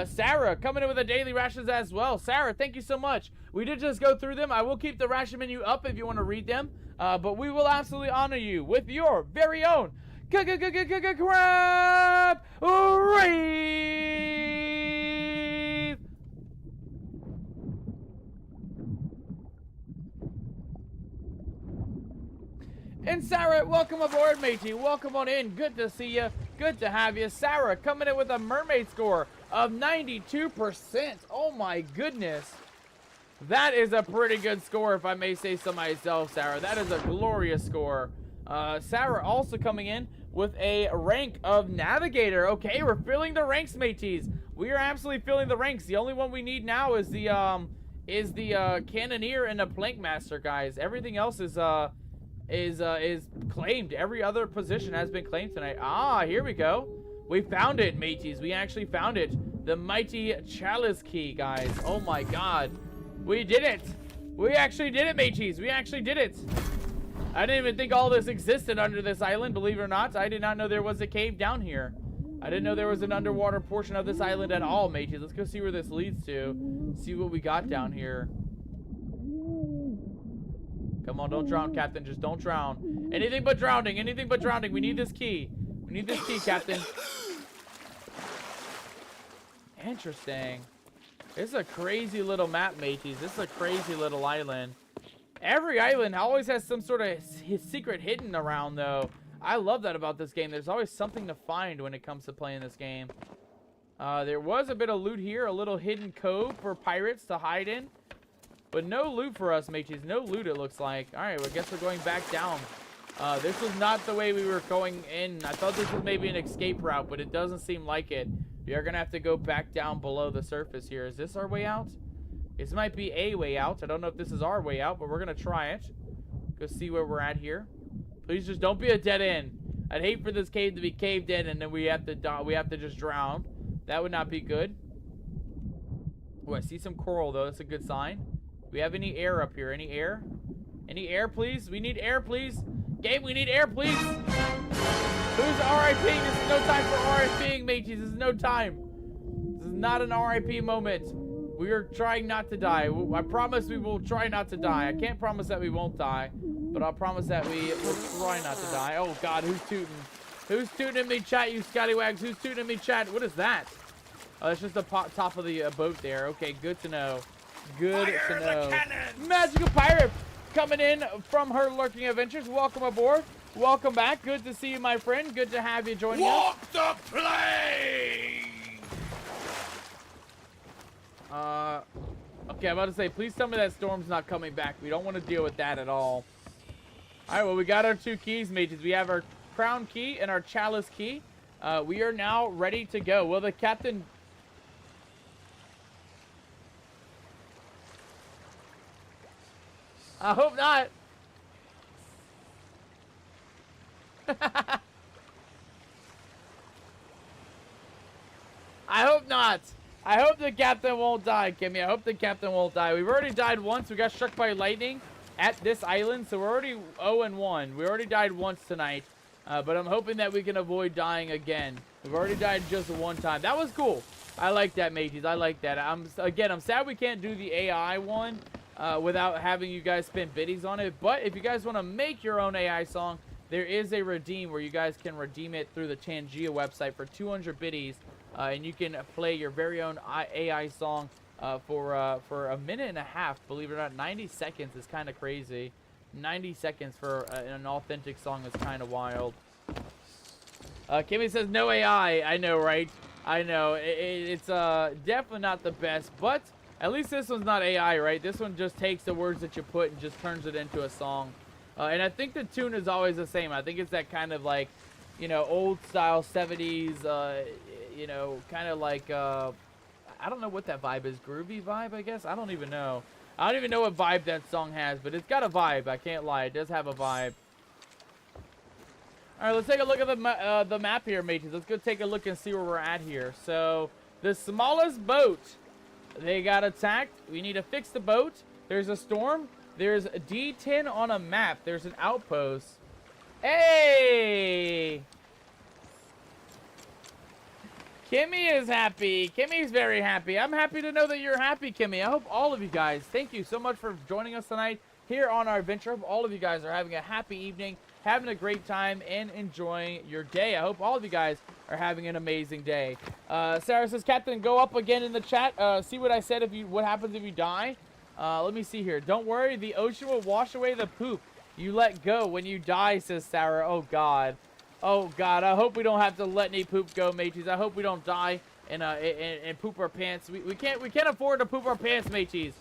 Sarah, coming in with the daily rations as well. Sarah, thank you so much. We did just go through them. I will keep the ration menu up if you want to read them. But we will absolutely honor you with your very own crab wreath. And Sarah, welcome aboard, matey. Welcome on in. Good to see you. Good to have you. Sarah coming in with a mermaid score of 92%. Oh my goodness. That is a pretty good score, if I may say so myself, Sarah. That is a glorious score. Sarah also coming in with a rank of navigator. Okay, we're filling the ranks, mateys. We are absolutely filling the ranks. The only one we need now is the cannoneer and the plank master, guys. Everything else is claimed. Every other position has been claimed tonight. Ah, here we go. We found it, mateys. We actually found it. The mighty chalice key, guys. Oh my god. We did it. We actually did it, mateys. We actually did it. I didn't even think all this existed under this island, believe it or not. I did not know there was a cave down here. I didn't know there was an underwater portion of this island at all, mateys. Let's go see where this leads to. See what we got down here. Come on, don't drown, Captain. Just don't drown. Anything but drowning. Anything but drowning. We need this key. We need this key, Captain. Interesting. This is a crazy little map, mateys. This is a crazy little island. Every island always has some sort of secret hidden around, though. I love that about this game. There's always something to find when it comes to playing this game. There was a bit of loot here. A little hidden cove for pirates to hide in. But no loot for us, mateys. No loot, it looks like. Alright, well, I guess we're going back down. This was not the way we were going in. I thought this was maybe an escape route, but it doesn't seem like it. We are going to have to go back down below the surface here. Is this our way out? This might be a way out. I don't know if this is our way out, but we're going to try it. Go see where we're at here. Please just don't be a dead end. I'd hate for this cave to be caved in and then we have to die. We have to just drown. That would not be good. Oh, I see some coral, though. That's a good sign. Do we have any air up here? Any air? Any air, please? We need air, please. Game, we need air, please. Who's RIPing? This is no time for RIPing, mateys. This is no time. This is not an RIP moment. We are trying not to die. I promise we will try not to die. I can't promise that we won't die, but I'll promise that we will try not to die. Oh, God, who's tooting? Who's tooting at me, chat, you scallywags? Who's tooting at me, chat? What is that? Oh, that's just the top of the boat there. Okay, good to know. Good to know. Magical pirate coming in from her lurking adventures. Welcome aboard. Welcome back. Good to see you, my friend. Good to have you joining us. Walk the plane! Okay, I'm about to say, please tell me that storm's not coming back. We don't want to deal with that at all. All right, well, we got our 2 keys, mages. We have our crown key and our chalice key. We are now ready to go. Will the captain... I hope not. I hope not. I hope the captain won't die, Kimmy. I hope the captain won't die. We've already died once. We got struck by lightning at this island, so we're already 0-1. We already died once tonight, but I'm hoping that we can avoid dying again. We've already died just one time. That was cool. I like that, mateys. I like that. I'm sad we can't do the AI one without having you guys spend biddies on it, but if you guys want to make your own AI song, there is a redeem where you guys can redeem it through the Tangia website for 200 biddies. And you can play your very own AI song for a minute and a half. Believe it or not, 90 seconds is kind of crazy. 90 seconds for an authentic song is kind of wild. Kimmy says no AI. I know, right? I know. It's definitely not the best, but at least this one's not AI, right? This one just takes the words that you put and just turns it into a song. And I think the tune is always the same. I think it's that kind of like, you know, old style 70s, you know, kind of like, I don't know what that vibe is. Groovy vibe, I guess? I don't even know. I don't even know what vibe that song has, but it's got a vibe. I can't lie. It does have a vibe. All right, let's take a look at the map here, mateys. Let's go take a look and see where we're at here. So, the smallest boat, they got attacked. We need to fix the boat. There's a storm. There's a D10 on a map. There's an outpost. Hey! Kimmy is happy. Kimmy's very happy. I'm happy to know that you're happy, Kimmy. I hope all of you guys, thank you so much for joining us tonight here on our adventure. I hope all of you guys are having a happy evening, having a great time, and enjoying your day. I hope all of you guys are having an amazing day. Sarah says, Captain, go up again in the chat. See what I said, what happens if you die. Let me see here. Don't worry, the ocean will wash away the poop you let go when you die, says Sarah. Oh, God. Oh, God. I hope we don't have to let any poop go, mateys. I hope we don't die and poop our pants. We can't afford to poop our pants, mateys.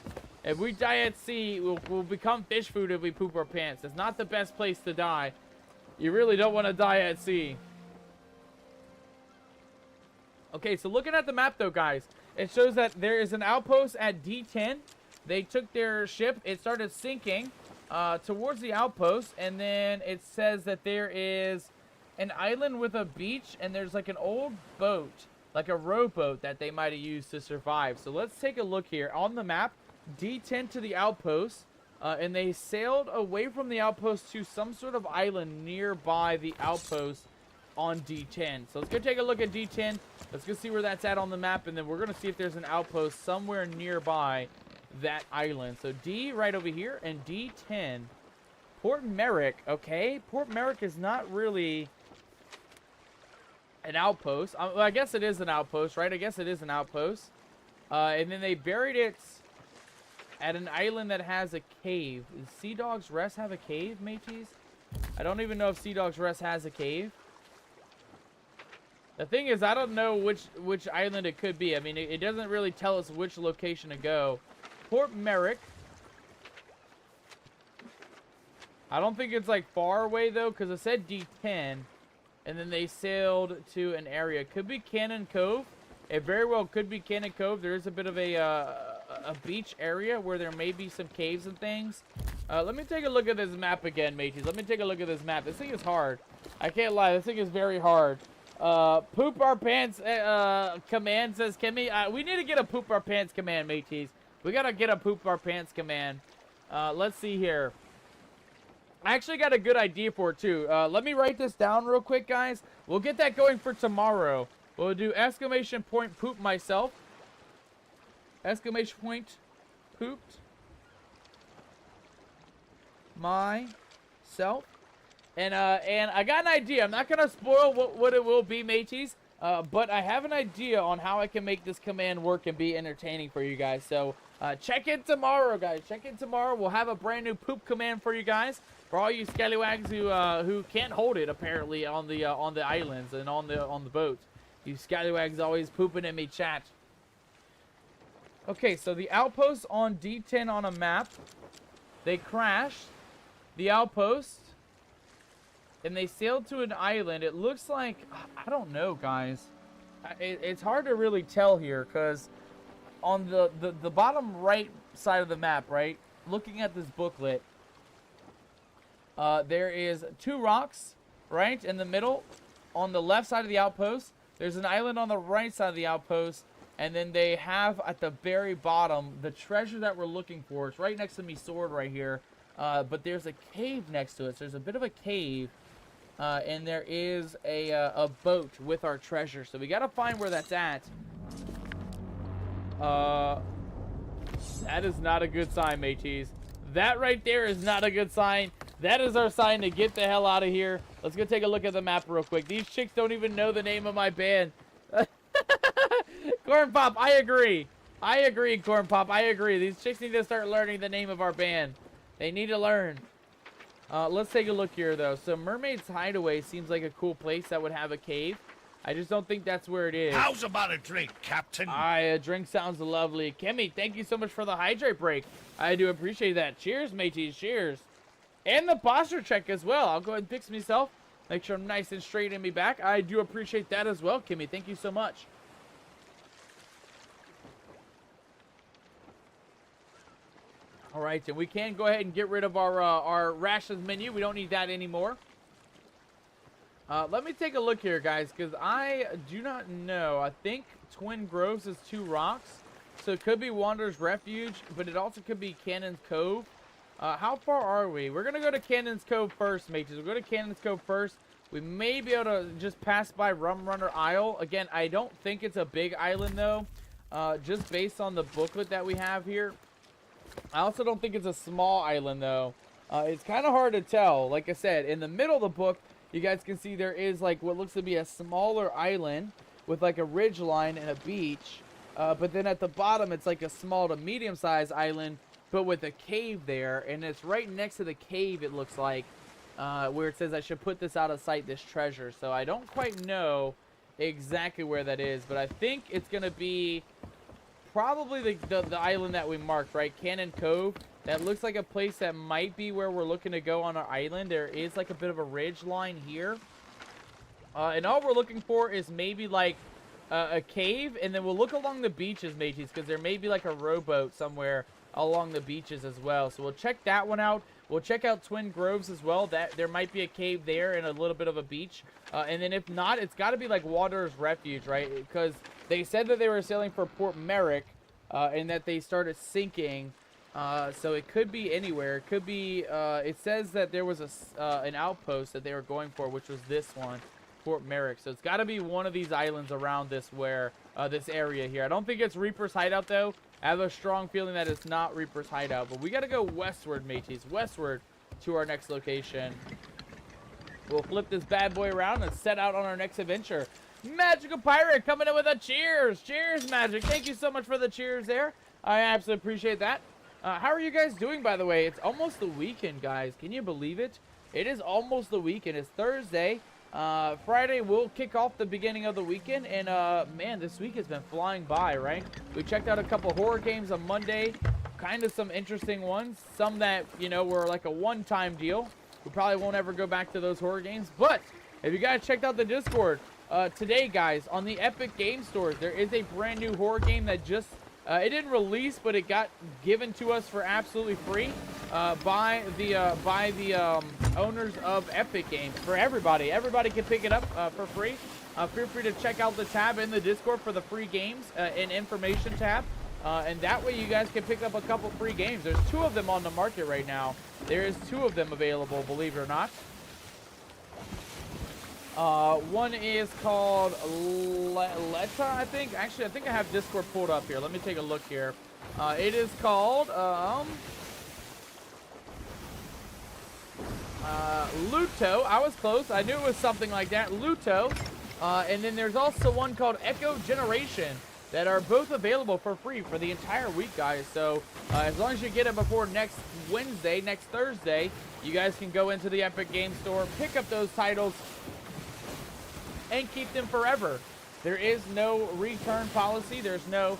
If we die at sea, we'll become fish food if we poop our pants. It's not the best place to die. You really don't want to die at sea. Okay, so looking at the map, though, guys, it shows that there is an outpost at D10. They took their ship. It started sinking towards the outpost, and then it says that there is an island with a beach, and there's like an old boat, like a rowboat that they might have used to survive. So let's take a look here. On the map, D10 to the outpost, and they sailed away from the outpost to some sort of island nearby the outpost on D10. So let's go take a look at D10. Let's go see where that's at on the map, and then we're going to see if there's an outpost somewhere nearby that island. So D right over here, and D10 Port Merrick, okay. Port Merrick is not really an outpost. Well, I guess it is an outpost, right? I guess it is an outpost. And then they buried it at an island that has a cave. Does Sea Dog's Rest have a cave, mateys? I don't even know if Sea Dog's Rest has a cave. The thing is, I don't know which island it could be. I mean, it doesn't really tell us which location to go. Port Merrick. I don't think it's like far away though, because it said D10, and then they sailed to an area. Could be Cannon Cove. It very well could be Cannon Cove. There is a bit of a beach area where there may be some caves and things. Let me take a look at this map again, mateys. Let me take a look at this map. This thing is hard. I can't lie. This thing is very hard. Poop our pants command, says Kimmy. We need to get a poop our pants command, mateys. We gotta get a poop our pants command. Let's see here. I actually got a good idea for it too. Let me write this down real quick, guys. We'll get that going for tomorrow. We'll do exclamation point poop myself. Exclamation point pooped myself. And I got an idea. I'm not gonna spoil what it will be, mateys. But I have an idea on how I can make this command work and be entertaining for you guys. So check in tomorrow, guys. Check in tomorrow. We'll have a brand new poop command for you guys. For all you scallywags who can't hold it apparently on the islands and on the boat. You scallywags always pooping in me chat. Okay, so the outpost on D10 on a map. They crashed the outpost. And they sailed to an island. It looks like, I don't know, guys. It's hard to really tell here because on the bottom right side of the map, right, looking at this booklet, there is 2 rocks, right, in the middle. On the left side of the outpost, there's an island on the right side of the outpost, and then they have at the very bottom the treasure that we're looking for. It's right next to me sword right here, but there's a cave next to it. So there's a bit of a cave. And there is a boat with our treasure. So we got to find where that's at. That is not a good sign, mateys. That right there is not a good sign. That is our sign to get the hell out of here. Let's go take a look at the map real quick. These chicks don't even know the name of my band. Corn Pop, I agree. I agree, Corn Pop. I agree. These chicks need to start learning the name of our band. They need to learn. Let's take a look here, though. So Mermaid's Hideaway seems like a cool place that would have a cave. I just don't think that's where it is. How's about a drink, Captain? A drink sounds lovely. Kimmy, thank you so much for the hydrate break. I do appreciate that. Cheers, mateys. Cheers. And the posture check as well. I'll go ahead and fix myself. Make sure I'm nice and straight in me back. I do appreciate that as well, Kimmy. Thank you so much. All right, and we can go ahead and get rid of our rations menu. We don't need that anymore. Let me take a look here, guys, because I do not know. I think Twin Groves is 2 rocks, so it could be Wanderer's Refuge, but it also could be Cannon's Cove. How far are we? We're going to go to Cannon's Cove first, mates. We'll go to Cannon's Cove first. We may be able to just pass by Rum Runner Isle. Again, I don't think it's a big island, though, just based on the booklet that we have here. I also don't think it's a small island, though. It's kind of hard to tell. Like I said, in the middle of the book, you guys can see there is like what looks to be a smaller island with like a ridge line and a beach. But then at the bottom, it's like a small to medium-sized island, but with a cave there. And it's right next to the cave, it looks like, where it says I should put this out of sight, this treasure. So I don't quite know exactly where that is, but I think it's going to be probably the island that we marked, right? Cannon Cove. That looks like a place that might be where we're looking to go on our island. There is like a bit of a ridge line here. And all we're looking for is maybe like a cave. And then we'll look along the beaches, mateys, because there may be like a rowboat somewhere along the beaches as well. So we'll check that one out. We'll check out Twin Groves as well. That there might be a cave there and a little bit of a beach. And then if not, it's got to be like Wanderer's Refuge, right? Because they said that they were sailing for Port Merrick and that they started sinking. So it could be anywhere. It could be, it says that there was an outpost that they were going for, which was this one, Port Merrick. So it's got to be one of these islands around this this area here. I don't think it's Reaper's Hideout, though. I have a strong feeling that it's not Reaper's Hideout. But we got to go westward, mateys. Westward to our next location. We'll flip this bad boy around and set out on our next adventure. Magical Pirate coming in with a cheers. Cheers, Magic. Thank you so much for the cheers there. I absolutely appreciate that. How are you guys doing, by the way? It's almost the weekend, guys. Can you believe it? It is almost the weekend. It's Thursday. Friday will kick off the beginning of the weekend. And, man, this week has been flying by, right? We checked out a couple horror games on Monday. Kind of some interesting ones. Some that, you know, were like a one-time deal. We probably won't ever go back to those horror games. But if you guys checked out the Discord, today, guys, on the Epic Game Store, there is a brand new horror game that just, it didn't release, but it got given to us for absolutely free by the owners of Epic Games. For everybody. Everybody can pick it up for free. Feel free to check out the tab in the Discord for the free games and information tab. And that way you guys can pick up a couple free games. There's 2 of them on the market right now. There is 2 of them available, believe it or not. One is called Leta, I think. Actually, I think I have Discord pulled up here. Let me take a look here. It is called Luto. I was close. I knew it was something like that. Luto. And then there's also one called Echo Generation that are both available for free for the entire week, guys. So as long as you get it before next Wednesday, next Thursday, you guys can go into the Epic Game Store, pick up those titles, and keep them forever. There is no return policy. There's no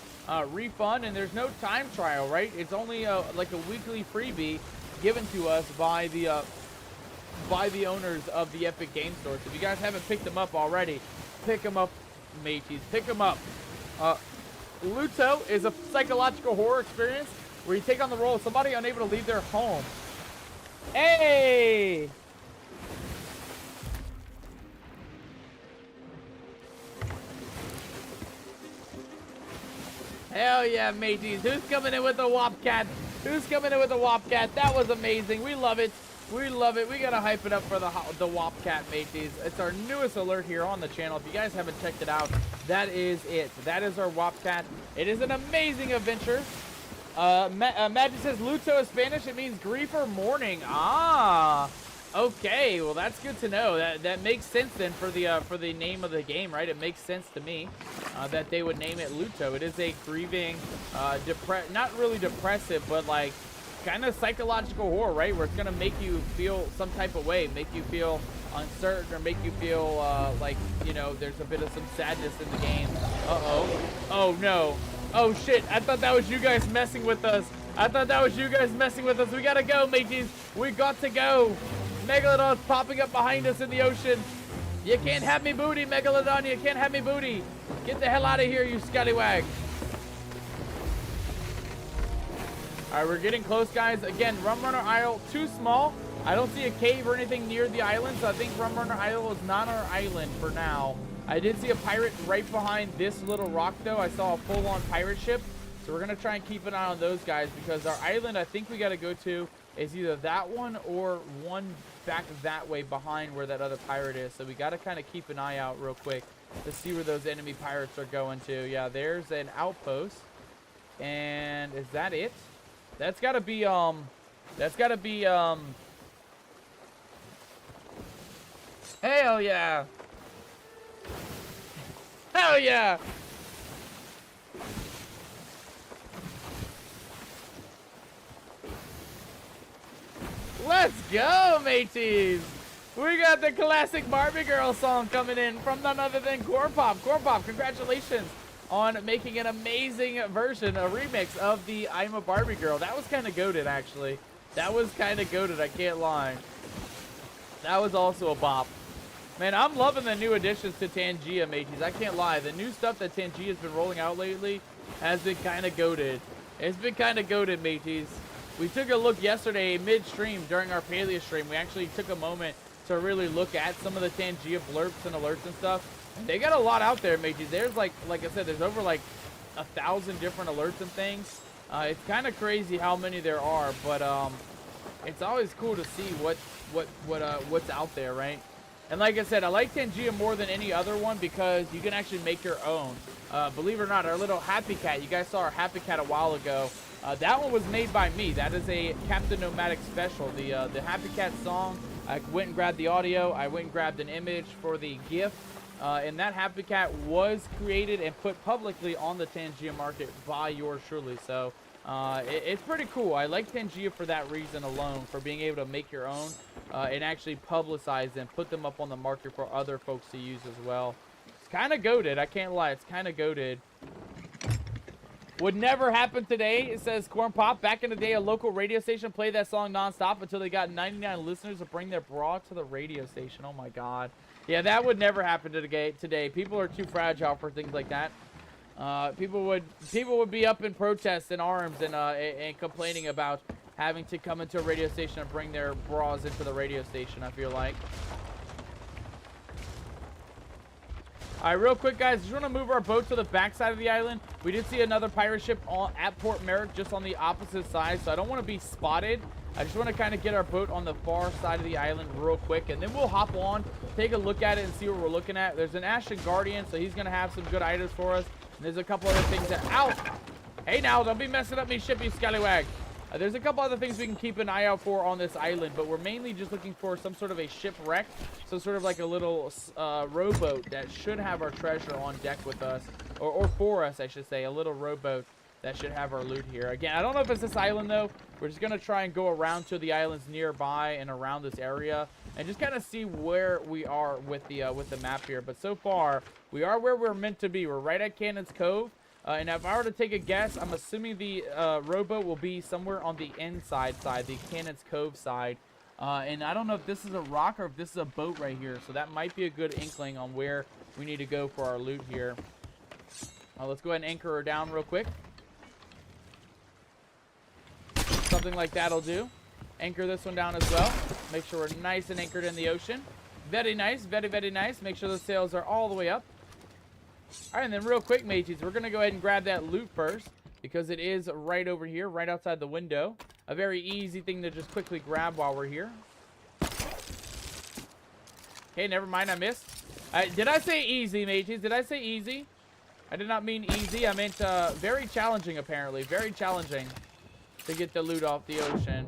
refund, and there's no time trial, right? It's only like a weekly freebie given to us by the owners of the Epic Game Store. So if you guys haven't picked them up already, pick them up, mateys. Pick them up. Luto is a psychological horror experience where you take on the role of somebody unable to leave their home. Hey! Hell yeah, mateys. Who's coming in with the Wopcat? Who's coming in with the Wopcat? That was amazing. We love it. We love it. We gotta hype it up for the Wopcat, mateys. It's our newest alert here on the channel. If you guys haven't checked it out, that is it. That is our Wopcat. It is an amazing adventure. Magic says Luto is Spanish. It means grief or mourning. Ah, okay. Well, that's good to know. That makes sense then for the name of the game, right? It makes sense to me that they would name it Luto. It is a grieving, not really depressive, but like kind of psychological horror, right? Where it's gonna make you feel some type of way, make you feel uncertain, or make you feel like, you know, there's a bit of some sadness in the game. Oh no. Oh shit, I thought that was you guys messing with us. I thought that was you guys messing with us. We gotta go, mateys. We got to go. Megalodon's popping up behind us in the ocean. You can't have me booty, Megalodon. You can't have me booty. Get the hell out of here, you scallywag. Alright, we're getting close, guys. Again, Rum Runner Isle, too small. I don't see a cave or anything near the island, so I think Rum Runner Isle is not our island for now. I did see a pirate right behind this little rock, though. I saw a full-on pirate ship, so we're going to try and keep an eye on those guys, because our island I think we got to go to is either that one or one back that way behind where that other pirate is. So we got to kind of keep an eye out real quick to see where those enemy pirates are going to. Yeah, there's an outpost. And is that it? That's gotta be, hell yeah. Hell yeah. Let's go, mateys. We got the classic Barbie Girl song coming in from none other than Core Pop. Core Pop, congratulations on making an amazing version, a remix of the I'm a Barbie Girl. That was kind of goated, actually. That was kind of goated, I can't lie. That was also a bop. Man, I'm loving the new additions to Tangia, mateys. I can't lie. The new stuff that Tangia's been rolling out lately has been kind of goated. It's been kind of goated, mateys. We took a look yesterday mid-stream during our Paleo stream. We actually took a moment to really look at some of the Tangia blurps and alerts and stuff. They got a lot out there, mateys. There's like I said, there's over like 1,000 different alerts and things. It's kind of crazy how many there are, but it's always cool to see what's out there, right? And like I said, I like Tangia more than any other one because you can actually make your own. Believe it or not, our little Happy Cat, you guys saw our Happy Cat a while ago. That one was made by me. That is a Captain Nomadic special. The Happy Cat song, I went and grabbed the audio. I went and grabbed an image for the GIF. And that Happy Cat was created and put publicly on the Tangia market by yours truly. So it's pretty cool. I like Tangia for that reason alone, for being able to make your own and actually publicize them, put them up on the market for other folks to use as well. It's kind of goated. I can't lie. It's kind of goated. Would never happen today, it says Corn Pop. Back in the day, a local radio station played that song nonstop until they got 99 listeners to bring their bra to the radio station. Oh my God. Yeah, that would never happen today. People are too fragile for things like that. People would be up in protest in arms and complaining about having to come into a radio station and bring their bras into the radio station, I feel like. All right, real quick, guys, just want to move our boat to the backside of the island. We did see another pirate ship at Port Merrick, just on the opposite side, so I don't want to be spotted. I just want to kind of get our boat on the far side of the island real quick, and then we'll hop on, take a look at it, and see what we're looking at. There's an Ashen Guardian, so he's going to have some good items for us. And there's a couple other things that... Ow! Hey, now, don't be messing up me ship, you scallywag. There's a couple other things we can keep an eye out for on this island, but we're mainly just looking for some sort of a shipwreck, so sort of like a little rowboat that should have our treasure on deck with us, or for us, I should say, a little rowboat that should have our loot here. Again, I don't know if it's this island, though. We're just going to try and go around to the islands nearby and around this area and just kind of see where we are with the map here. But so far, we are where we're meant to be. We're right at Cannon's Cove. And if I were to take a guess, I'm assuming the rowboat will be somewhere on the inside side, the Cannon's Cove side. And I don't know if this is a rock or if this is a boat right here. So that might be a good inkling on where we need to go for our loot here. Let's go ahead and anchor her down real quick. Something like that'll do. Anchor this one down as well. Make sure we're nice and anchored in the ocean. Very nice, very, very nice. Make sure the sails are all the way up. All right, and then real quick, mateys, we're going to go ahead and grab that loot first because it is right over here, right outside the window. A very easy thing to just quickly grab while we're here. Okay, never mind, I missed. Did I say easy, mateys? Did I say easy? I did not mean easy. I meant very challenging, apparently. Very challenging to get the loot off the ocean.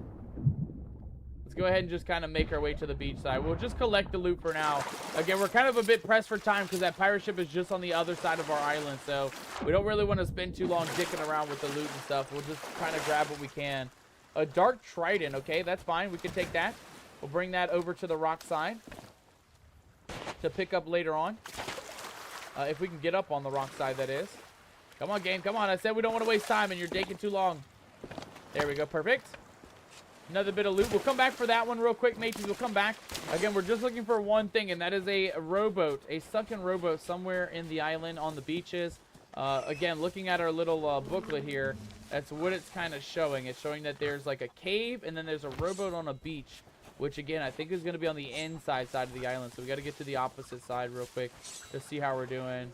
Let's go ahead and just kind of make our way to the beach side. We'll just collect the loot for now. Again, we're kind of a bit pressed for time because that pirate ship is just on the other side of our island, so we don't really want to spend too long dicking around with the loot and stuff. We'll just kind of grab what we can. A dark trident, okay, that's fine. We can take that. We'll bring that over to the rock side to pick up later on. If we can get up on the rock side, that is. Come on, game, come on. I said we don't want to waste time, and you're taking too long. There we go, perfect. Another bit of loot. We'll come back for that one real quick, mateys. We'll come back. Again, we're just looking for one thing, and that is a rowboat, a sunken rowboat somewhere in the island on the beaches. Again, looking at our little booklet here, that's what it's kind of showing. It's showing that there's like a cave, and then there's a rowboat on a beach, which, again, I think is going to be on the inside side of the island. So we got to get to the opposite side real quick to see how we're doing.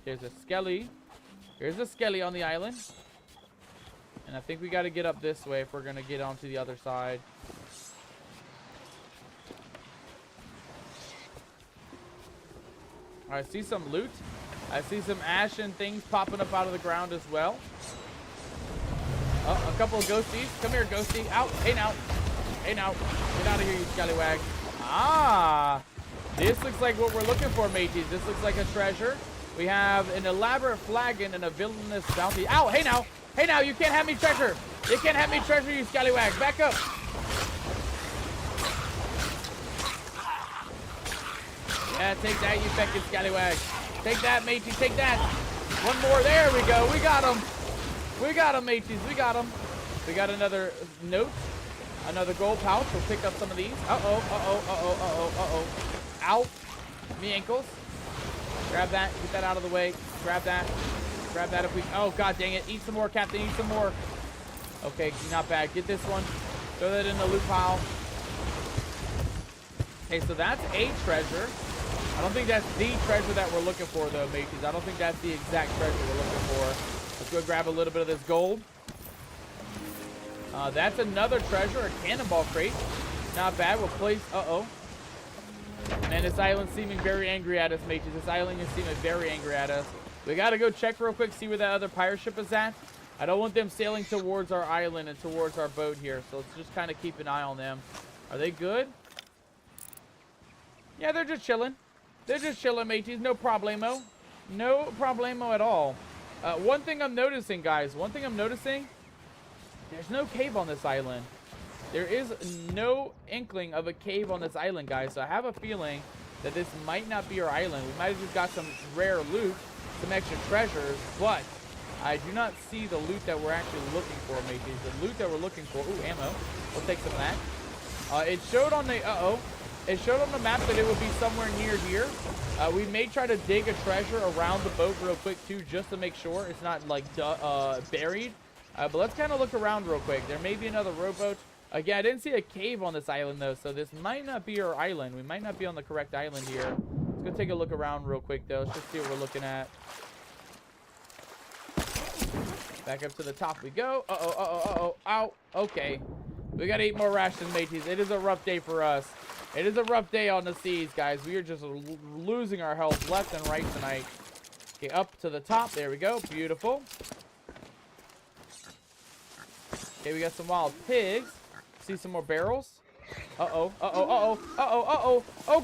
There's a skelly. Here's a skelly on the island. And I think we got to get up this way if we're going to get onto the other side. I see some loot. I see some ashen things popping up out of the ground as well. Oh, a couple of ghosties. Come here, ghosty. Out. Hey, now. Hey, now. Get out of here, you scallywag. Ah. This looks like what we're looking for, mateys. This looks like a treasure. We have an elaborate flagon and a villainous bounty. Ow. Hey, now. Hey, now, you can't have me treasure. You can't have me treasure, you scallywag. Back up. Yeah, take that, you feckin' scallywag. Take that, matey. Take that. One more. There we go. We got him. We got him, mateys. We got him. We got another note. Another gold pouch. We'll pick up some of these. Uh-oh. Uh-oh. Uh-oh. Uh-oh. Uh-oh. Ow. Me ankles. Grab that. Get that out of the way. Grab that. Grab that if we... Oh, god dang it. Eat some more, Captain. Eat some more. Okay, not bad. Get this one. Throw that in the loot pile. Okay, so that's a treasure. I don't think that's the treasure that we're looking for, though, mateys. I don't think that's the exact treasure we're looking for. Let's go grab a little bit of this gold. That's another treasure, a cannonball crate. Not bad. We'll place... Uh-oh. Man, this island's seeming very angry at us, mateys. This island is seeming very angry at us. We gotta go check real quick, see where that other pirate ship is at. I don't want them sailing towards our island and towards our boat here. So let's just kind of keep an eye on them. Are they good? Yeah, they're just chilling. They're just chilling, mateys. No problemo. No problemo at all. One thing I'm noticing, guys. One thing I'm noticing. There's no cave on this island. There is no inkling of a cave on this island, guys. So I have a feeling that this might not be our island. We might have just got some rare loot, some extra treasures, but I do not see the loot that we're actually looking for, mateys. The loot that we're looking for. Ooh, ammo. We'll take some of that. It showed on the it showed on the map that it would be somewhere near here. We may try to dig a treasure around the boat real quick too, just to make sure it's not like buried. But let's kind of look around real quick. There may be another rowboat. Again, I didn't see a cave on this island though, so this might not be our island. We might not be on the correct island here. Let's go take a look around real quick though. Let's just see what we're looking at. Back up to the top we go. Ow. Okay. We gotta eat more rations, mateys. It is a rough day for us. It is a rough day on the seas, guys. We are just losing our health left and right tonight. Okay, up to the top. There we go. Beautiful. Okay, we got some wild pigs. See some more barrels. Oh,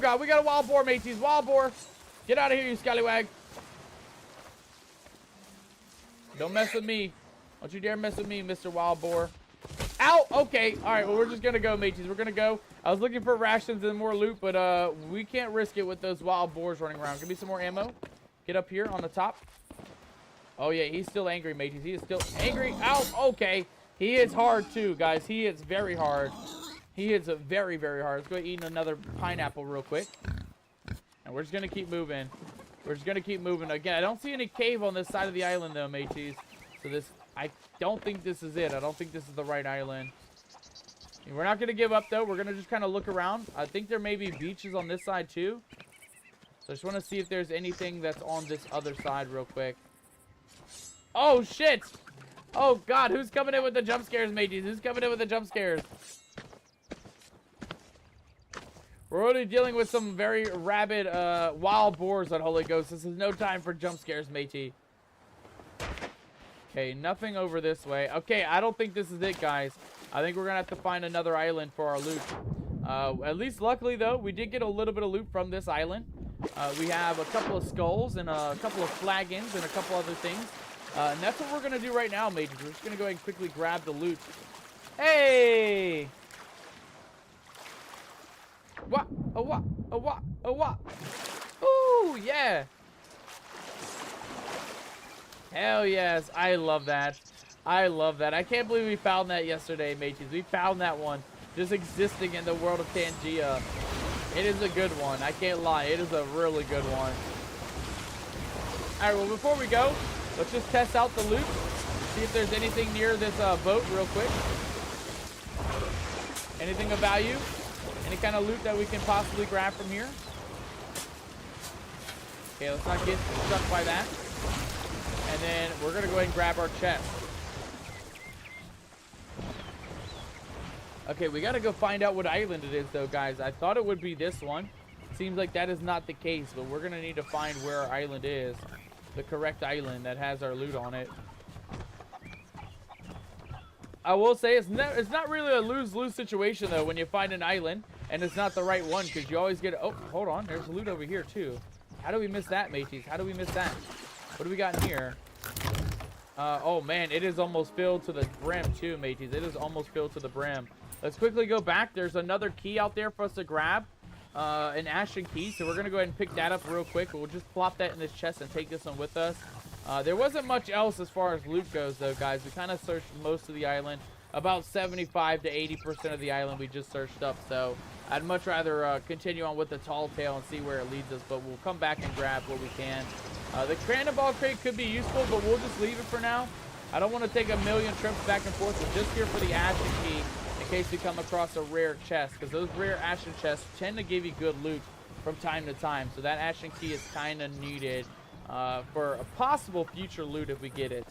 God. We got a wild boar, mateys. Wild boar. Get out of here, you scallywag. Don't mess with me. Don't you dare mess with me, Mr. Wild Boar. Ow! Okay. All right. Well, we're just going to go, mateys. We're going to go. I was looking for rations and more loot, but we can't risk it with those wild boars running around. Give me some more ammo. Get up here on the top. Oh, yeah. He's still angry, mateys. He is still angry. Ow! Okay. He is hard, too, guys. He is very hard. He is very, very hard. Let's go eat another pineapple real quick. And we're just going to keep moving. We're just going to keep moving. Again, I don't see any cave on this side of the island, though, mateys. So this, I don't think this is it. I don't think this is the right island. And we're not going to give up, though. We're going to just kind of look around. I think there may be beaches on this side, too. So I just want to see if there's anything that's on this other side real quick. Oh, shit! Oh, God. Who's coming in with the jump scares, mateys? Who's coming in with the jump scares? We're already dealing with some very rabid wild boars on Holy Ghost. This is no time for jump scares, matey. Okay, nothing over this way. Okay, I don't think this is it, guys. I think we're going to have to find another island for our loot. At least, luckily, though, we did get a little bit of loot from this island. We have a couple of skulls and a couple of flagons and a couple other things. And that's what we're going to do right now, mateys. We're just going to go ahead and quickly grab the loot. Hey! What? Oh, what? Oh, what? Oh, what? Ooh, yeah. Hell yes. I love that. I love that. I can't believe we found that yesterday, mateys. We found that one just existing in the world of Tangia. It is a good one. I can't lie. It is a really good one. All right, well, before we go, let's just test out the loot. See if there's anything near this boat real quick. Anything of value? Any kind of loot that we can possibly grab from here? Okay, let's not get struck by that. And then we're going to go ahead and grab our chest. Okay, we got to go find out what island it is, though, guys. I thought it would be this one. Seems like that is not the case, but we're going to need to find where our island is. The correct island that has our loot on it. I will say it's not really a lose-lose situation, though, when you find an island and it's not the right one, because you always get... Oh, hold on. There's loot over here, too. How do we miss that, mateys? How do we miss that? What do we got in here? Oh, man. It is almost filled to the brim, too, mateys. It is almost filled to the brim. Let's quickly go back. There's another key out there for us to grab. An ashen key. So we're going to go ahead and pick that up real quick. We'll just plop that in this chest and take this one with us. There wasn't much else as far as loot goes, though, guys. We kind of searched most of the island. About 75 to 80% of the island we just searched up. So I'd much rather continue on with the tall tale and see where it leads us. But we'll come back and grab what we can. The cannonball crate could be useful, but we'll just leave it for now. I don't want to take a million trips back and forth. We're just here for the ashen key in case we come across a rare chest. Because those rare ashen chests tend to give you good loot from time to time. So that ashen key is kind of needed for a possible future loot if we get it.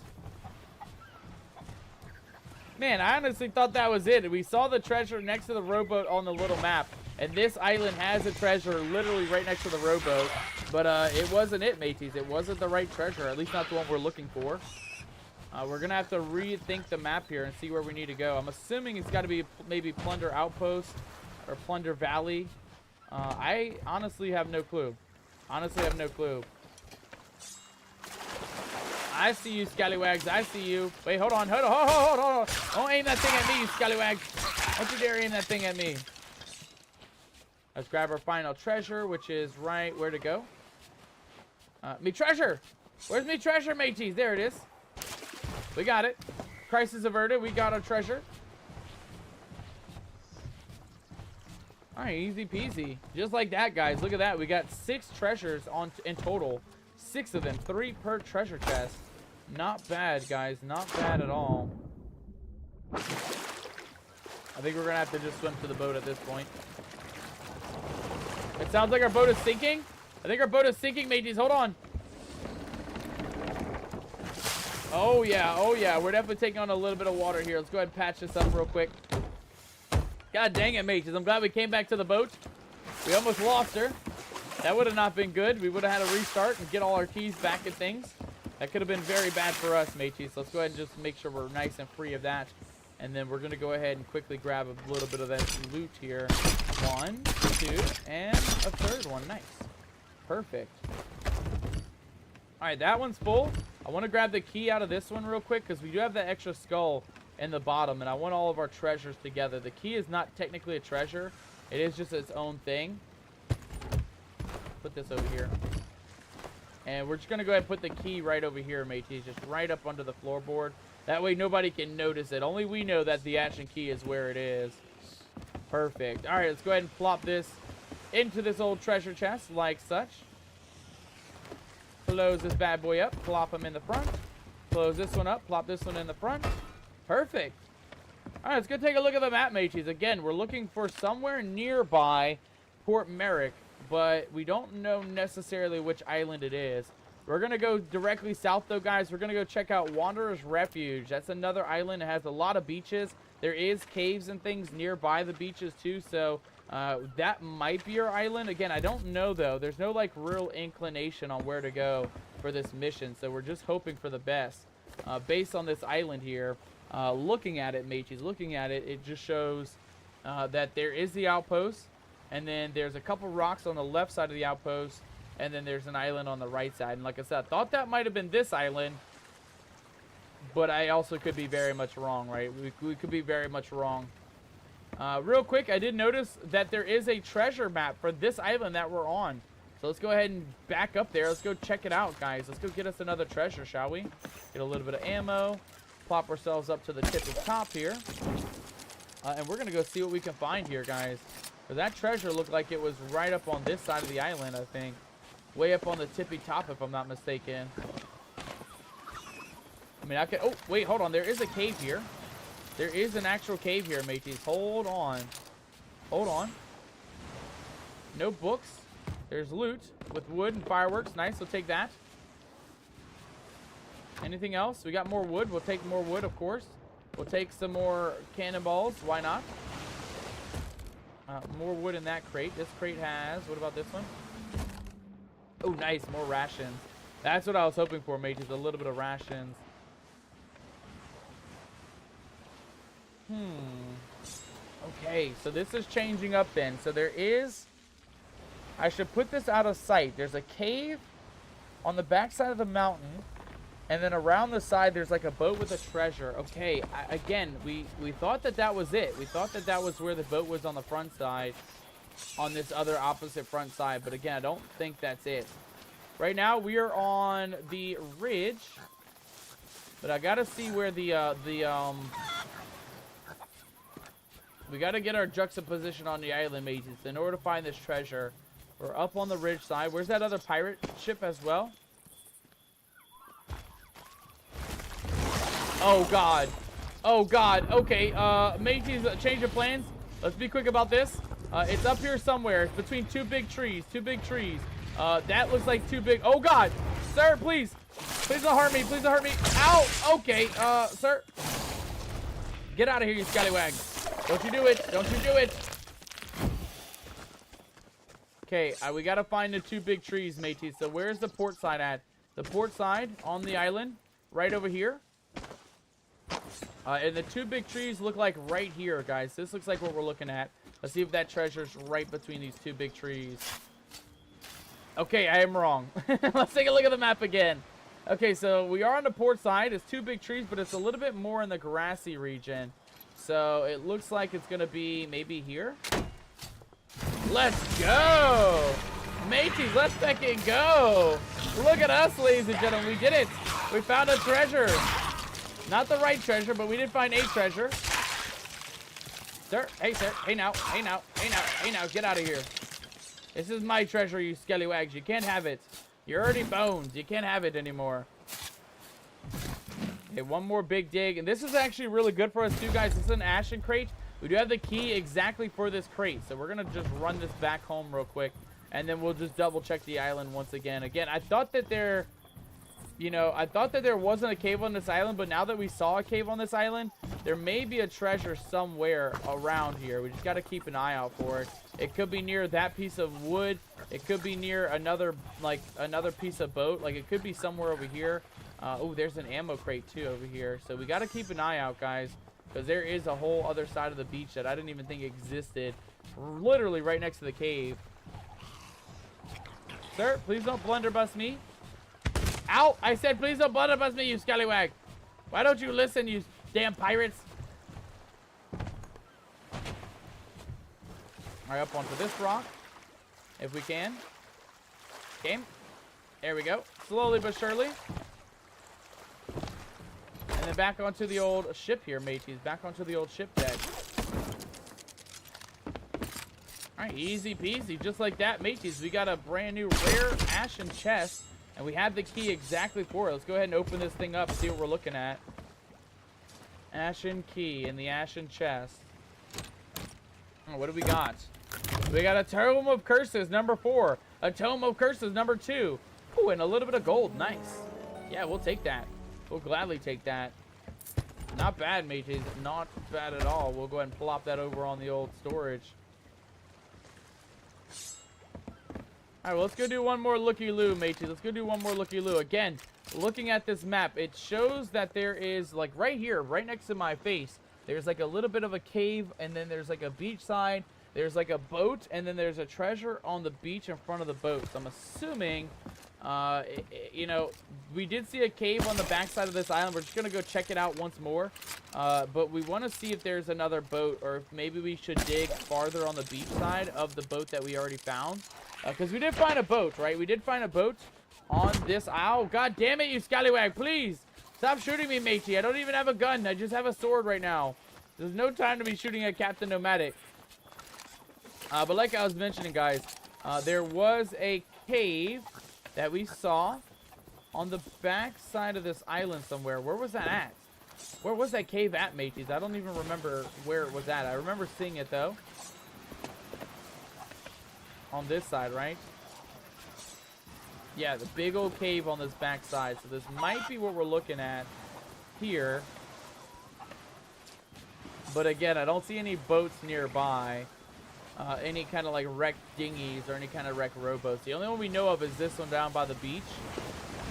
Man, I honestly thought that was it. We saw the treasure next to the rowboat on the little map. And this island has a treasure literally right next to the rowboat. But it wasn't it, mateys. It wasn't the right treasure. At least not the one we're looking for. We're going to have to rethink the map here and see where we need to go. I'm assuming it's got to be maybe Plunder Outpost or Plunder Valley. I honestly have no clue. Honestly have no clue. I see you, scallywags. I see you. Wait, hold on. Hold on. Don't aim that thing at me, you scallywags. Don't you dare aim that thing at me. Let's grab our final treasure, which is right where to go. Me treasure. Where's me treasure, mateys? There it is. We got it. Crisis averted. We got our treasure. All right, easy peasy. Just like that, guys. Look at that. We got 6 treasures in total. 6 of them. 3 per treasure chest. Not bad, guys. Not bad at all. I think we're going to have to just swim to the boat at this point. It sounds like our boat is sinking. I think our boat is sinking, mateys. Hold on. Oh, yeah. Oh, yeah. We're definitely taking on a little bit of water here. Let's go ahead and patch this up real quick. God dang it, mateys. I'm glad we came back to the boat. We almost lost her. That would have not been good. We would have had to restart and get all our keys back and things. That could have been very bad for us, mateys. So let's go ahead and just make sure we're nice and free of that. And then we're going to go ahead and quickly grab a little bit of that loot here. 1, 2, and a third one. Nice. Perfect. All right, that one's full. I want to grab the key out of this one real quick because we do have that extra skull in the bottom, and I want all of our treasures together. The key is not technically a treasure. It is just its own thing. Put this over here. And we're just going to go ahead and put the key right over here, mateys, just right up under the floorboard. That way nobody can notice it. Only we know that the action key is where it is. Perfect. All right, let's go ahead and plop this into this old treasure chest like such. Close this bad boy up. Plop him in the front. Close this one up. Plop this one in the front. Perfect. All right, let's go take a look at the map, mateys. Again, we're looking for somewhere nearby Port Merrick, but we don't know necessarily which island it is. We're going to go directly south, though, guys. We're going to go check out Wanderer's Refuge. That's another island. It has a lot of beaches. There is caves and things nearby the beaches, too, so that might be our island. Again, I don't know, though. There's no, like, real inclination on where to go for this mission, so we're just hoping for the best. Based on this island here, looking at it, mateys, looking at it, it just shows that there is the outpost, and then there's a couple rocks on the left side of the outpost, and then there's an island on the right side. And like I said, I thought that might have been this island, but I also could be very much wrong, right? We could be very much wrong. Real quick, I did notice that there is a treasure map for this island that we're on. So let's go ahead and back up there. Let's go check it out, guys. Let's go get us another treasure, shall we? Get a little bit of ammo. Plop ourselves up to the tip of the top here. And we're going to go see what we can find here, guys. That treasure looked like it was right up on this side of the island, I think. Way up on the tippy top, if I'm not mistaken. I mean, I could... Oh, wait, hold on. There is a cave here. There is an actual cave here, mateys. Hold on. Hold on. No books. There's loot with wood and fireworks. Nice, we'll take that. Anything else? We got more wood. We'll take more wood, of course. We'll take some more cannonballs. Why not? More wood in that crate. This crate has... What about this one? Oh, nice. More rations. That's what I was hoping for, mateys. A little bit of rations. Okay, so this is changing up then. So there is... I should put this out of sight. There's a cave on the backside of the mountain. And then around the side, there's like a boat with a treasure. Okay, again, we thought that that was it. We thought that that was where the boat was on the front side. On this other opposite front side. But again, I don't think that's it. Right now, we are on the ridge. But I gotta see where we gotta get our juxtaposition on the island, mages. In order to find this treasure, we're up on the ridge side. Where's that other pirate ship as well? Oh, God. Oh, God. Okay, mateys, change of plans. Let's be quick about this. It's up here somewhere. It's between two big trees. Two big trees. That looks like too big. Oh, God. Sir, please. Please don't hurt me. Please don't hurt me. Ow. Okay, sir. Get out of here, you scallywags. Don't you do it. Don't you do it. Okay, we got to find the two big trees, mateys. So where's the port side at? The port side on the island. Right over here. And the two big trees look like right here, guys. This looks like what we're looking at. Let's see if that treasure's right between these two big trees. Okay, I am wrong. Let's take a look at the map again. Okay, so we are on the port side. It's two big trees, but it's a little bit more in the grassy region. So it looks like it's going to be maybe here. Let's go! Mateys, let's fucking go! Look at us, ladies and gentlemen. We did it. We found a treasure. Not the right treasure, but we did find a treasure. Sir, hey, sir. Hey now, hey now, hey now, hey now. Get out of here. This is my treasure, you scallywags. You can't have it. You're already bones. You can't have it anymore. Okay, one more big dig. And this is actually really good for us too, guys. This is an ashen crate. We do have the key exactly for this crate. So we're going to just run this back home real quick. And then we'll just double check the island once again. Again, I thought that there... You know, I thought that there wasn't a cave on this island, but now that we saw a cave on this island, there may be a treasure somewhere around here. We just got to keep an eye out for it. It could be near that piece of wood. It could be near another piece of boat. Like, it could be somewhere over here. Oh, there's an ammo crate, too, over here. So we got to keep an eye out, guys, because there is a whole other side of the beach that I didn't even think existed. Literally right next to the cave. Sir, please don't blunderbuss me. Ow! I said, please don't blunderbuss me, you scallywag. Why don't you listen, you damn pirates? Alright, up onto this rock. If we can. Okay. There we go. Slowly but surely. And then back onto the old ship here, mateys. Back onto the old ship deck. Alright, easy peasy. Just like that, mateys. We got a brand new rare ashen chest. And we have the key exactly for it. Let's go ahead and open this thing up and see what we're looking at. Ashen key in the ashen chest. Oh, what do we got? We got a Tome of Curses, number 4. A Tome of Curses, number 2. Ooh, and a little bit of gold. Nice. Yeah, we'll take that. We'll gladly take that. Not bad, mateys. Not bad at all. We'll go ahead and plop that over on the old storage. All right, well, let's go do one more looky-loo, matey. Let's go do one more looky-loo. Again, looking at this map, it shows that there is, like, right here, right next to my face, there's, like, a little bit of a cave, and then there's, like, a beach side. There's, like, a boat, and then there's a treasure on the beach in front of the boat. So I'm assuming, you know, we did see a cave on the backside of this island. We're just going to go check it out once more. But we want to see if there's another boat, or if maybe we should dig farther on the beach side of the boat that we already found. Because we did find a boat, right? We did find a boat on this isle. God damn it, you scallywag. Please, stop shooting me, matey. I don't even have a gun. I just have a sword right now. There's no time to be shooting at Captain Nomadic. But like I was mentioning, guys, there was a cave that we saw on the back side of this island somewhere. Where was that at? Where was that cave at, mateys? I don't even remember where it was at. I remember seeing it, though. On this side, right? Yeah, the big old cave on this back side. So this might be what we're looking at here. But again, I don't see any boats nearby. Any kind of like wrecked dinghies or any kind of wrecked rowboats. The only one we know of is this one down by the beach.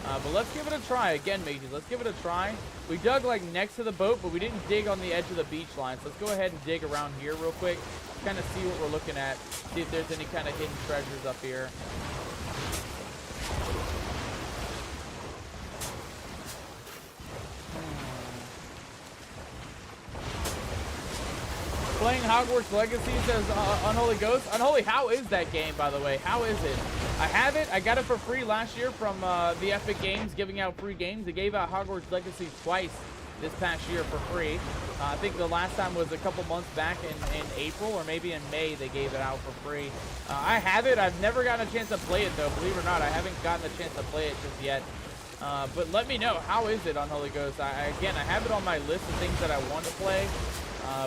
But let's give it a try again, mateys. Let's give it a try. We dug like next to the boat, but we didn't dig on the edge of the beach line. So let's go ahead and dig around here real quick. Kind of see what we're looking at. See if there's any kind of hidden treasures up here. Playing Hogwarts Legacy, says Unholy Ghost. Unholy, how is that game, by the way? How is it? I have it. I got it for free last year from the Epic Games, giving out free games. They gave out Hogwarts Legacy twice this past year for free. I think the last time was a couple months back in April, or maybe in May they gave it out for free. I have it. I've never gotten a chance to play it, though. Believe it or not, I haven't gotten a chance to play it just yet. But let me know. How is it, Unholy Ghost? Again, I have it on my list of things that I want to play.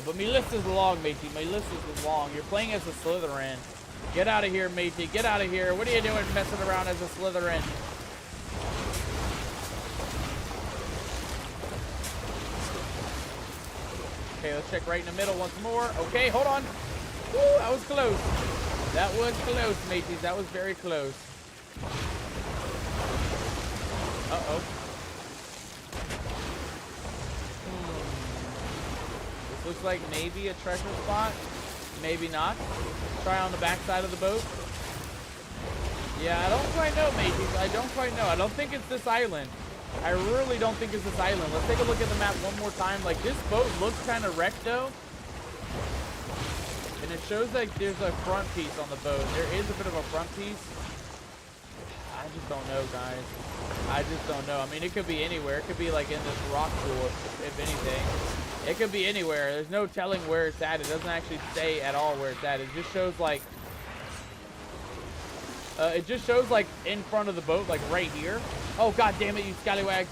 But my list is long, matey. My list is long. You're playing as a Slytherin. Get out of here, matey. Get out of here. What are you doing messing around as a Slytherin? Okay, let's check right in the middle once more. Okay, hold on. Woo, that was close. That was close, mateys. That was very close. Uh-oh. Looks like maybe a treasure spot. Maybe not. Try on the back side of the boat. Yeah, I don't quite know, mateys. I don't quite know. I don't think it's this island. I really don't think it's this island. Let's take a look at the map one more time. Like, this boat looks kind of wrecked, though. And it shows like there's a front piece on the boat. There is a bit of a front piece. I just don't know, guys. I just don't know. I mean, it could be anywhere. It could be like in this rock pool, if anything. It could be anywhere. There's no telling where it's at. It doesn't actually say at all where it's at. It just shows like in front of the boat, like right here. Oh, god damn it, you scallywags.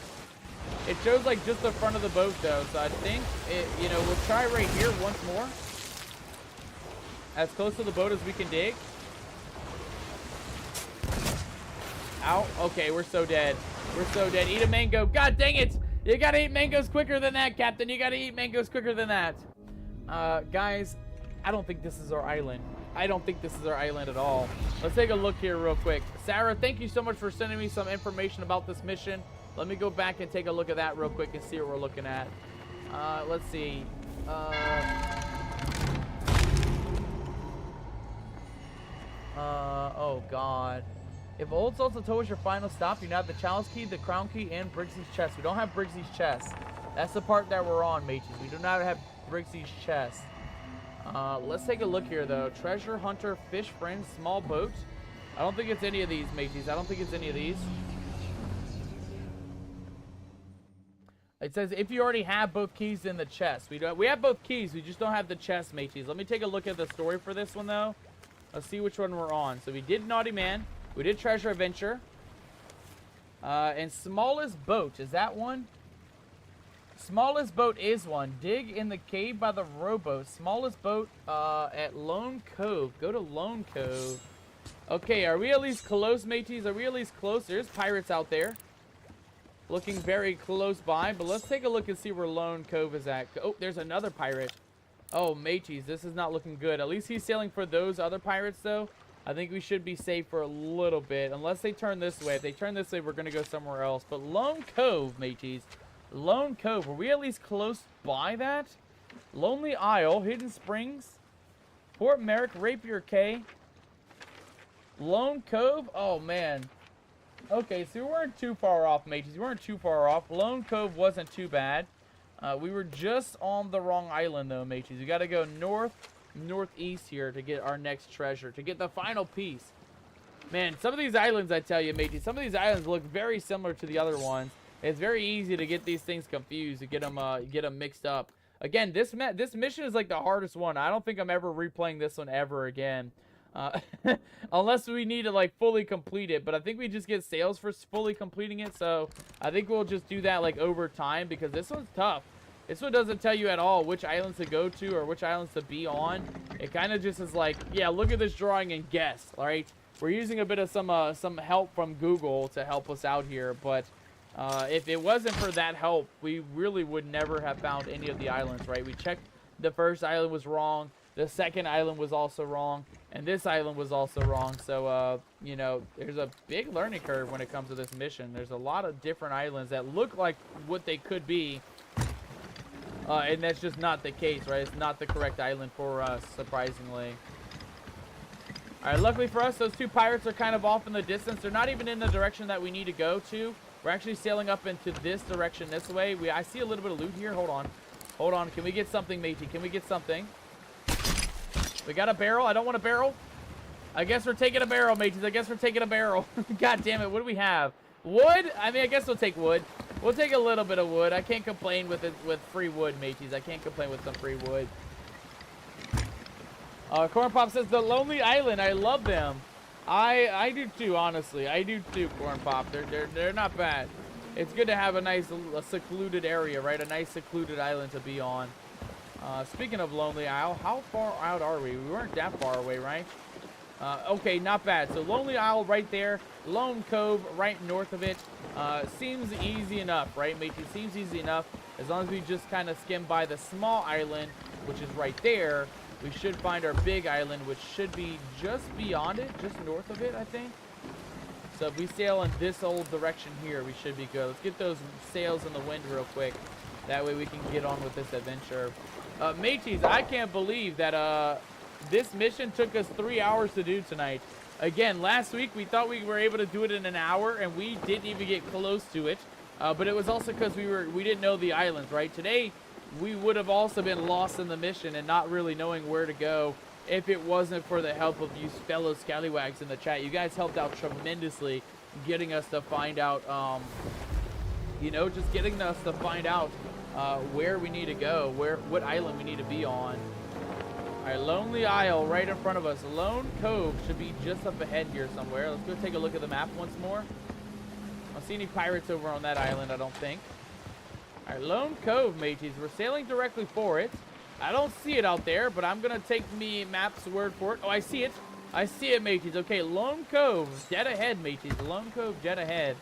It shows like just the front of the boat though. So I think it, you know, we'll try right here once more. As close to the boat as we can dig. Ow. Okay, we're so dead. We're so dead. Eat a mango. God dang it. You gotta eat mangoes quicker than that, Captain. You gotta eat mangoes quicker than that. Guys, I don't think this is our island. I don't think this is our island at all. Let's take a look here real quick. Sarah, thank you so much for sending me some information about this mission. Let me go back and take a look at that real quick and see what we're looking at. Let's see. Oh god. If Old Salsa Toe was your final stop, you now have the chalice key, the crown key, and Briggsy's chest. We don't have Briggsy's chest. That's the part that we're on, mages. We do not have Briggsy's chest. Let's take a look here, though. Treasure hunter, fish friend, small boat. I don't think it's any of these, mages. I don't think it's any of these. It says if you already have both keys in the chest. We have both keys. We just don't have the chest, mages. Let me take a look at the story for this one, though. Let's see which one we're on. So we did Naughty Man. We did Treasure Adventure. And Smallest Boat. Is that one? Smallest Boat is one. Dig in the cave by the rowboat. Smallest Boat at Lone Cove. Go to Lone Cove. Okay, are we at least close, mateys? Are we at least close? There's pirates out there. Looking very close by. But let's take a look and see where Lone Cove is at. Oh, there's another pirate. Oh, mateys, this is not looking good. At least he's sailing for those other pirates, though. I think we should be safe for a little bit. Unless they turn this way. If they turn this way, we're going to go somewhere else. But Lone Cove, mateys. Lone Cove. Were we at least close by that? Lonely Isle. Hidden Springs. Port Merrick. Rapier Cay. Lone Cove. Oh, man. Okay, so we weren't too far off, mateys. We weren't too far off. Lone Cove wasn't too bad. We were just on the wrong island, though, mateys. We got to go northeast here to get our next treasure, to get the final piece. Man, some of these islands, I tell you, mateys, some of these islands look very similar to the other ones. It's very easy to get these things confused, to get them mixed up. Again, this mission is like the hardest one. I don't think I'm ever replaying this one ever again. Unless we need to like fully complete it, but I think we just get sales for fully completing it, so I think we'll just do that like over time, because this one's tough. This one doesn't tell you at all which islands to go to or which islands to be on. It kind of just is like, yeah, look at this drawing and guess. All right, we're using a bit of some help from Google to help us out here, but if it wasn't for that help, we really would never have found any of the islands. Right, we checked the first island was wrong, the second island was also wrong, and this island was also wrong. So you know, there's a big learning curve when it comes to this mission. There's a lot of different islands that look like what they could be. And that's just not the case, right? It's not the correct island for us, surprisingly. Alright, luckily for us, those two pirates are kind of off in the distance. They're not even in the direction that we need to go to. We're actually sailing up into this direction this way. I see a little bit of loot here. Hold on. Hold on. Can we get something, matey? Can we get something? We got a barrel. I don't want a barrel. I guess we're taking a barrel, mateys. I guess we're taking a barrel. God damn it. What do we have? Wood? I mean, I guess we'll take wood. We'll take a little bit of wood. I can't complain with free wood, mateys. I can't complain with some free wood. Corn Pop says, the Lonely Island. I love them. I do too, honestly. I do too, Corn Pop. They're not bad. It's good to have a nice secluded area, right? A nice secluded island to be on. Speaking of Lonely Isle, how far out are we? We weren't that far away, right? Okay, not bad. So Lonely Isle right there. Lone Cove right north of it. Seems easy enough, right, matey? Seems easy enough. As long as we just kind of skim by the small island, which is right there, we should find our big island, which should be just beyond it, just north of it, I think. So if we sail in this old direction here, we should be good. Let's get those sails in the wind real quick. That way we can get on with this adventure. Mateys, I can't believe that this mission took us 3 hours to do tonight. Again, last week we thought we were able to do it in an hour, and we didn't even get close to it. But it was also because we didn't know the islands, right? Today, we would have also been lost in the mission and not really knowing where to go if it wasn't for the help of you fellow scallywags in the chat. You guys helped out tremendously getting us to find out, you know, just getting us to find out where we need to go, what island we need to be on. All right, Lonely Isle right in front of us. Lone Cove should be just up ahead here somewhere. Let's go take a look at the map once more. I don't see any pirates over on that island, I don't think. All right, Lone Cove, mateys. We're sailing directly for it. I don't see it out there, but I'm going to take me map's word for it. Oh, I see it. I see it, mateys. Okay, Lone Cove, dead ahead, mateys. Lone Cove, dead ahead.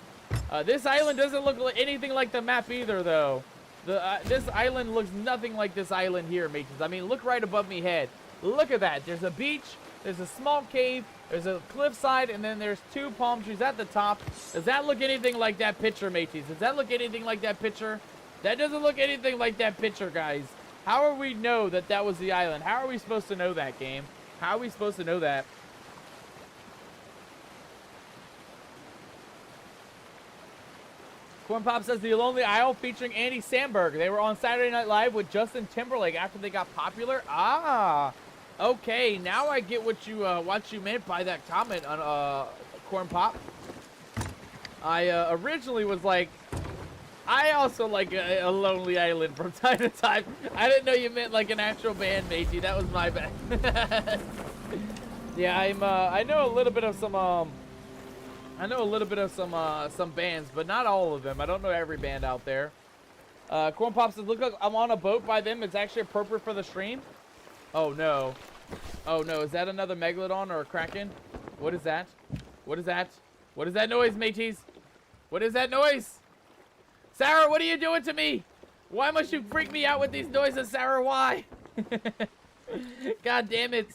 This island doesn't look like anything like the map either, though. This island looks nothing like this island here, mateys. I mean, look right above me head. Look at that. There's a beach. There's a small cave. There's a cliffside, and then there's 2 palm trees at the top. Does that look anything like that picture, mateys? Does that look anything like that picture? That doesn't look anything like that picture, guys. How are we know that that was the island? How are we supposed to know that, game? How are we supposed to know that? Corn Pop says The Lonely Isle featuring Andy Samberg. They were on Saturday Night Live with Justin Timberlake after they got popular. Ah, okay. Now I get what you meant by that comment on Corn Pop. I originally was like, I also like a Lonely Island from time to time. I didn't know you meant like an actual band, matey. That was my bad. Yeah, I know a little bit of some some bands, but not all of them. I don't know every band out there. Corn Pop says, look like I'm on a boat by them. It's actually appropriate for the stream. Oh no. Oh no, is that another Megalodon or a Kraken? What is that? What is that? What is that noise, mateys? What is that noise? Sarah, what are you doing to me? Why must you freak me out with these noises, Sarah? Why? God damn it.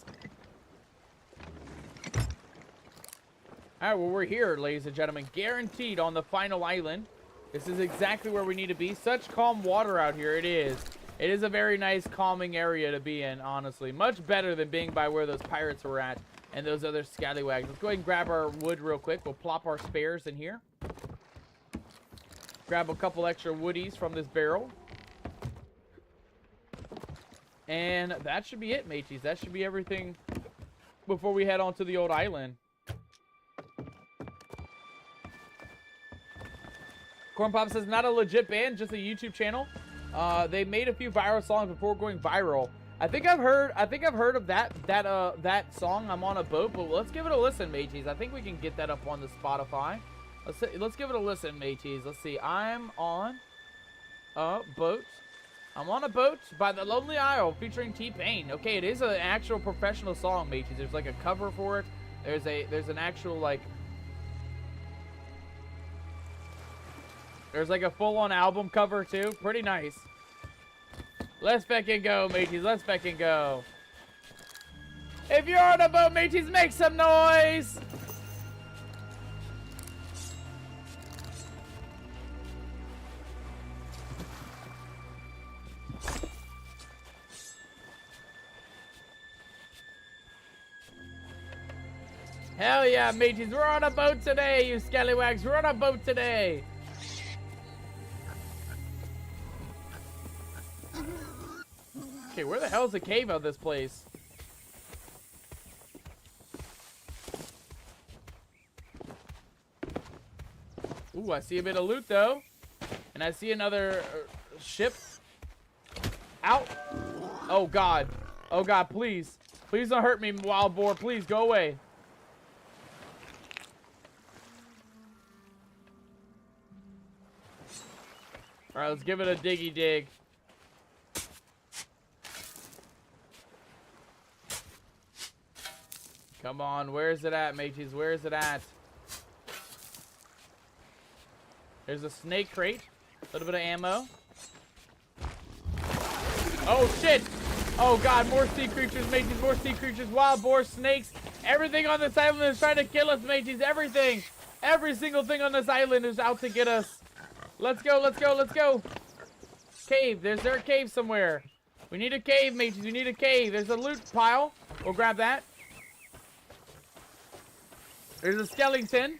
All right, well, we're here, ladies and gentlemen. Guaranteed on the final island. This is exactly where we need to be. Such calm water out here. It is. It is a very nice, calming area to be in, honestly. Much better than being by where those pirates were at and those other scallywags. Let's go ahead and grab our wood real quick. We'll plop our spares in here. Grab a couple extra woodies from this barrel. And that should be it, mateys. That should be everything before we head on to the old island. Corn Pop says, not a legit band, just a YouTube channel. They made a few viral songs before going viral. I think I've heard of that song, I'm on a boat, but let's give it a listen, mateys. I think we can get that up on the Spotify. Let's give it a listen, mateys. Let's see. I'm on a boat. I'm on a boat by the Lonely Isle featuring T-Pain. Okay, it is an actual professional song, mateys. There's like a cover for it. There's an actual like there's like a full-on album cover too. Pretty nice. Let's fucking go, mateys. Let's fucking go. If you're on a boat, mateys, make some noise. Hell yeah, mateys. We're on a boat today, you scallywags. We're on a boat today. Okay, where the hell's the cave of this place? Ooh, I see a bit of loot, though. And I see another ship. Out. Oh, God. Oh, God, please. Please don't hurt me, wild boar. Please, go away. All right, let's give it a diggy dig. Come on, where's it at, mateys? Where is it at? There's a snake crate. A little bit of ammo. Oh, shit! Oh, God, more sea creatures, mateys. More sea creatures. Wild boar, snakes. Everything on this island is trying to kill us, mateys. Everything. Every single thing on this island is out to get us. Let's go, let's go, let's go. Cave. There's a cave somewhere. We need a cave, mateys. We need a cave. There's a loot pile. We'll grab that. There's a skeleton.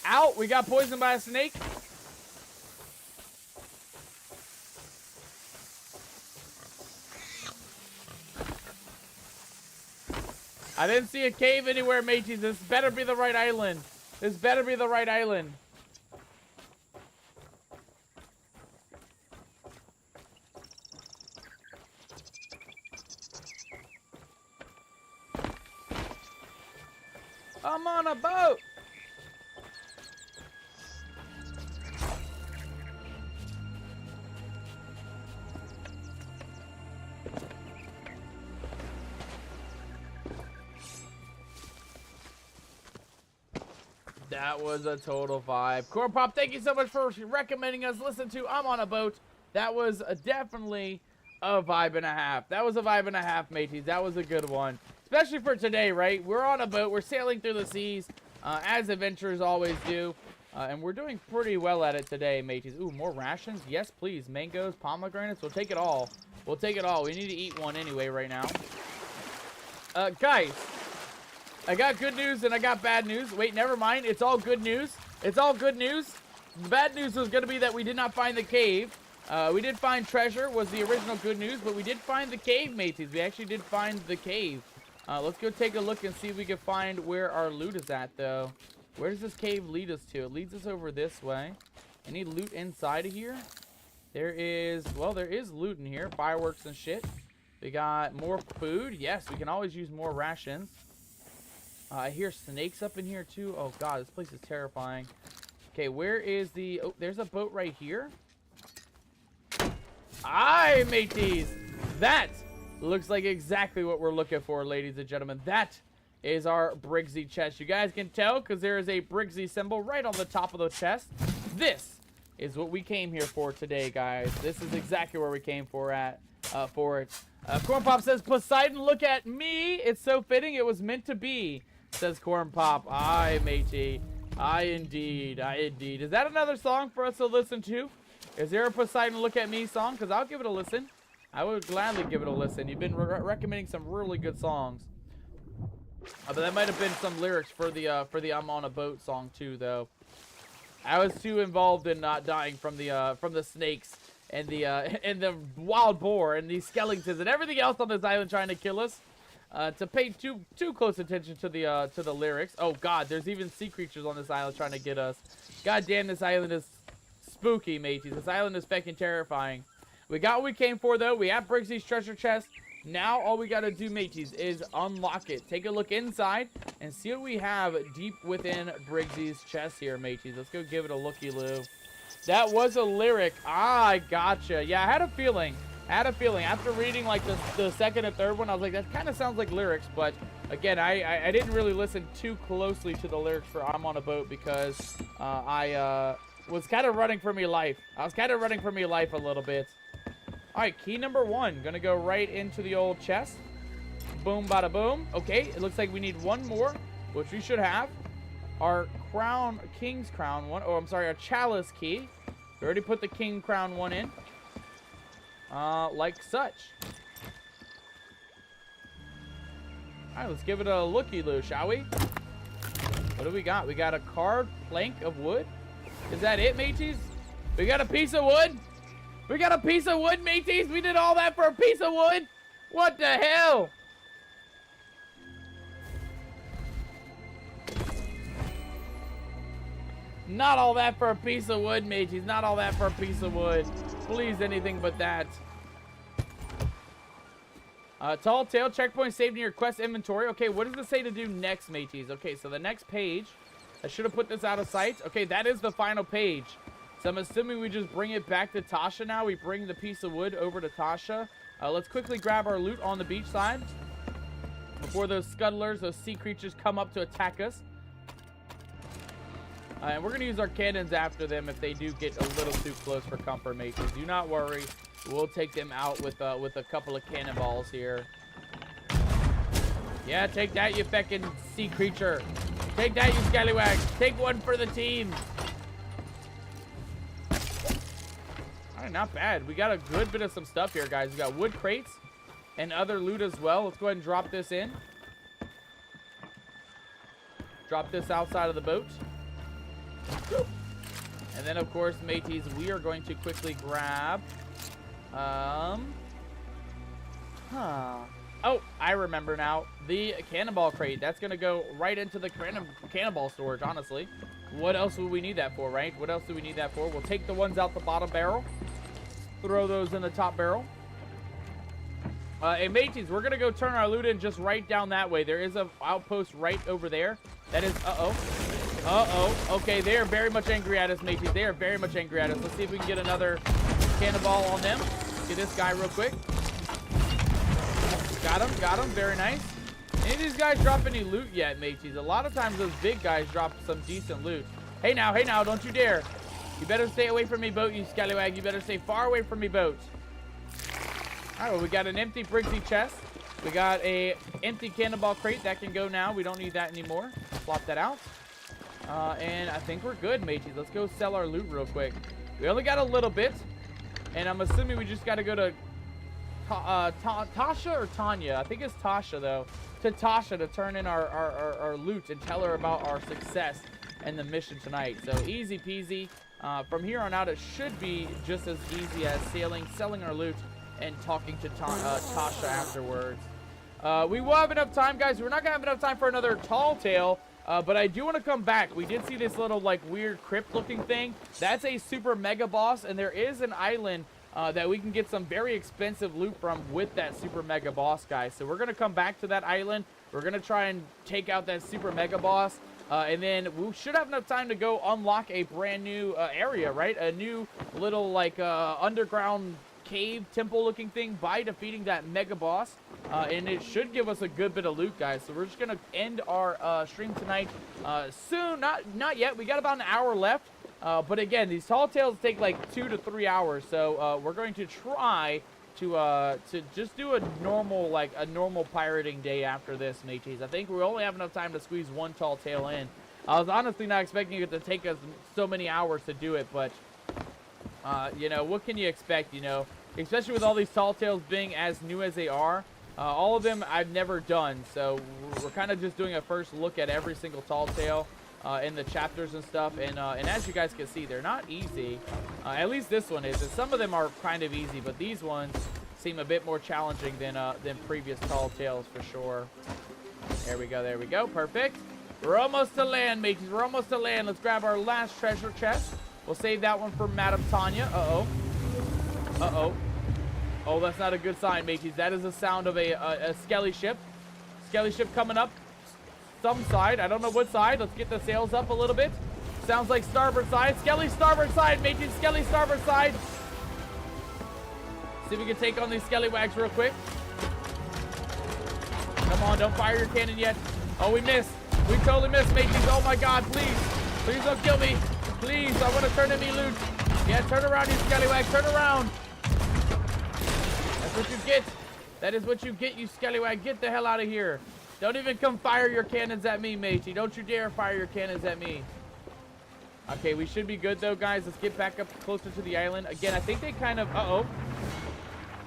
Out. We got poisoned by a snake. I didn't see a cave anywhere, mateys. This better be the right island. This better be the right island. I'm on a boat. That was a total vibe. Corn Pop, thank you so much for recommending us listen to I'm on a Boat. That was definitely a vibe and a half. That was a vibe and a half, mateys. That was a good one. Especially for today, right? We're on a boat. We're sailing through the seas, as adventurers always do. And we're doing pretty well at it today, mateys. Ooh, more rations? Yes, please. Mangoes, pomegranates. We'll take it all. We'll take it all. We need to eat one anyway right now. Guys, I got good news and I got bad news. Wait, never mind. It's all good news. It's all good news. The bad news was going to be that we did not find the cave. We did find treasure, was the original good news, but we did find the cave, mateys. We actually did find the cave. Let's go take a look and see if we can find where our loot is at, though. Where does this cave lead us to? It leads us over this way. Any loot inside of here? There is, well, there is loot in here. Fireworks and shit. We got more food. Yes, we can always use more rations. I hear snakes up in here, too. Oh, God, this place is terrifying. Okay, where is the... Oh, there's a boat right here. Aye, mateys! That looks like exactly what we're looking for, ladies and gentlemen. That is our Briggsy chest. You guys can tell because there is a Briggsy symbol right on the top of the chest. This is what we came here for today, guys. This is exactly where we came for it. Corn Pop says, Poseidon, look at me. It's so fitting. It was meant to be, says Corn Pop. Aye, matey. Aye, indeed. Aye, indeed. Is that another song for us to listen to? Is there a Poseidon Look at Me song? Because I'll give it a listen. I would gladly give it a listen. You've been recommending some really good songs. But that might have been some lyrics for the I'm on a Boat song too, though. I was too involved in not dying from the snakes and the wild boar and these skeletons and everything else on this island trying to kill us to pay too close attention to the lyrics. Oh God, there's even sea creatures on this island trying to get us. God damn, this island is spooky, mateys. This island is fucking terrifying. We got what we came for, though. We have Briggsy's treasure chest. Now, all we got to do, mateys, is unlock it. Take a look inside and see what we have deep within Briggsy's chest here, mateys. Let's go give it a looky-loo. That was a lyric. Ah, I gotcha. Yeah, I had a feeling. After reading, like, the second and third one, I was like, that kind of sounds like lyrics. But, again, I didn't really listen too closely to the lyrics for I'm on a Boat because I was kind of running for me life. I was kind of running for me life a little bit. All right, key number 1. Gonna go right into the old chest. Boom, bada boom. Okay, it looks like we need one more, which we should have. Our crown, king's crown one. Oh, I'm sorry, our chalice key. We already put the king crown one in. Like such. All right, let's give it a looky-loo, shall we? What do we got? We got a carved plank of wood. Is that it, mateys? We got a piece of wood? We got a piece of wood, mateys? We did all that for a piece of wood? What the hell? Not all that for a piece of wood, mateys. Not all that for a piece of wood. Please, anything but that. Tall tale, checkpoint saved in your quest inventory. Okay, what does it say to do next, mateys? Okay, so the next page. I should have put this out of sight. Okay, that is the final page. So I'm assuming we just bring it back to Tasha now. We bring the piece of wood over to Tasha. Let's quickly grab our loot on the beach side before those scuttlers, those sea creatures come up to attack us. And we're going to use our cannons after them if they do get a little too close for comfort, mateys. Do not worry. We'll take them out with a couple of cannonballs here. Yeah, take that, you feckin' sea creature. Take that, you scallywags. Take one for the team. All right, not bad. We got a good bit of some stuff here, guys. We got wood crates and other loot as well. Let's go ahead and drop this in. Drop this outside of the boat. And then, of course, mateys, we are going to quickly grab... Oh, I remember now. The cannonball crate. That's going to go right into the cannonball storage, honestly. What else would we need that for, right? What else do we need that for? We'll take the ones out the bottom barrel. Throw those in the top barrel. And mateys, we're going to go turn our loot in just right down that way. There is an outpost right over there. That is... Okay, they are very much angry at us, mateys. They are very much angry at us. Let's see if we can get another cannonball on them. Get this guy real quick. Got him, very nice. Any of these guys drop any loot yet, mateys? A lot of times those big guys drop some decent loot. Hey now, don't you dare. You better stay away from me, boat, you scallywag. You better stay far away from me, boat. Alright, well, we got an empty Briggsy chest. We got a empty cannonball crate. That can go now. We don't need that anymore. Flop that out. And I think we're good, mateys. Let's go sell our loot real quick. We only got a little bit. And I'm assuming we just got to go to Tasha or Tanya. I think it's Tasha, though. To Tasha to turn in our loot and tell her about our success and the mission tonight. So easy peasy. From here on out, it should be just as easy as selling our loot, and talking to Tasha afterwards. We will have enough time, guys. We're not going to have enough time for another tall tale. But I do want to come back. We did see this little, like, weird crypt-looking thing. That's a super mega boss, and there is an island that we can get some very expensive loot from with that super mega boss, guys. So we're going to come back to that island. We're going to try and take out that super mega boss. And then we should have enough time to go unlock a brand new area, right? A new little, like, underground cave temple-looking thing by defeating that mega boss. And it should give us a good bit of loot, guys. So we're just going to end our stream tonight soon. Not yet. We got about an hour left. But again, these tall tales take like 2 to 3 hours. So we're going to try to just do a normal pirating day after this, mateys. I think we only have enough time to squeeze one tall tale in. I was honestly not expecting it to take us so many hours to do it, but you know, what can you expect, you know? Especially with all these tall tales being as new as they are. All of them I've never done, so we're kind of just doing a first look at every single tall tale in the chapters and stuff. And as you guys can see, they're not easy. At least this one is. And some of them are kind of easy, but these ones seem a bit more challenging than previous tall tales for sure. There we go, perfect. We're almost to land, mateys. We're almost to land. Let's grab our last treasure chest. We'll save that one for Madam Tanya. Oh, that's not a good sign, mateys. That is the sound of a skelly ship. Skelly ship coming up some side. I don't know what side. Let's get the sails up a little bit. Sounds like starboard side. Skelly starboard side, mateys. Skelly starboard side. See if we can take on these skellywags real quick. Come on, don't fire your cannon yet. Oh, we missed. We totally missed, mateys. Oh my god, please. Please don't kill me. Please, I want to turn in me loot. Yeah, turn around, you scallywag. Turn around. That's what you get. That is what you get, you scallywag. Get the hell out of here. Don't even come fire your cannons at me, matey. Don't you dare fire your cannons at me. Okay, we should be good, though, guys. Let's get back up closer to the island. Again, I think they kind of...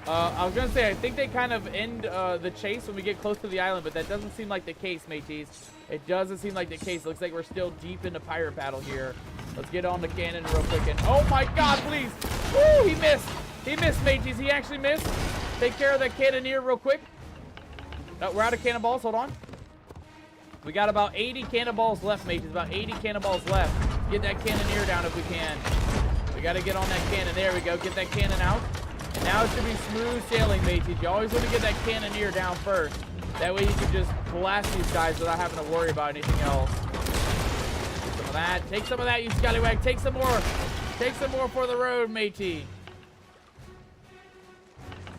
I was going to say, I think they kind of end the chase when we get close to the island, but that doesn't seem like the case, mateys. It doesn't seem like the case. Looks like we're still deep into pirate battle here. Let's get on the cannon real quick. And oh my god, please. Woo, he missed. He missed, mateys. He actually missed. Take care of that cannoneer real quick. Oh, we're out of cannonballs. Hold on. We got about 80 cannonballs left, mateys. About 80 cannonballs left. Get that cannoneer down if we can. We got to get on that cannon. There we go. Get that cannon out. And now it should be smooth sailing, mateys. You always want to get that cannoneer down first. That way you can just blast these guys without having to worry about anything else. Take some of that. Take some of that, you scallywag. Take some more. Take some more for the road, matey.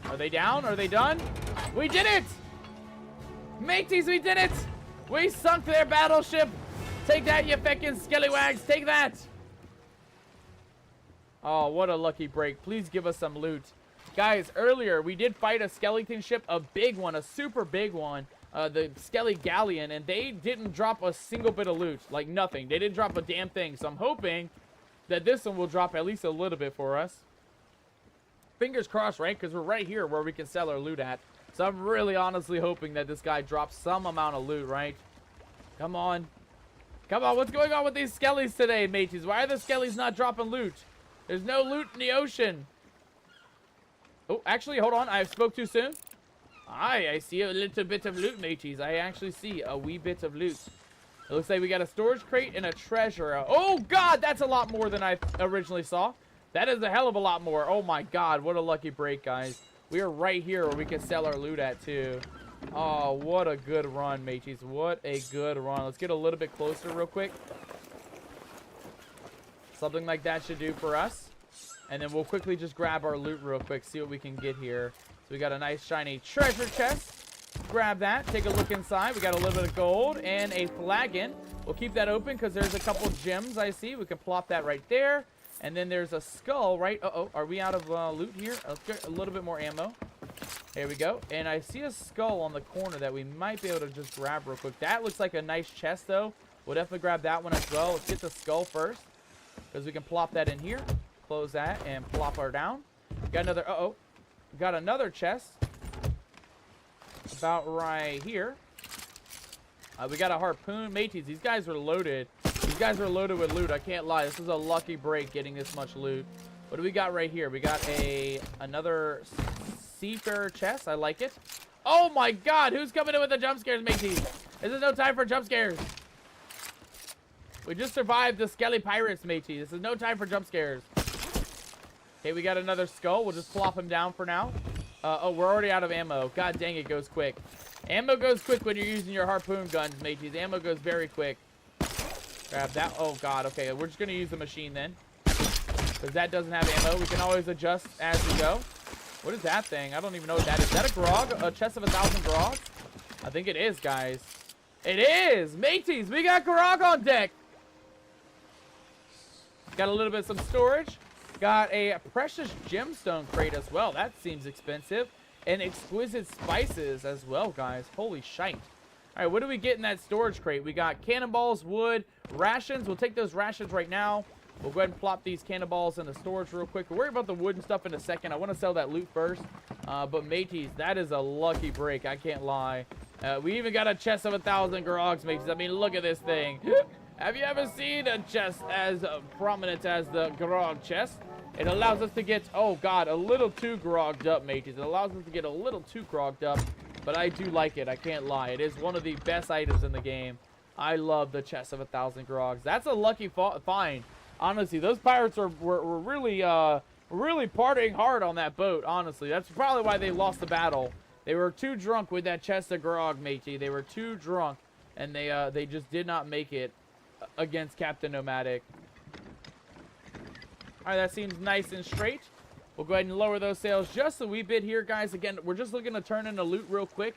Are they down? Are they done? We did it! Mateys, we did it! We sunk their battleship! Take that, you feckin' scallywags! Take that! Oh, what a lucky break. Please give us some loot. Guys, earlier we did fight a skeleton ship, a big one, a super big one, the Skelly Galleon, and they didn't drop a single bit of loot. Like, nothing. They didn't drop a damn thing. So I'm hoping that this one will drop at least a little bit for us. fingers crossed, right? Because we're right here where we can sell our loot at. So I'm really honestly hoping that this guy drops some amount of loot, right? Come on. Come on, what's going on with these skellies today, mateys? Why are the skellies not dropping loot? There's no loot in the ocean. Oh, actually, hold on. I spoke too soon. I see a little bit of loot, mateys. I actually see a wee bit of loot. It looks like we got a storage crate and a treasure. Oh, God, that's a lot more than I originally saw. That is a hell of a lot more. Oh, my God, what a lucky break, guys. We are right here where we can sell our loot at, too. Oh, what a good run, mateys. What a good run. Let's get a little bit closer real quick. Something like that should do for us. And then we'll quickly just grab our loot real quick, see what we can get here. So we got a nice shiny treasure chest. Grab that, take a look inside. We got a little bit of gold and a flagon. We'll keep that open because there's a couple gems I see. We can plop that right there. And then there's a skull, right? Uh-oh, are we out of loot here? Let's get a little bit more ammo. There we go. And I see a skull on the corner that we might be able to just grab real quick. That looks like a nice chest, though. We'll definitely grab that one as well. Let's get the skull first because we can plop that in here. Close that and plop her down. Got another, uh-oh. Got another chest. About right here. We got a harpoon. Mateys, these guys are loaded. These guys are loaded with loot. I can't lie. This is a lucky break getting this much loot. What do we got right here? We got another seafarer chest. I like it. Oh my God. Who's coming in with the jump scares, mateys? This is no time for jump scares. We just survived the skelly pirates, matey. This is no time for jump scares. Okay, we got another skull. We'll just plop him down for now. Oh, we're already out of ammo. God dang, it goes quick. Ammo goes quick when you're using your harpoon guns, mateys. Ammo goes very quick. Grab that. Oh, God. Okay, we're just going to use the machine then. Because that doesn't have ammo. We can always adjust as we go. What is that thing? I don't even know what that is. Is that a grog? A chest of 1,000 grog? I think it is, guys. It is! Mateys, we got grog on deck! Got a little bit of some storage. Got a precious gemstone crate as well. That seems expensive. And exquisite spices as well, guys. Holy shite. All right, what do we get in that storage crate? We got cannonballs, wood, rations. We'll take those rations right now. We'll go ahead and plop these cannonballs in the storage real quick. We'll worry about the wood and stuff in a second. I want to sell that loot first. But mateys, that is a lucky break. I can't lie. We even got a chest of 1,000 grogs, mateys. I mean, look at this thing. Have you ever seen a chest as prominent as the grog chest? It allows us to get, oh God, a little too grogged up, mateys. It allows us to get a little too grogged up, but I do like it. I can't lie. It is one of the best items in the game. I love the chest of 1,000 grogs. That's a lucky find. Honestly, those pirates were really, really partying hard on that boat, honestly. That's probably why they lost the battle. They were too drunk with that chest of grog, matey. They were too drunk, and they just did not make it against Captain Nomadic. All right, that seems nice and straight. We'll go ahead and lower those sails just a wee bit here, guys. Again, we're just looking to turn in the loot real quick.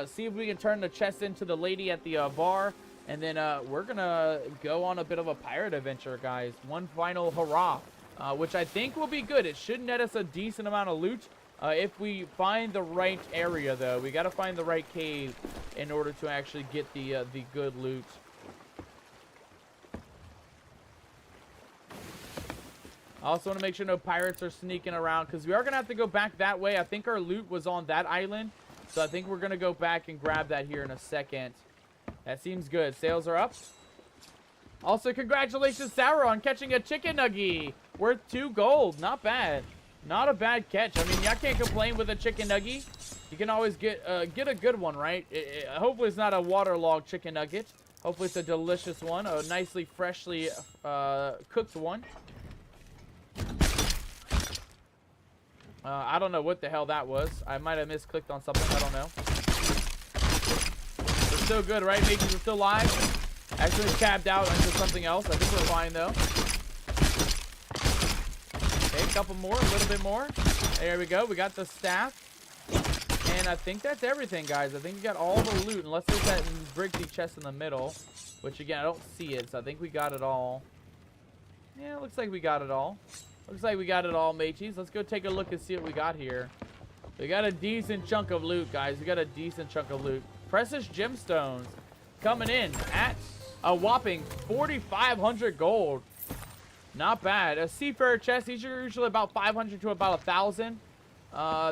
See if we can turn the chest into the lady at the bar. And then we're going to go on a bit of a pirate adventure, guys. One final hurrah, which I think will be good. It should net us a decent amount of loot if we find the right area, though. We got to find the right cave in order to actually get the good loot. I also want to make sure no pirates are sneaking around because we are going to have to go back that way. I think our loot was on that island. So I think we're going to go back and grab that here in a second. That seems good. Sales are up. Also, congratulations, Sarah, on catching a chicken nugget worth 2 gold. Not bad. Not a bad catch. I mean, y'all can't complain with a chicken nugget. You can always get a good one, right? Hopefully it's not a waterlogged chicken nugget. Hopefully it's a delicious one. A nicely, freshly cooked one. I don't know what the hell that was. I might have misclicked on something. I don't know. We're still good, right? Making we're still live. Actually tabbed out into something else. I think we're fine, though. Okay, a couple more. A little bit more. There we go. We got the staff. And I think that's everything, guys. I think we got all the loot. And let's look at that bricky chest in the middle. Which, again, I don't see it. So I think we got it all. Yeah, it looks like we got it all. Looks like we got it all, mateys. Let's go take a look and see what we got here. We got a decent chunk of loot, guys. We got a decent chunk of loot. Precious gemstones coming in at a whopping 4,500 gold. Not bad. A Seafarer chest, these are usually about 500 to about 1,000.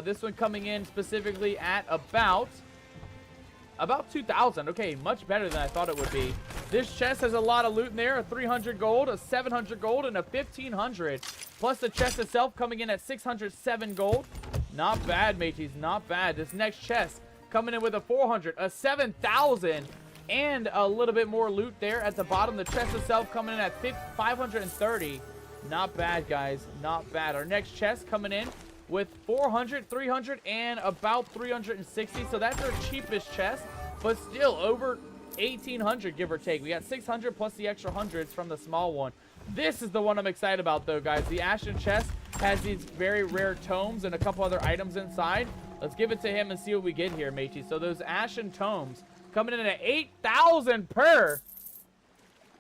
This one coming in specifically at about 2,000. Okay, much better than I thought it would be. This chest has a lot of loot in there. A 300 gold, a 700 gold, and a 1,500. Plus the chest itself coming in at 607 gold. Not bad, mateys. Not bad. This next chest coming in with a 400, a 7,000, and a little bit more loot there at the bottom. The chest itself coming in at 530. Not bad, guys. Not bad. Our next chest coming in with 400, 300, and about 360. So that's our cheapest chest, but still over 1,800, give or take. We got 600 plus the extra hundreds from the small one. This is the one I'm excited about, though, guys. The Ashen chest has these very rare tomes and a couple other items inside. Let's give it to him and see what we get here, matey. So those Ashen tomes coming in at 8,000 per.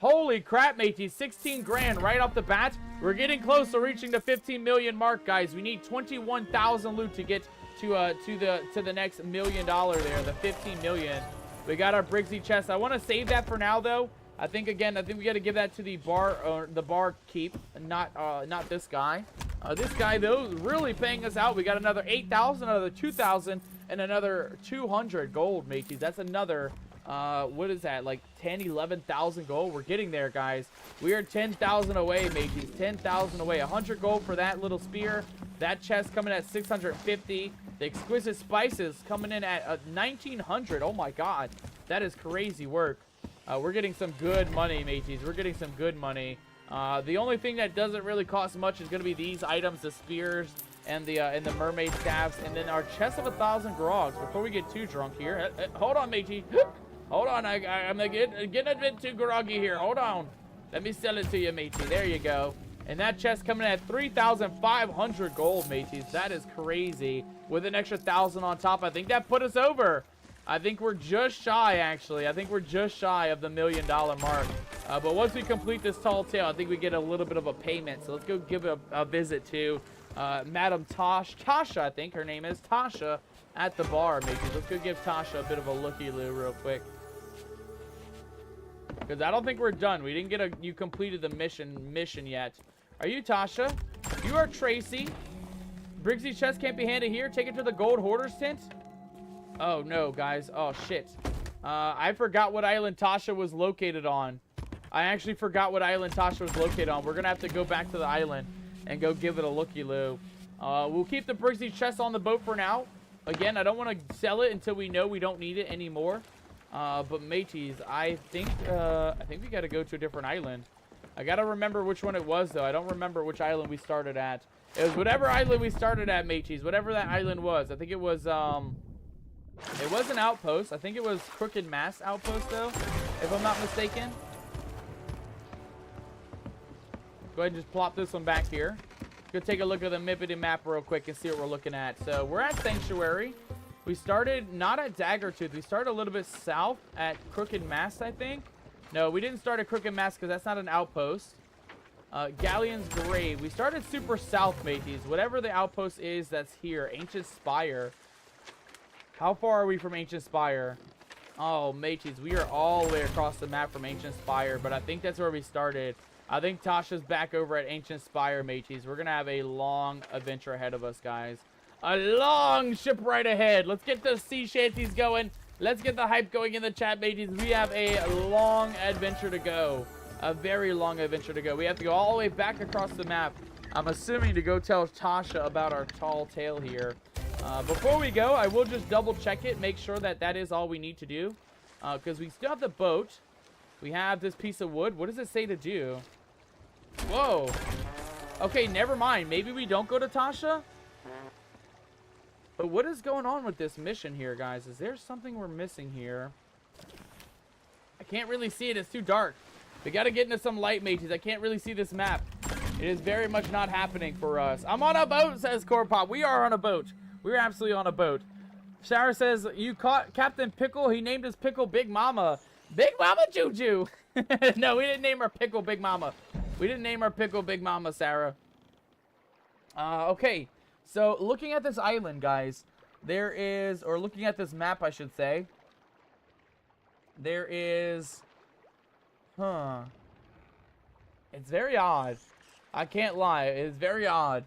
Holy crap, matey. 16 grand right off the bat. We're getting close to reaching the 15 million mark, guys. We need 21,000 loot to get to the next $1 million there, the 15 million. We got our Briggsy chest. I want to save that for now, though. I think we got to give that to the bar keep, not this guy. This guy, though, is really paying us out. We got another 8,000, another 2,000, and another 200 gold, mateys. That's another, what is that, like 10, 11,000 gold? We're getting there, guys. We are 10,000 away, mateys. 10,000 away. 100 gold for that little spear. That chest coming at 650. The exquisite spices coming in at 1,900. Oh, my God. That is crazy work. We're getting some good money, mateys. We're getting some good money. The only thing that doesn't really cost much is going to be these items, the spears and the mermaid staffs, and then our chest of 1,000 grogs. Before we get too drunk here, hold on, matey. Hold on, I'm getting a bit too groggy here. Hold on. Let me sell it to you, matey. There you go. And that chest coming in at 3,500 gold, mateys. That is crazy. With an extra 1,000 on top, I think that put us over. I think we're just shy, actually. I think we're just shy of the $1 million mark. But once we complete this tall tale, I think we get a little bit of a payment. So let's go give a visit to Madam Tasha, I think her name is. Tasha at the bar, maybe. Let's go give Tasha a bit of a looky-loo real quick. Because I don't think we're done. We didn't get you completed the mission yet. Are you Tasha? You are Tracy. Briggsy chest can't be handed here. Take it to the gold hoarder's tent. Oh, no, guys. Oh, shit. I forgot what island Tasha was located on. I actually forgot what island Tasha was located on. We're going to have to go back to the island and go give it a looky-loo. We'll keep the Briggsy chest on the boat for now. Again, I don't want to sell it until we know we don't need it anymore. But mateys, I think we got to go to a different island. I got to remember which one it was, though. I don't remember which island we started at. It was whatever island we started at, mateys. Whatever that island was. I think it was, it was an outpost. I think it was Crooked Mast Outpost, though, if I'm not mistaken. Go ahead and just plop this one back here. Go take a look at the Mippity map real quick and see what we're looking at. So we're at Sanctuary. We started not at Daggertooth. We started a little bit south at Crooked Mast, I think. No, we didn't start at Crooked Mast because that's not an outpost. Galleon's Grave. We started super south, mateys. Whatever the outpost is that's here. Ancient Spire. How far are we from Ancient Spire? Oh, mateys, we are all the way across the map from Ancient Spire, but I think that's where we started. I think Tasha's back over at Ancient Spire, mateys. We're going to have a long adventure ahead of us, guys. A long ship ride ahead. Let's get those sea shanties going. Let's get the hype going in the chat, mateys. We have a long adventure to go. A very long adventure to go. We have to go all the way back across the map. I'm assuming to go tell Tasha about our tall tale here. Before we go, I will just double check it. Make sure that that is all we need to do. Because we still have the boat. We have this piece of wood. What does it say to do? Whoa. Okay, never mind. Maybe we don't go to Tasha? But what is going on with this mission here, guys? Is there something we're missing here? I can't really see it. It's too dark. We got to get into some light, mateys. I can't really see this map. It is very much not happening for us. I'm on a boat, says Core Pop. We are on a boat. We're absolutely on a boat. Sarah says, you caught Captain Pickle. He named his pickle Big Mama. Big Mama Juju. No, we didn't name our pickle Big Mama. We didn't name our pickle Big Mama, Sarah. Okay. So, looking at this island, guys, there is, or looking at this map, I should say, there is, it's very odd. I can't lie. It is very odd.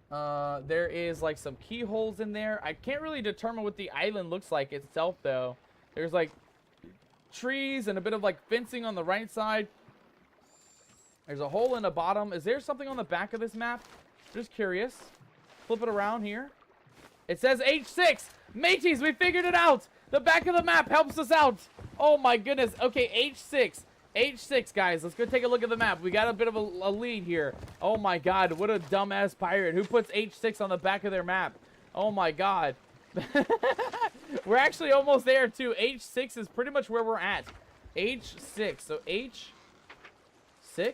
There is like some keyholes in there. I can't really determine what the island looks like itself though. There's like trees and a bit of like fencing on the right side. There's a hole in the bottom. Is there something on the back of this map? Just curious. Flip it around here. It says H6. Mateys, we figured it out. The back of the map helps us out. Oh my goodness. Okay, H6. H6, guys. Let's go take a look at the map. We got a bit of a lead here. Oh my god. What a dumbass pirate. Who puts H6 on the back of their map? Oh my god. We're actually almost there too. H6 is pretty much where we're at. H6. So H6.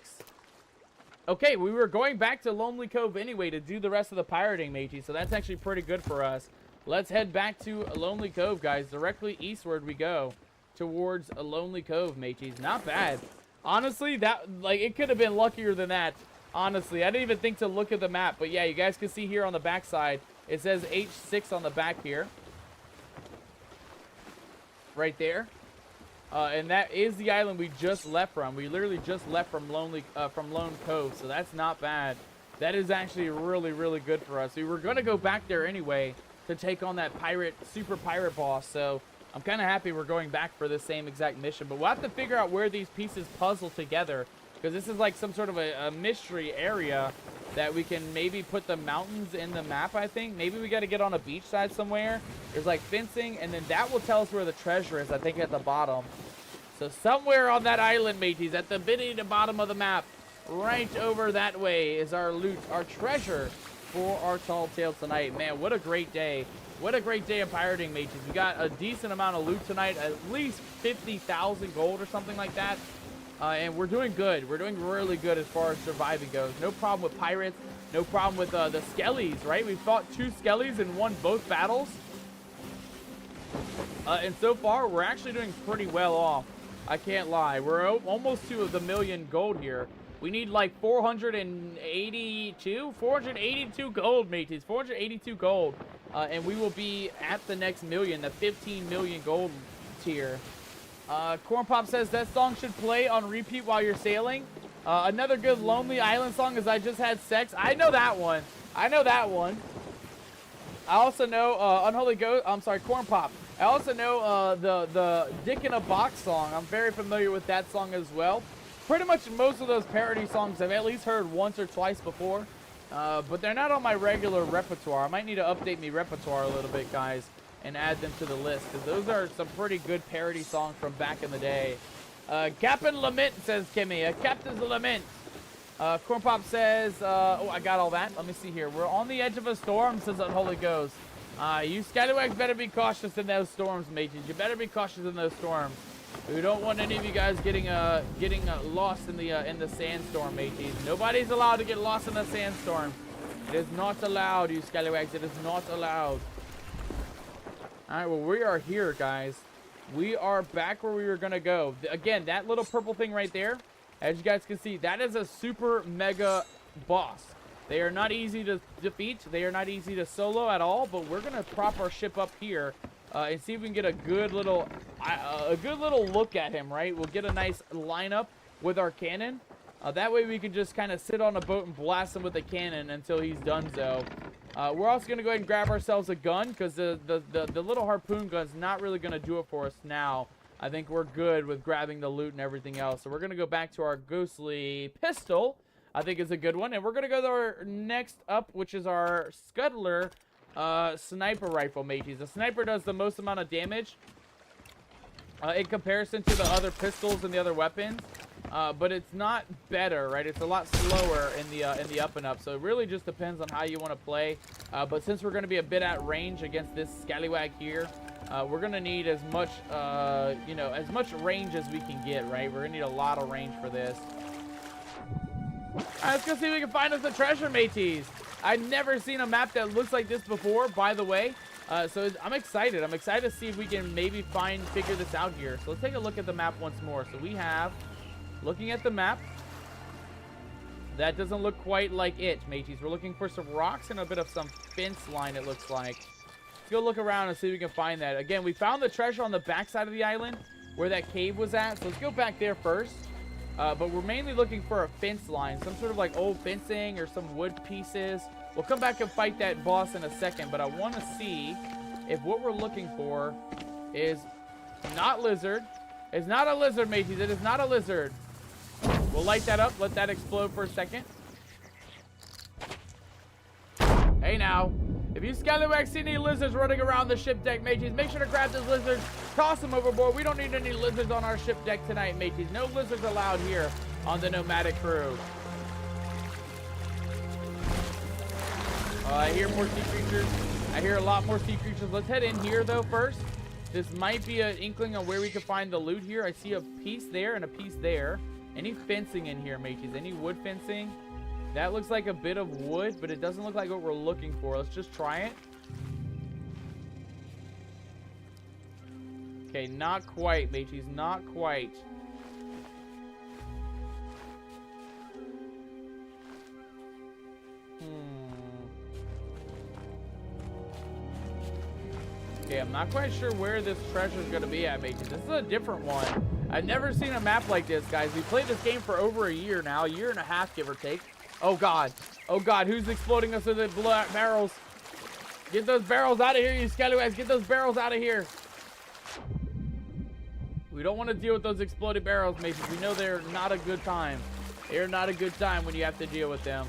Okay, we were going back to Lonely Cove anyway to do the rest of the pirating, matey. So that's actually pretty good for us. Let's head back to Lonely Cove, guys. Directly eastward we go towards a Lonely Cove, mateys. Not bad. Honestly, that, like, it could have been luckier than that. Honestly, I didn't even think to look at the map. But yeah, you guys can see here on the back side, it says H6 on the back here. Right there. And that is the island we just left from. We literally just left from Lone Cove, so that's not bad. That is actually really, really good for us. We were going to go back there anyway to take on that super pirate boss, so I'm kind of happy we're going back for the same exact mission. But we'll have to figure out where these pieces puzzle together, because this is like some sort of a mystery area that we can maybe put the mountains in the map, I think. Maybe we got to get on a beach side somewhere. There's like fencing, and then that will tell us where the treasure is, I think, at the bottom. So somewhere on that island, mateys, at the the bottom of the map, right over that way is our loot, our treasure for our tall tale tonight. Man, what a great day. What a great day of pirating, mateys. We got a decent amount of loot tonight, at least 50,000 gold or something like that. And we're doing good. We're doing really good as far as surviving goes. No problem with pirates. No problem with the skellies, right? We fought 2 skellies and won both battles. And so far, we're actually doing pretty well off. I can't lie. We're almost to the million gold here. We need like 482 gold, mateys. 482 gold. And we will be at the next million, the 15 million gold tier. Corn Pop says that song should play on repeat while you're sailing. Another good Lonely Island song is I Just Had Sex. I know that one. I know that one. I also know Unholy Ghost. I'm sorry, Corn Pop. I also know the Dick in a Box song. I'm very familiar with that song as well. Pretty much most of those parody songs I've at least heard once or twice before. But they're not on my regular repertoire. I might need to update my repertoire a little bit, guys, and add them to the list, because those are some pretty good parody songs from back in the day. Captain Lament, says Kimmy. Captain's Lament. Corn Pop says, oh, I got all that. Let me see here. We're on the edge of a storm, says Unholy Ghost. You scallywags better be cautious in those storms, mateys. You better be cautious in those storms. We don't want any of you guys getting lost in the sandstorm, mateys. Nobody's allowed to get lost in the sandstorm. It is not allowed, you scallywags. It is not allowed. All right, well, we are here, guys. We are back where we were gonna go. Again, that little purple thing right there, as you guys can see, that is a super mega boss. They are not easy to defeat. They are not easy to solo at all, but we're going to prop our ship up here and see if we can get a good little look at him, right? We'll get a nice lineup with our cannon. That way we can just kind of sit on a boat and blast him with a cannon until he's done so. We're also going to go ahead and grab ourselves a gun, because the little harpoon gun's not really going to do it for us now. I think we're good with grabbing the loot and everything else. So we're going to go back to our ghostly pistol. I think it's a good one. And we're going to go to our next up, which is our Scuttler sniper rifle, mateys. The sniper does the most amount of damage in comparison to the other pistols and the other weapons. But it's not better, right? It's a lot slower in the up and up. So it really just depends on how you want to play. But since we're going to be a bit at range against this scallywag here, we're going to need as much, as much range as we can get, right? We're going to need a lot of range for this. Alright, let's go see if we can find us a treasure, mateys. I've never seen a map that looks like this before, by the way. So I'm excited. I'm excited to see if we can maybe figure this out here. So let's take a look at the map once more. So we have, looking at the map, that doesn't look quite like it, mateys. We're looking for some rocks and a bit of some fence line, it looks like. Let's go look around and see if we can find that. Again, we found the treasure on the backside of the island where that cave was at. So let's go back there first. But we're mainly looking for a fence line, some sort of like old fencing or some wood pieces. We'll come back and fight that boss in a second, but I want to see if what we're looking for is not lizard. It's not a lizard, mateys. It is not a lizard. We'll light that up. Let that explode for a second. Hey now, if you scallywags see any lizards running around the ship deck, mateys, make sure to grab those lizards, toss them overboard. We don't need any lizards on our ship deck tonight, mateys. No lizards allowed here on the Nomadic crew. I hear more sea creatures. I hear a lot more sea creatures. Let's head in here, though, first. This might be an inkling on where we can find the loot here. I see a piece there and a piece there. Any fencing in here, mateys? Any wood fencing? That looks like a bit of wood, but it doesn't look like what we're looking for. Let's just try it. Okay, not quite, mateys. Not quite. Okay, I'm not quite sure where this treasure is going to be at, mateys. This is a different one. I've never seen a map like this, guys. We played this game for over a year now. A year and a half, give or take. Oh, God. Oh, God. Who's exploding us with the barrels? Get those barrels out of here, you scallywags. Get those barrels out of here. We don't want to deal with those exploded barrels, mateys. We know they're not a good time. They're not a good time when you have to deal with them.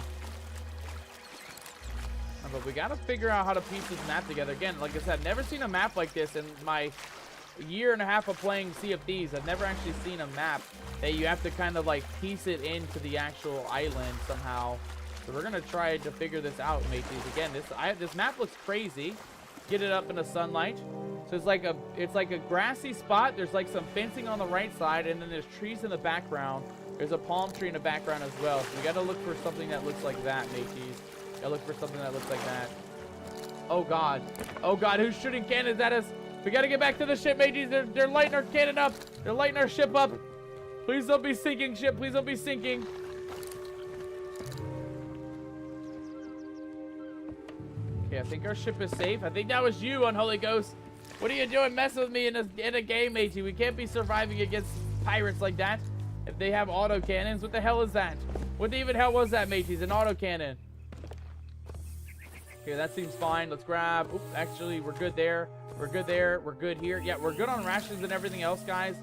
But we got to figure out how to piece this map together. Again, like I said, never seen a map like this in my year and a half of playing Sea of Thieves. I've never actually seen a map that you have to kind of like piece it into the actual island somehow. So we're going to try to figure this out, mateys. Again, this map looks crazy. Get it up in the sunlight. So it's like a grassy spot. There's like some fencing on the right side, and then there's trees in the background. There's a palm tree in the background as well. So we got to look for something that looks like that, mateys. Gotta look for something that looks like that. Oh, God. Oh, God. Who's shooting cannons at us? We gotta get back to the ship, mateys. They're lighting our cannon up. They're lighting our ship up. Please don't be sinking, ship. Please don't be sinking. Okay, I think our ship is safe. I think that was you, Unholy Ghost. What are you doing messing with me in a game, matey? We can't be surviving against pirates like that. If they have auto cannons, what the hell is that? What the even hell was that, mateys? An auto cannon. Okay, that seems fine. Let's grab. Oops, actually, we're good there. We're good there. We're good here. Yeah, we're good on rations and everything else, guys.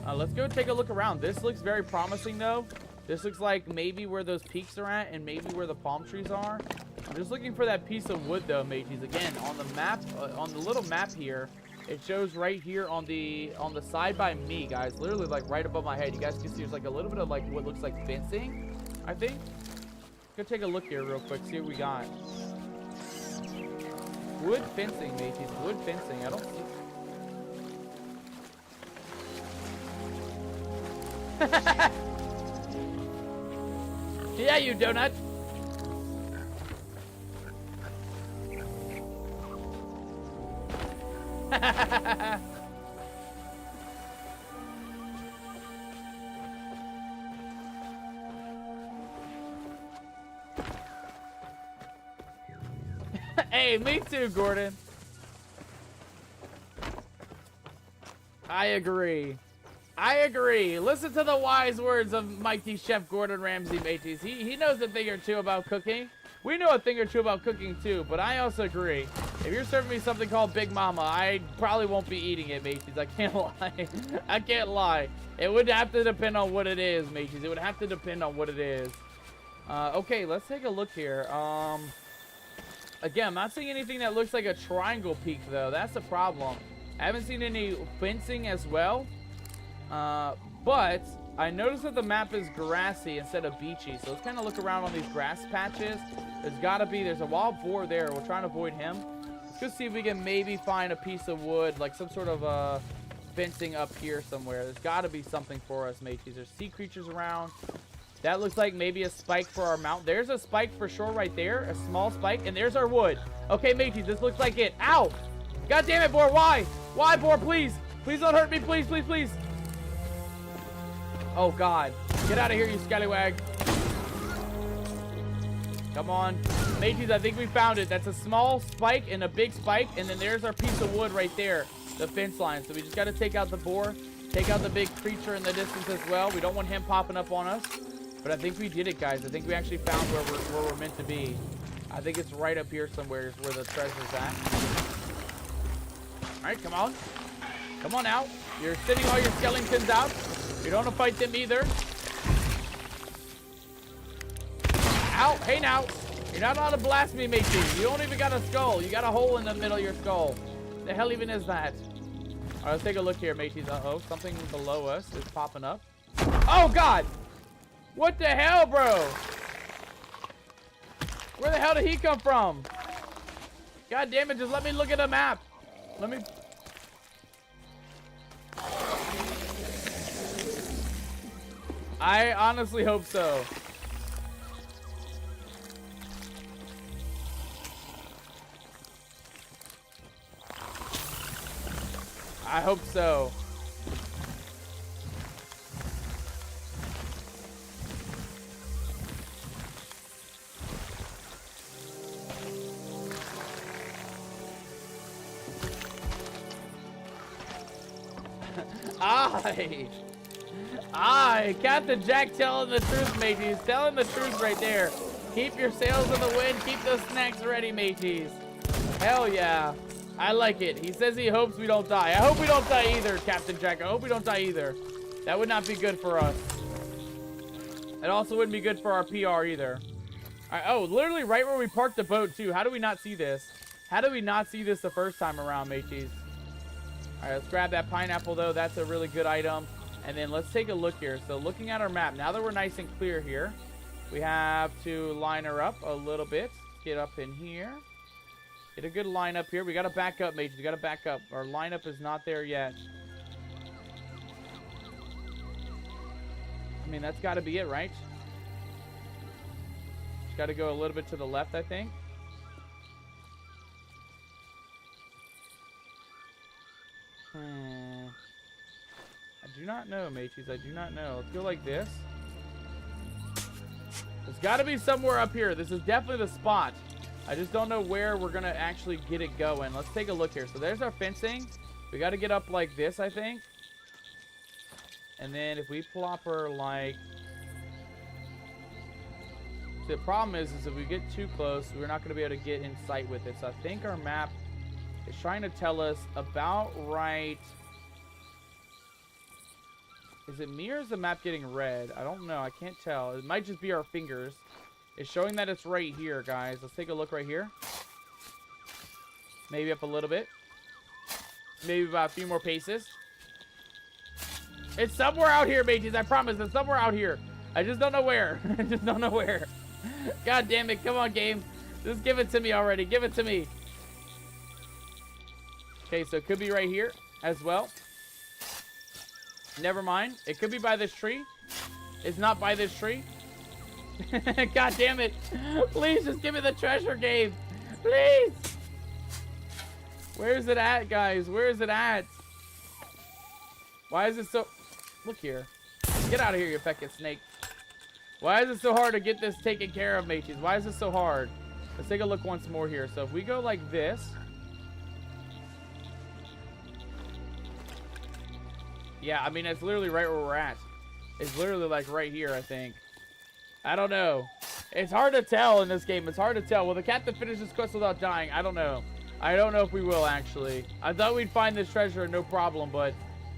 Let's go take a look around. This looks very promising, though. This looks like maybe where those peaks are at and maybe where the palm trees are. I'm just looking for that piece of wood, though, mateys. Again, on the map, on the little map here, it shows right here on the side by me, guys. Literally, like, right above my head. You guys can see there's, like, a little bit of, like, what looks like fencing, I think. Go take a look here real quick, see what we got. Wood fencing, mateys. Wood fencing. I don't see. Yeah, you donut. Hey, me too, Gordon. I agree. I agree. Listen to the wise words of mighty Chef Gordon Ramsay, mateys. He knows a thing or two about cooking. We know a thing or two about cooking too, but I also agree. If you're serving me something called Big Mama, I probably won't be eating it, mateys. I can't lie. I can't lie. It would have to depend on what it is, mateys. It would have to depend on what it is. Okay, let's take a look here. Again, I'm not seeing anything that looks like a triangle peak, though. That's the problem. I haven't seen any fencing as well. But I noticed that the map is grassy instead of beachy. So let's kind of look around on these grass patches. There's a wild boar there. We're trying to avoid him. Let's go see if we can maybe find a piece of wood, like some sort of fencing up here somewhere. There's got to be something for us, mateys. There's sea creatures around. That looks like maybe a spike for our mount. There's a spike for sure right there. A small spike. And there's our wood. Okay, mateys, this looks like it. Ow! God damn it, boar. Why? Why, boar? Please. Please don't hurt me. Please, please, please. Oh, God. Get out of here, you scallywag. Come on. Mateys, I think we found it. That's a small spike and a big spike. And then there's our piece of wood right there. The fence line. So we just got to take out the boar. Take out the big creature in the distance as well. We don't want him popping up on us. But I think we did it, guys. I think we actually found where we're meant to be. I think it's right up here somewhere is where the treasure's at. Alright, come on. Come on out. You're sending all your skeletons out. You don't want to fight them either. Ow! Hey now! You're not allowed to blast me, matey. You don't even got a skull. You got a hole in the middle of your skull. The hell even is that? Alright, let's take a look here, mateys. Uh-oh. Something below us is popping up. Oh, God! What the hell, bro? Where the hell did he come from? God damn it, just let me look at the map. Let me... I honestly hope so. I hope so. Aye, Captain Jack telling the truth, mateys. Telling the truth right there. Keep your sails in the wind. Keep those snacks ready, mateys. Hell yeah. I like it. He says he hopes we don't die. I hope we don't die either, Captain Jack. I hope we don't die either. That would not be good for us. It also wouldn't be good for our PR either. All right, oh, literally right where we parked the boat, too. How do we not see this? How do we not see this the first time around, mateys? All right, let's grab that pineapple, though. That's a really good item. And then let's take a look here. So looking at our map, now that we're nice and clear here, we have to line her up a little bit. Get up in here. Get a good line up here. We got to back up, mates. We got to back up. Our lineup is not there yet. I mean, that's got to be it, right? Got to go a little bit to the left, I think. I do not know, mateys. I do not know. Let's go like this. There's got to be somewhere up here. This is definitely the spot. I just don't know where we're going to actually get it going. Let's take a look here. So there's our fencing. We got to get up like this, I think. And then if we plop her like... See, the problem is if we get too close, we're not going to be able to get in sight with it. So I think our map is trying to tell us about right... Is it me or is the map getting red? I don't know. I can't tell. It might just be our fingers. It's showing that it's right here, guys. Let's take a look right here. Maybe up a little bit. Maybe about a few more paces. It's somewhere out here, mateys. I promise. It's somewhere out here. I just don't know where. I just don't know where. God damn it. Come on, game. Just give it to me already. Give it to me. Okay, so it could be right here as well. Never mind. It could be by this tree. It's not by this tree. God damn it. Please just give me the treasure, game. Please. Where's it at, guys? Where is it at? Why is it so... Look here. Get out of here, you feckin' snake. Why is it so hard to get this taken care of, mateys? Why is it so hard? Let's take a look once more here. So if we go like this... Yeah, I mean, it's literally right where we're at. It's literally like right here, I think. I don't know. It's hard to tell in this game. It's hard to tell. Will the captain finish this quest without dying? I don't know. I don't know if we will, actually. I thought we'd find this treasure no problem, but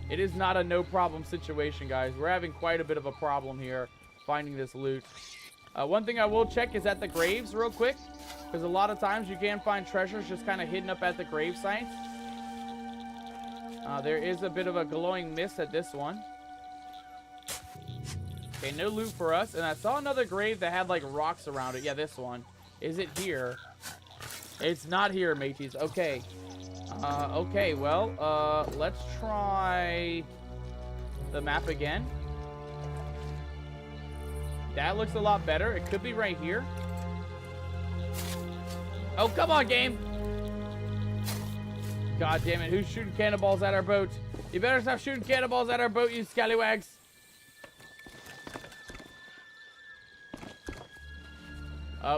it is not a no problem situation, guys. We're having quite a bit of a problem here finding this loot. One thing I will check is at the graves real quick, because a lot of times you can find treasures just kind of hidden up at the grave sites. There is a bit of a glowing mist at this one. Okay, no loot for us. And I saw another grave that had like rocks around it. Yeah, this one. Is it here? It's not here, mateys. Okay. Okay, well, let's try the map again. That looks a lot better. It could be right here. Oh, come on, game. God damn it. Who's shooting cannonballs at our boat? You better stop shooting cannonballs at our boat, you scallywags.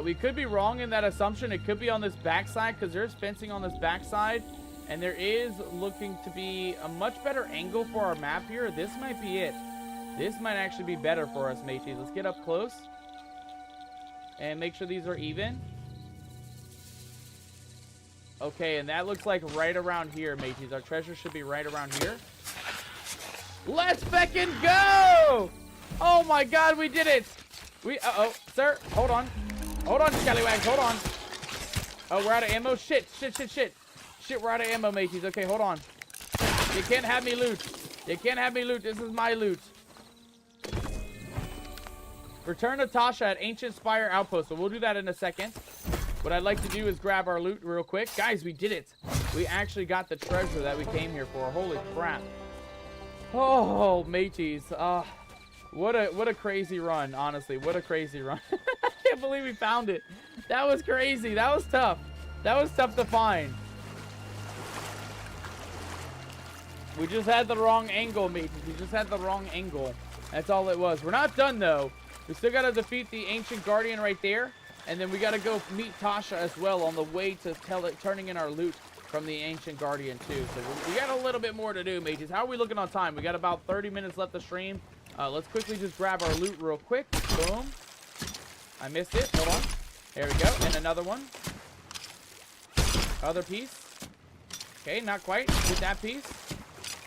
We could be wrong in that assumption. It could be on this backside because there's fencing on this backside. And there is looking to be a much better angle for our map here. This might be it. This might actually be better for us, mateys. Let's get up close. And make sure these are even. Okay, and that looks like right around here, mateys. Our treasure should be right around here. Let's feckin' go! Oh my god, we did it! Uh-oh, sir, hold on. Hold on, scallywags, hold on. Oh, we're out of ammo? Shit, shit, shit, shit. Shit, we're out of ammo, mateys. Okay, hold on. You can't have me loot. You can't have me loot. This is my loot. Return to Tasha at Ancient Spire Outpost. So we'll do that in a second. What I'd like to do is grab our loot real quick. Guys, we did it. We actually got the treasure that we came here for. Holy crap. Oh, mateys. What a crazy run, honestly. What a crazy run. I can't believe we found it. That was crazy. That was tough. That was tough to find. We just had the wrong angle, mateys. We just had the wrong angle. That's all it was. We're not done, though. We still got to defeat the Ancient Guardian right there. And then we got to go meet Tasha as well on the way to turning in our loot from the Ancient Guardian, too. So we got a little bit more to do, mateys. How are we looking on time? We got about 30 minutes left to stream. Let's quickly just grab our loot real quick. Boom. I missed it. Hold on. There we go. And another one. Other piece. Okay, not quite. Get that piece.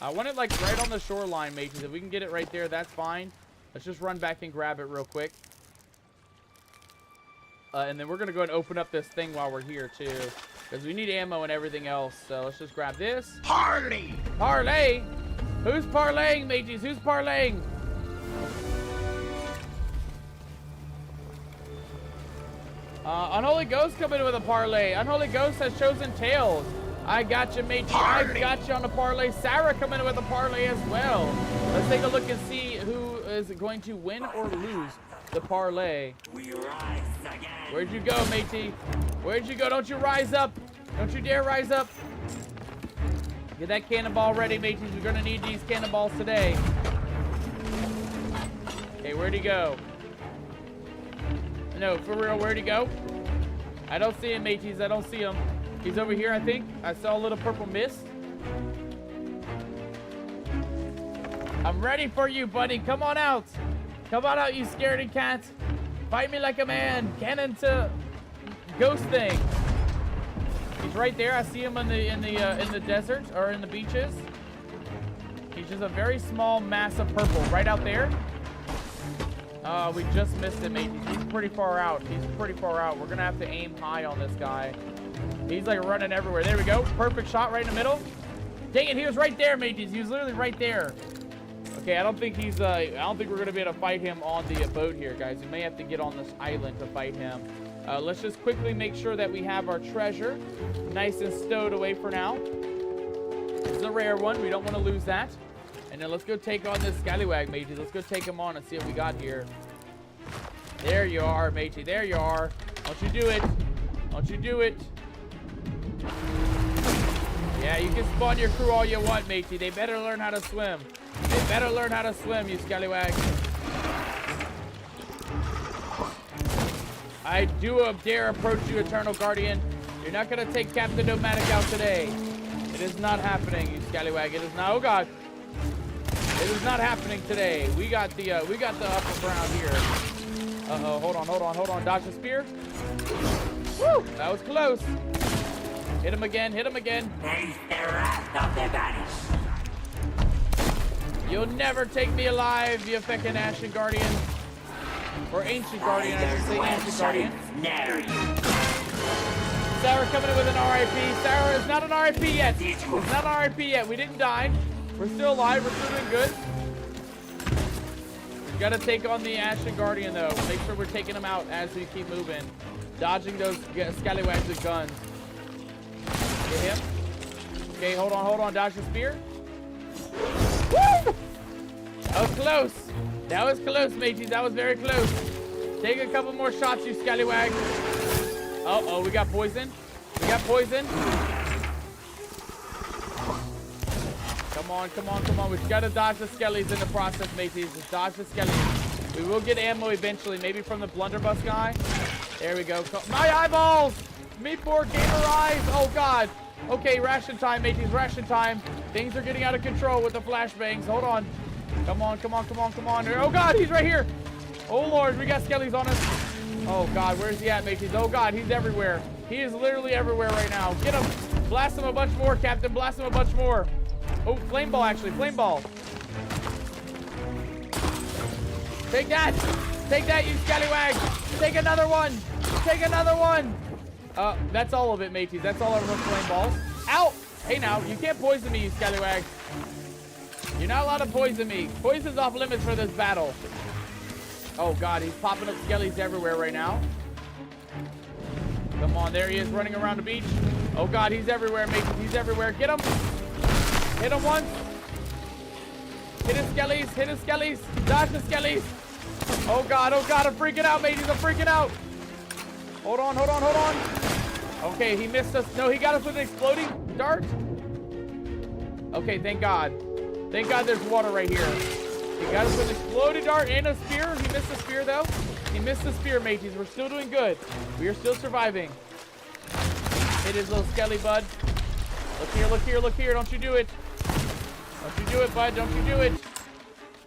I want it, like, right on the shoreline, mateys. If we can get it right there, that's fine. Let's just run back and grab it real quick. And then we're going to go ahead and open up this thing while we're here, too. Because we need ammo and everything else. So let's just grab this. Parley! Parlay? Who's parlaying, mateys? Who's parlaying? Unholy Ghost coming in with a parlay. Unholy Ghost has chosen Tails. I got you, matey. I got you on the parlay. Sarah coming in with a parlay as well. Let's take a look and see who is going to win or lose the parlay. We rise again. Where'd you go, matey? Where'd you go? Don't you rise up. Don't you dare rise up. Get that cannonball ready, mateys. We're going to need these cannonballs today. Okay, where'd he go? No, for real, where'd he go? I don't see him, mateys. I don't see him. He's over here, I think. I saw a little purple mist. I'm ready for you, buddy. Come on out. Come on out, you scaredy cat. Fight me like a man. Cannon to ghost thing. He's right there. I see him in the desert or in the beaches. He's just a very small mass of purple right out there. We just missed him, mate. He's pretty far out. He's pretty far out. We're gonna have to aim high on this guy. He's like running everywhere. There we go. Perfect shot right in the middle. Dang it, he was right there, mateys. He was literally right there. Okay, I don't think he's I don't think we're gonna be able to fight him on the boat here, guys. We may have to get on this island to fight him. Let's just quickly make sure that we have our treasure nice and stowed away for now. This is a rare one. We don't want to lose that. And then let's go take on this scallywag, matey. Let's go take him on and see what we got here. There you are, matey. There you are. Don't you do it. Don't you do it. Yeah, you can spawn your crew all you want, matey. They better learn how to swim. They better learn how to swim, you scallywags. I do dare approach you, Eternal Guardian. You're not going to take Captain Nomadic out today. It is not happening, you scallywag. It is not. Oh, God. It is not happening today. We got the upper ground here. Uh-oh. Hold on, hold on, hold on. Dodge the spear. Woo! That was close. Hit him again. Hit him again. Face the wrath of the banished. You'll never take me alive, you feckin' Ashen Guardian. Or Ancient Guardian, I should say Ancient Guardian. Sarah coming in with an RIP. Sarah is not an RIP yet. It's not an RIP yet. We didn't die. We're still alive. We're still doing good. We gotta take on the Ashen Guardian, though. Make sure we're taking him out as we keep moving. Dodging those scallywags with guns. Get him. Okay, hold on, hold on. Dodge the spear. Woo! That was close. That was close, mateys. That was very close. Take a couple more shots, you scallywag. Uh-oh, we got poison. We got poison. Come on, come on, come on. We've got to dodge the skellies in the process, mateys. Just dodge the skellies. We will get ammo eventually, maybe from the blunderbuss guy. There we go. My eyeballs! Me poor gamer eyes. Oh, God. Okay, ration time, mateys, ration time. Things are getting out of control with the flashbangs. Hold on. Come on, come on, come on, come on. Oh, God, he's right here. Oh, Lord, we got skellies on us. Oh, God, where's he at, mateys? Oh, God, he's everywhere. He is literally everywhere right now. Get him. Blast him a bunch more, Captain. Blast him a bunch more. Oh, flame ball, actually. Flame ball. Take that. Take that, you scallywag. Take another one. Take another one. That's all of it, mateys. That's all of our flame balls. Ow! Hey, now, you can't poison me, you scallywag. You're not allowed to poison me. Poison's off limits for this battle. Oh, God, he's popping up skellies everywhere right now. Come on, there he is running around the beach. Oh, God, he's everywhere, mateys. He's everywhere. Get him. Hit him once. Hit his skellies. Hit his skellies. Dodge the skellies. Oh, God, I'm freaking out, mateys. I'm freaking out. Hold on, hold on, hold on. Okay, he missed us. No, he got us with an exploding dart. Okay, thank God. Thank God there's water right here. He got us with an exploding dart and a spear. He missed the spear, though. He missed the spear, mateys. We're still doing good. We are still surviving. Hit his little skelly, bud. Look here, look here, look here. Don't you do it. Don't you do it, bud. Don't you do it.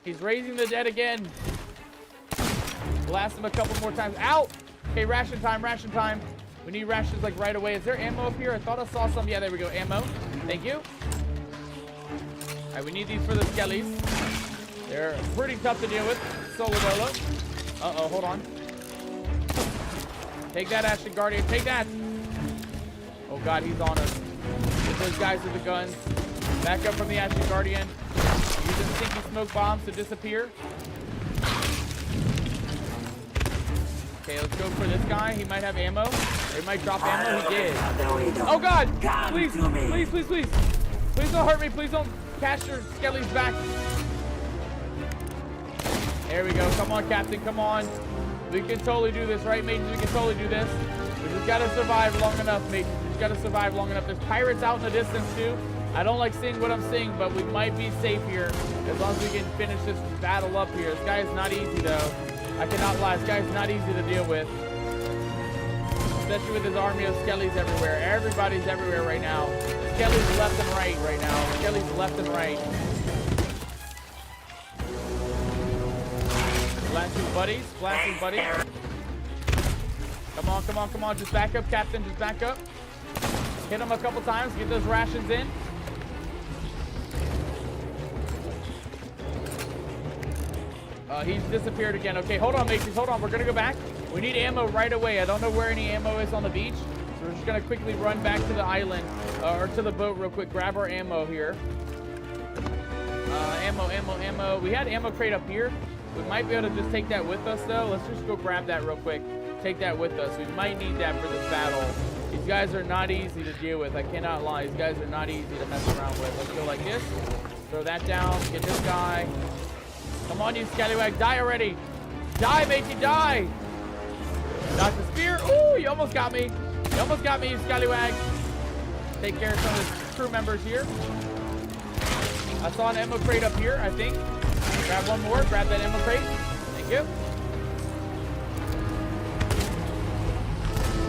He's raising the dead again. Blast him a couple more times. Ow! Okay, ration time, ration time. We need rations like right away. Is there ammo up here? I thought I saw some. Yeah, there we go. Ammo. Thank you. All right, we need these for the skellies. They're pretty tough to deal with. Solo dolo. Uh-oh, hold on. Take that, Ashen Guardian. Take that. Oh, God, he's on us. Get those guys with the guns. Back up from the Ashen Guardian. Using stinky smoke bombs to disappear. Okay, let's go for this guy. He might have ammo. Or he might drop ammo. He did. Oh, God. Please, please, please, please. Please don't hurt me. Please don't cast your skellies back. There we go. Come on, Captain. Come on. We can totally do this, right, mates? We can totally do this. We just got to survive long enough, mates. We just got to survive long enough. There's pirates out in the distance, too. I don't like seeing what I'm seeing, but we might be safe here as long as we can finish this battle up here. This guy is not easy, though. I cannot lie. This guy's not easy to deal with. Especially with his army of skellies everywhere. Everybody's everywhere right now. Skellies left and right now. Skellies left and right. Blast his buddies. Blast his buddies. Come on, come on, come on. Just back up, Captain. Just back up. Hit him a couple times. Get those rations in. He's disappeared again. Okay, hold on, mateys. Hold on. We're going to go back. We need ammo right away. I don't know where any ammo is on the beach. So we're just going to quickly run back to the island or to the boat real quick. Grab our ammo here. Ammo. We had ammo crate up here. We might be able to just take that with us, though. Let's just go grab that real quick. Take that with us. We might need that for this battle. These guys are not easy to deal with. I cannot lie. These guys are not easy to mess around with. Let's go like this. Throw that down. Get this guy. Come on, you scallywag. Die already. Die, matey. Die. Dodge the spear. Ooh, you almost got me. You almost got me, you scallywag. Take care of some of the crew members here. I saw an ammo crate up here, I think. Grab one more. Grab that ammo crate. Thank you.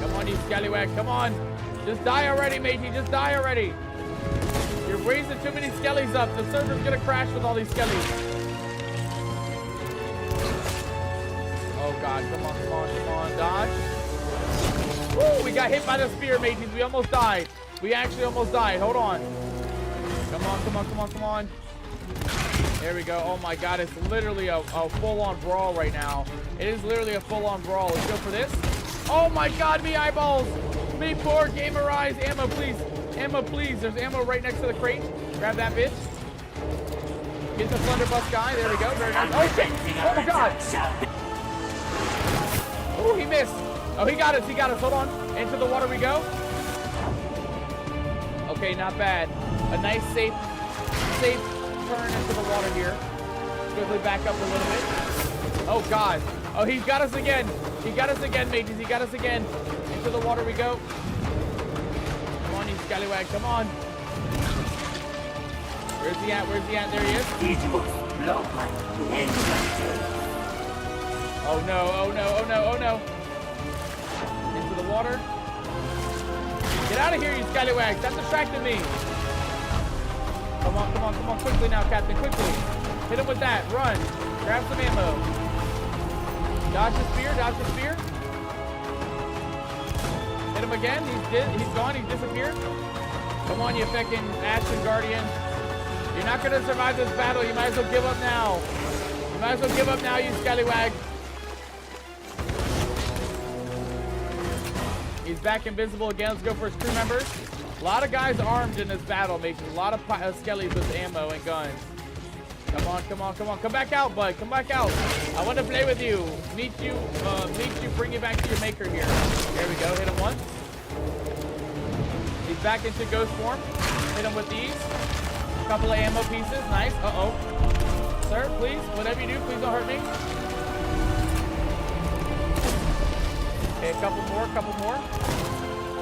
Come on, you scallywag. Come on. Just die already, matey. Just die already. You're raising too many skellies up. The server's going to crash with all these skellies. Oh, God. Come on, come on, come on. Dodge. Woo, we got hit by the spear, mateys. We almost died. We actually almost died. Hold on. Come on, come on, come on, come on. There we go. Oh, my God. It's literally a full-on brawl right now. It is literally a full-on brawl. Let's go for this. Oh, my God. Me eyeballs. Me poor gamer eyes. Ammo, please. Ammo, please. There's ammo right next to the crate. Grab that bitch. Get the blunderbuss guy. There we go. Very nice. Oh, shit. Oh, my God. Oh, he missed. Oh, he got us. He got us. Hold on. Into the water we go. Okay, not bad. A nice, safe turn into the water here. Quickly back up a little bit. Oh, God. Oh, he's got us again. He got us again, mateys. He got us again. Into the water we go. Come on, you scallywag. Come on. Where's he at? Where's he at? There he is. Oh, no. Oh, no. Oh, no. Oh, no. Into the water. Get out of here, you scallywags. Stop distracting me. Come on, come on, come on. Quickly now, Captain. Quickly. Hit him with that. Run. Grab some ammo. Dodge the spear. Dodge the spear. Hit him again. He's gone. He's disappeared. Come on, you fucking Ashen Guardian. You're not going to survive this battle. You might as well give up now. You might as well give up now, you scallywag. He's back invisible again. Let's go for his crew members. A lot of guys armed in this battle, making a lot of skellies with ammo and guns. Come on, come on, come on. Come back out, bud. Come back out. I want to play with you. Meet you, bring you back to your maker here. There we go. Hit him once. He's back into ghost form. Hit him with these. Couple of ammo pieces. Nice. Uh-oh. Sir, please, whatever you do, please don't hurt me. Okay, a couple more.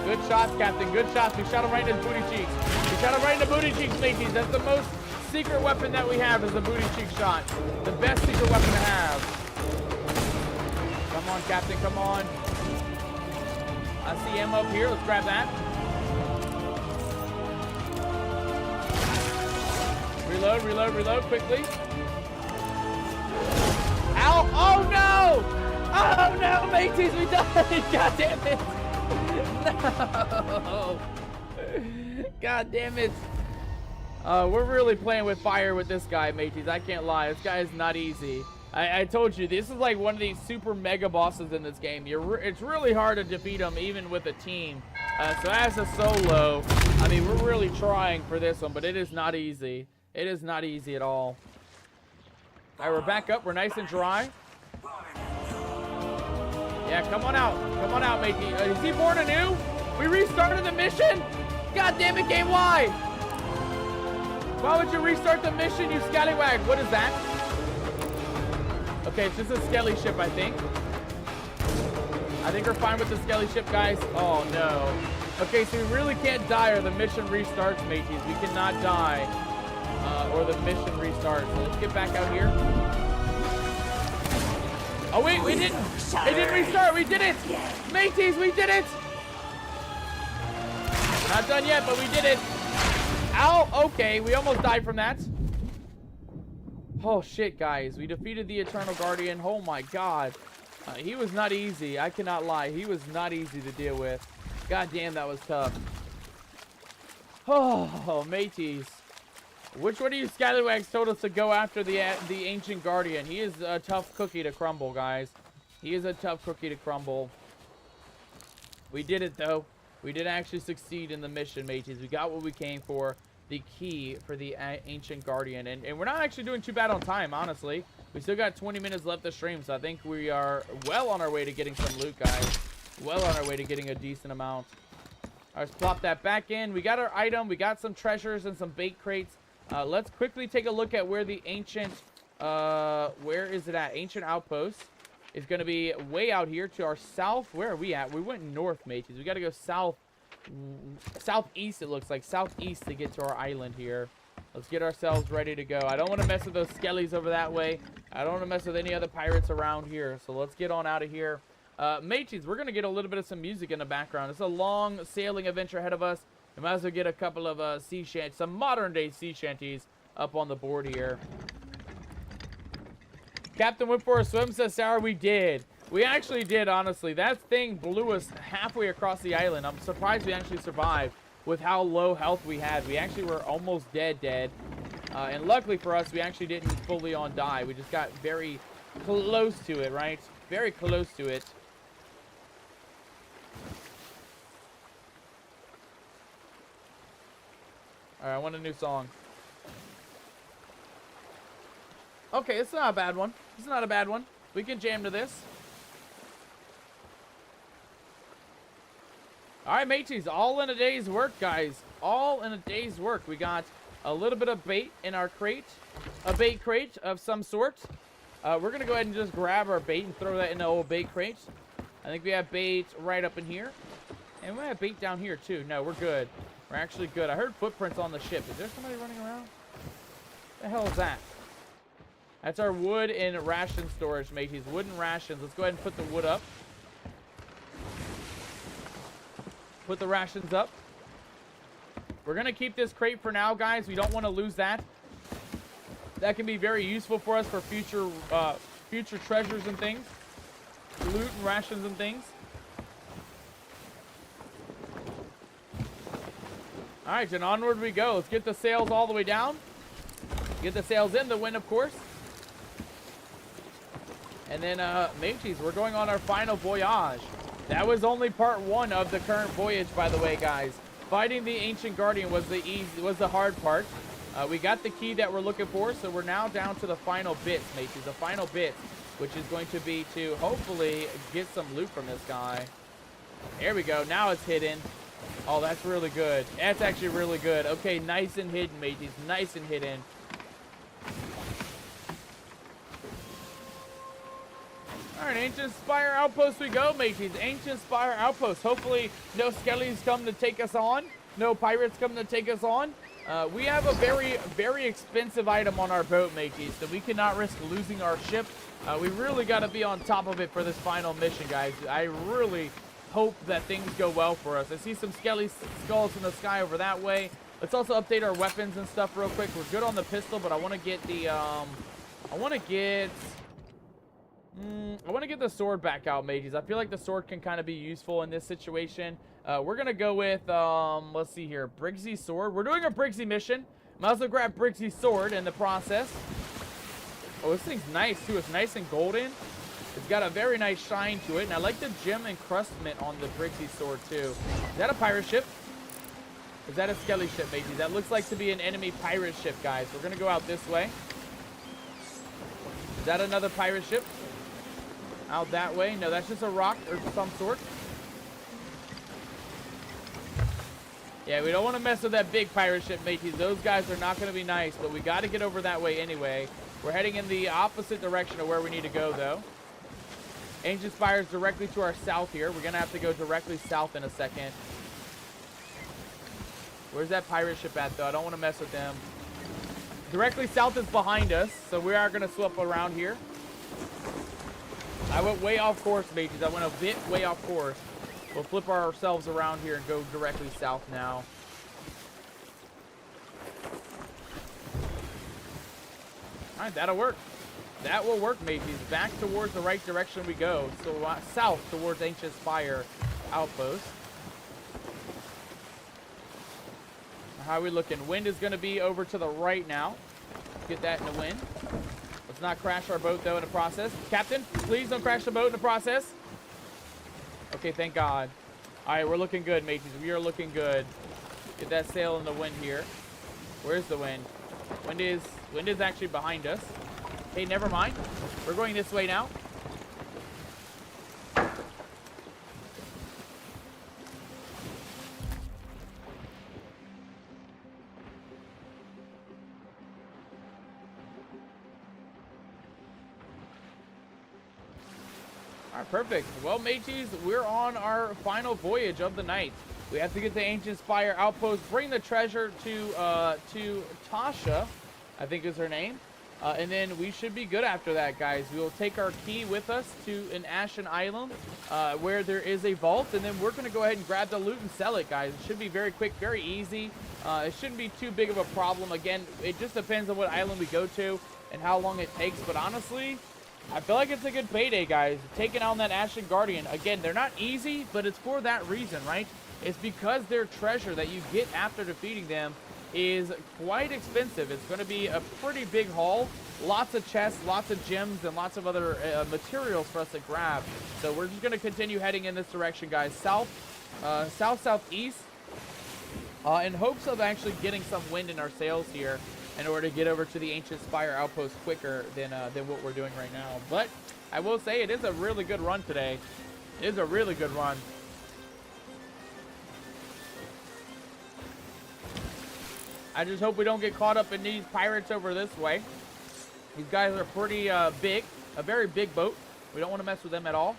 Good shots, Captain. Good shots. We shot him right in his booty cheeks. We shot him right in the booty cheeks, mateys. That's the most secret weapon that we have is the booty cheek shot. The best secret weapon to have. Come on, Captain. Come on. I see ammo up here. Let's grab that. Reload, reload, reload quickly. Ow! Oh no! Oh no, mateys, we died! God damn it! No! God damn it! We're really playing with fire with this guy, mateys. I can't lie. This guy is not easy. I told you, this is like one of these super mega bosses in this game. It's really hard to defeat him, even with a team. So as a solo, I mean, we're really trying for this one, but it is not easy. It is not easy at all. All right, we're back up. We're nice and dry. Yeah, come on out. Come on out, matey. Is he born anew? We restarted the mission? God damn it, game. Why? Why would you restart the mission, you scallywag? What is that? Okay, it's just a skelly ship, I think. I think we're fine with the skelly ship, guys. Oh, no. Okay, so we really can't die or the mission restarts, mateys. We cannot die or the mission restarts. So let's get back out here. Oh, wait, we didn't. It didn't restart. We did it. Mateys, we did it. Not done yet, but we did it. Ow. Okay, we almost died from that. Oh, shit, guys. We defeated the Eternal Guardian. Oh, my God. He was not easy. I cannot lie. He was not easy to deal with. God damn, that was tough. Oh, mateys. Which one of you scallywags told us to go after the Ancient Guardian? He is a tough cookie to crumble, guys. He is a tough cookie to crumble. We did it, though. We did actually succeed in the mission, mateys. We got what we came for. The key for the Ancient Guardian. And we're not actually doing too bad on time, honestly. We still got 20 minutes left to stream, so I think we are well on our way to getting some loot, guys. Well on our way to getting a decent amount. All right, let's plop that back in. We got our item. We got some treasures and some bait crates. Let's quickly take a look at where the ancient, where is it at? Ancient Outpost is going to be way out here to our south. Where are we at? We went north, mateys. We got to go southeast, it looks like. Southeast to get to our island here. Let's get ourselves ready to go. I don't want to mess with those skellies over that way. I don't want to mess with any other pirates around here. So let's get on out of here. Mateys, we're going to get a little bit of some music in the background. It's a long sailing adventure ahead of us. We might as well get a couple of sea shanties, some modern-day sea shanties up on the board here. Captain went for a swim, says Sarah. We did. We actually did, honestly. That thing blew us halfway across the island. I'm surprised we actually survived with how low health we had. We actually were almost dead. And luckily for us, we actually didn't fully on die. We just got very close to it, right? Very close to it. All right, I want a new song. Okay, it's not a bad one. It's not a bad one. We can jam to this. All right, mateys, all in a day's work, guys. All in a day's work. We got a little bit of bait in our crate. A bait crate of some sort. We're going to go ahead and just grab our bait and throw that in the old bait crate. I think we have bait right up in here. And we have bait down here, too. No, we're good. We're actually good. I heard footprints on the ship. Is there somebody running around? What the hell is that? That's our wood and ration storage, mateys. Wood and rations. Let's go ahead and put the wood up. Put the rations up. We're going to keep this crate for now, guys. We don't want to lose that. That can be very useful for us for future future treasures and things. Loot and rations and things. Alright, and onward we go. Let's get the sails all the way down. Get the sails in the wind, of course. And then, mateys, we're going on our final voyage. That was only part 1 of the current voyage, by the way, guys. Fighting the Ancient Guardian was the hard part. We got the key that we're looking for, so we're now down to the final bits, mateys. The final bits, which is going to be to hopefully get some loot from this guy. There we go. Now it's hidden. Oh, that's really good. That's actually really good. Okay, nice and hidden, mateys. Nice and hidden. Alright, Ancient Spire Outpost we go, mateys. Ancient Spire Outpost. Hopefully, no skellies come to take us on. No pirates come to take us on. We have a very, very expensive item on our boat, mateys, so we cannot risk losing our ship. We really got to be on top of it for this final mission, guys. I really hope that things go well for us. I see some skelly skulls in the sky over that way. Let's also update our weapons and stuff real quick. We're good on the pistol, but I want to get the, I want to get the sword back out, mateys. I feel like the sword can kind of be useful in this situation. We're going to go with, let's see here, Briggsy's sword. We're doing a Briggsy mission. Might as well grab Briggsy's sword in the process. Oh, this thing's nice, too. It's nice and golden. It's got a very nice shine to it. And I like the gem encrustment on the Briggsy sword, too. Is that a pirate ship? Is that a skelly ship, mateys? That looks like to be an enemy pirate ship, guys. We're going to go out this way. Is that another pirate ship? Out that way? No, that's just a rock or some sort. Yeah, we don't want to mess with that big pirate ship, mateys. Those guys are not going to be nice, but we got to get over that way anyway. We're heading in the opposite direction of where we need to go, though. Ancient Spire is directly to our south here. We're going to have to go directly south in a second. Where's that pirate ship at, though? I don't want to mess with them. Directly south is behind us, so we are going to swap around here. I went way off course, mateys. I went a bit way off course. We'll flip ourselves around here and go directly south now. Alright, that'll work. That will work, mateys. Back towards the right direction we go. So south towards Ancient Spire Outpost. How are we looking? Wind is going to be over to the right now. Let's get that in the wind. Let's not crash our boat, though, in the process. Captain, please don't crash the boat in the process. Okay, thank God. All right, we're looking good, mateys. We are looking good. Get that sail in the wind here. Where's the wind? Wind is actually behind us. Hey, never mind. We're going this way now. All right, perfect. Well, mateys, we're on our final voyage of the night. We have to get the Ancient Spire Outpost, bring the treasure to Tasha, I think is her name. And then we should be good after that, guys. We will take our key with us to an Ashen Island where there is a vault. And then we're going to go ahead and grab the loot and sell it, guys. It should be very quick, very easy. It shouldn't be too big of a problem. Again, it just depends on what island we go to and how long it takes. But honestly, I feel like it's a good payday, guys. Taking on that Ashen Guardian. Again, they're not easy, but it's for that reason, right? It's because their treasure that you get after defeating them is quite expensive. It's going to be a pretty big haul. Lots of chests, lots of gems, and lots of other materials for us to grab. So we're just going to continue heading in this direction, guys. Southeast, in hopes of actually getting some wind in our sails here in order to get over to the Ancient Spire Outpost quicker than what we're doing right now. But I will say it is a really good run today. It is a really good run. I just hope we don't get caught up in these pirates over this way. These guys are pretty big, a very big boat. We don't want to mess with them at all.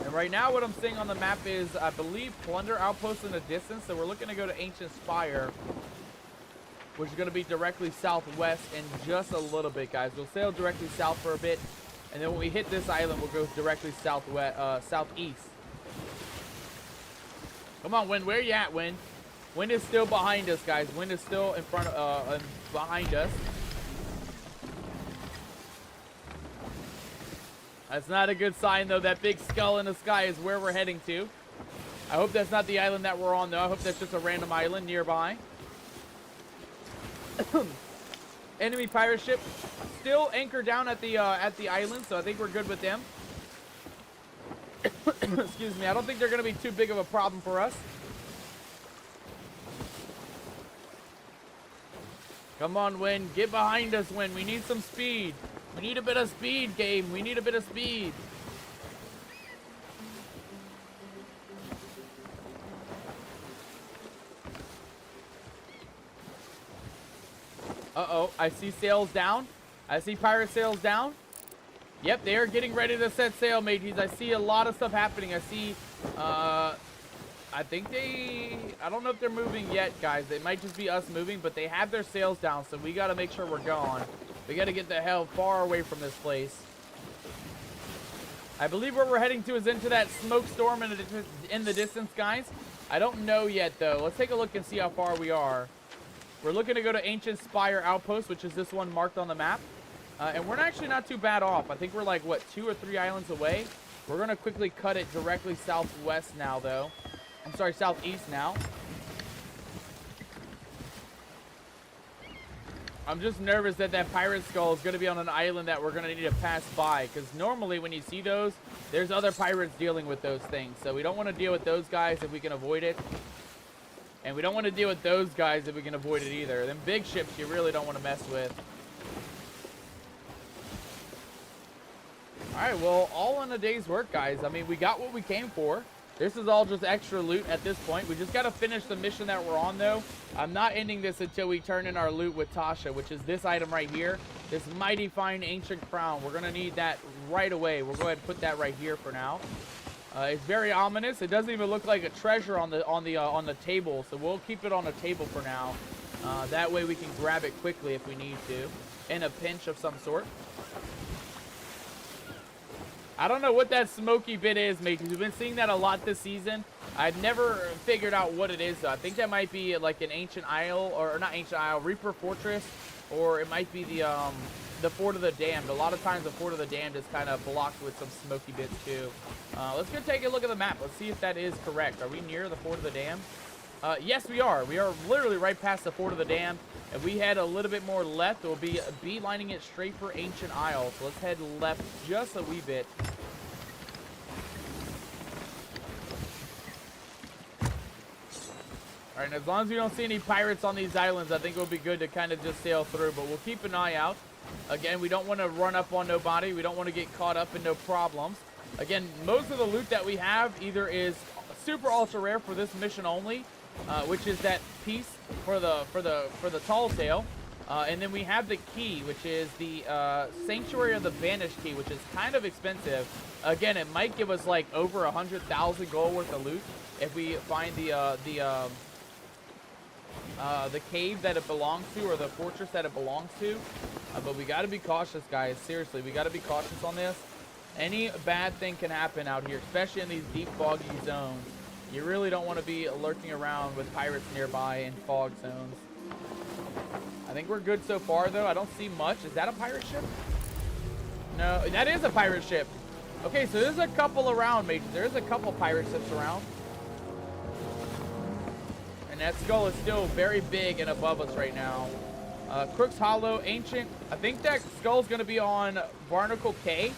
And right now what I'm seeing on the map is, I believe, Plunder Outpost in the distance. So we're looking to go to Ancient Spire. which is going to be directly southwest in just a little bit, guys. We'll sail directly south for a bit, and then when we hit this island, we'll go directly southwest, southeast. Come on, Wind. Where you at, Wind? Wind is still behind us, guys. Wind is still in front of, behind us. That's not a good sign, though. That big skull in the sky is where we're heading to. I hope that's not the island that we're on, though. I hope that's just a random island nearby. Enemy pirate ship still anchored down at the island, so I think we're good with them. Excuse me. I don't think they're going to be too big of a problem for us. Come on, Wind. Get behind us, Wind. We need some speed. We need a bit of speed, game. We need a bit of speed. Uh-oh. I see sails down. I see pirate sails down. Yep, they are getting ready to set sail, mateys. I see a lot of stuff happening. I see, I think I don't know if they're moving yet, guys. It might just be us moving, but they have their sails down, so we got to make sure we're gone. We got to get the hell far away from this place. I believe where we're heading to is into that smoke storm in the distance, guys. I don't know yet, though. Let's take a look and see how far we are. We're looking to go to Ancient Spire Outpost, which is this one marked on the map. And we're actually not too bad off. I think we're like, what, 2 or 3 islands away? We're going to quickly cut it directly southwest now, though. I'm sorry, southeast now. I'm just nervous that that pirate skull is going to be on an island that we're going to need to pass by. Because normally when you see those, there's other pirates dealing with those things. So we don't want to deal with those guys if we can avoid it. And we don't want to deal with those guys if we can avoid it either. Them big ships you really don't want to mess with. Alright, well, all in a day's work, guys. I mean, we got what we came for. This is all just extra loot at this point. We just got to finish the mission that we're on, though. I'm not ending this until we turn in our loot with Tasha, which is this item right here. This mighty fine ancient crown. We're going to need that right away. We'll go ahead and put that right here for now. It's very ominous. It doesn't even look like a treasure on the table, so we'll keep it on the table for now. That way we can grab it quickly if we need to, in a pinch of some sort. I don't know what that smoky bit is, mate. We've been seeing that a lot this season. I've never figured out what it is, though. I think that might be like an ancient isle, or not ancient isle, Reaper Fortress, or it might be the Fort of the Damned. A lot of times the Fort of the Damned is kind of blocked with some smoky bits, too. Let's go take a look at the map. Let's see if that is correct. Are we near the Fort of the Damned? Yes, we are. We are literally right past the Fort of the Damned. If we head a little bit more left, we'll be beelining it straight for Ancient Isle. So let's head left just a wee bit. Alright, and as long as we don't see any pirates on these islands, I think it'll be good to kind of just sail through. But we'll keep an eye out. Again, we don't want to run up on nobody. We don't want to get caught up in no problems. Again, most of the loot that we have either is super ultra rare for this mission only, which is that piece for the tall tale, and then we have the key, which is the Sanctuary of the Banished key, which is kind of expensive. Again, it might give us like over 100,000 gold worth of loot if we find the cave that it belongs to, or the fortress that it belongs to. But we got to be cautious, guys. Seriously, we got to be cautious on this. Any bad thing can happen out here, especially in these deep foggy zones. You really don't want to be lurking around with pirates nearby in fog zones. I think we're good so far, though. I don't see much. Is that a pirate ship? No, that is a pirate ship. Okay, so there's a couple around, mate. There's a couple pirate ships around. And that skull is still very big and above us right now. Crook's Hollow, Ancient. I think that skull's going to be on Barnacle Cay,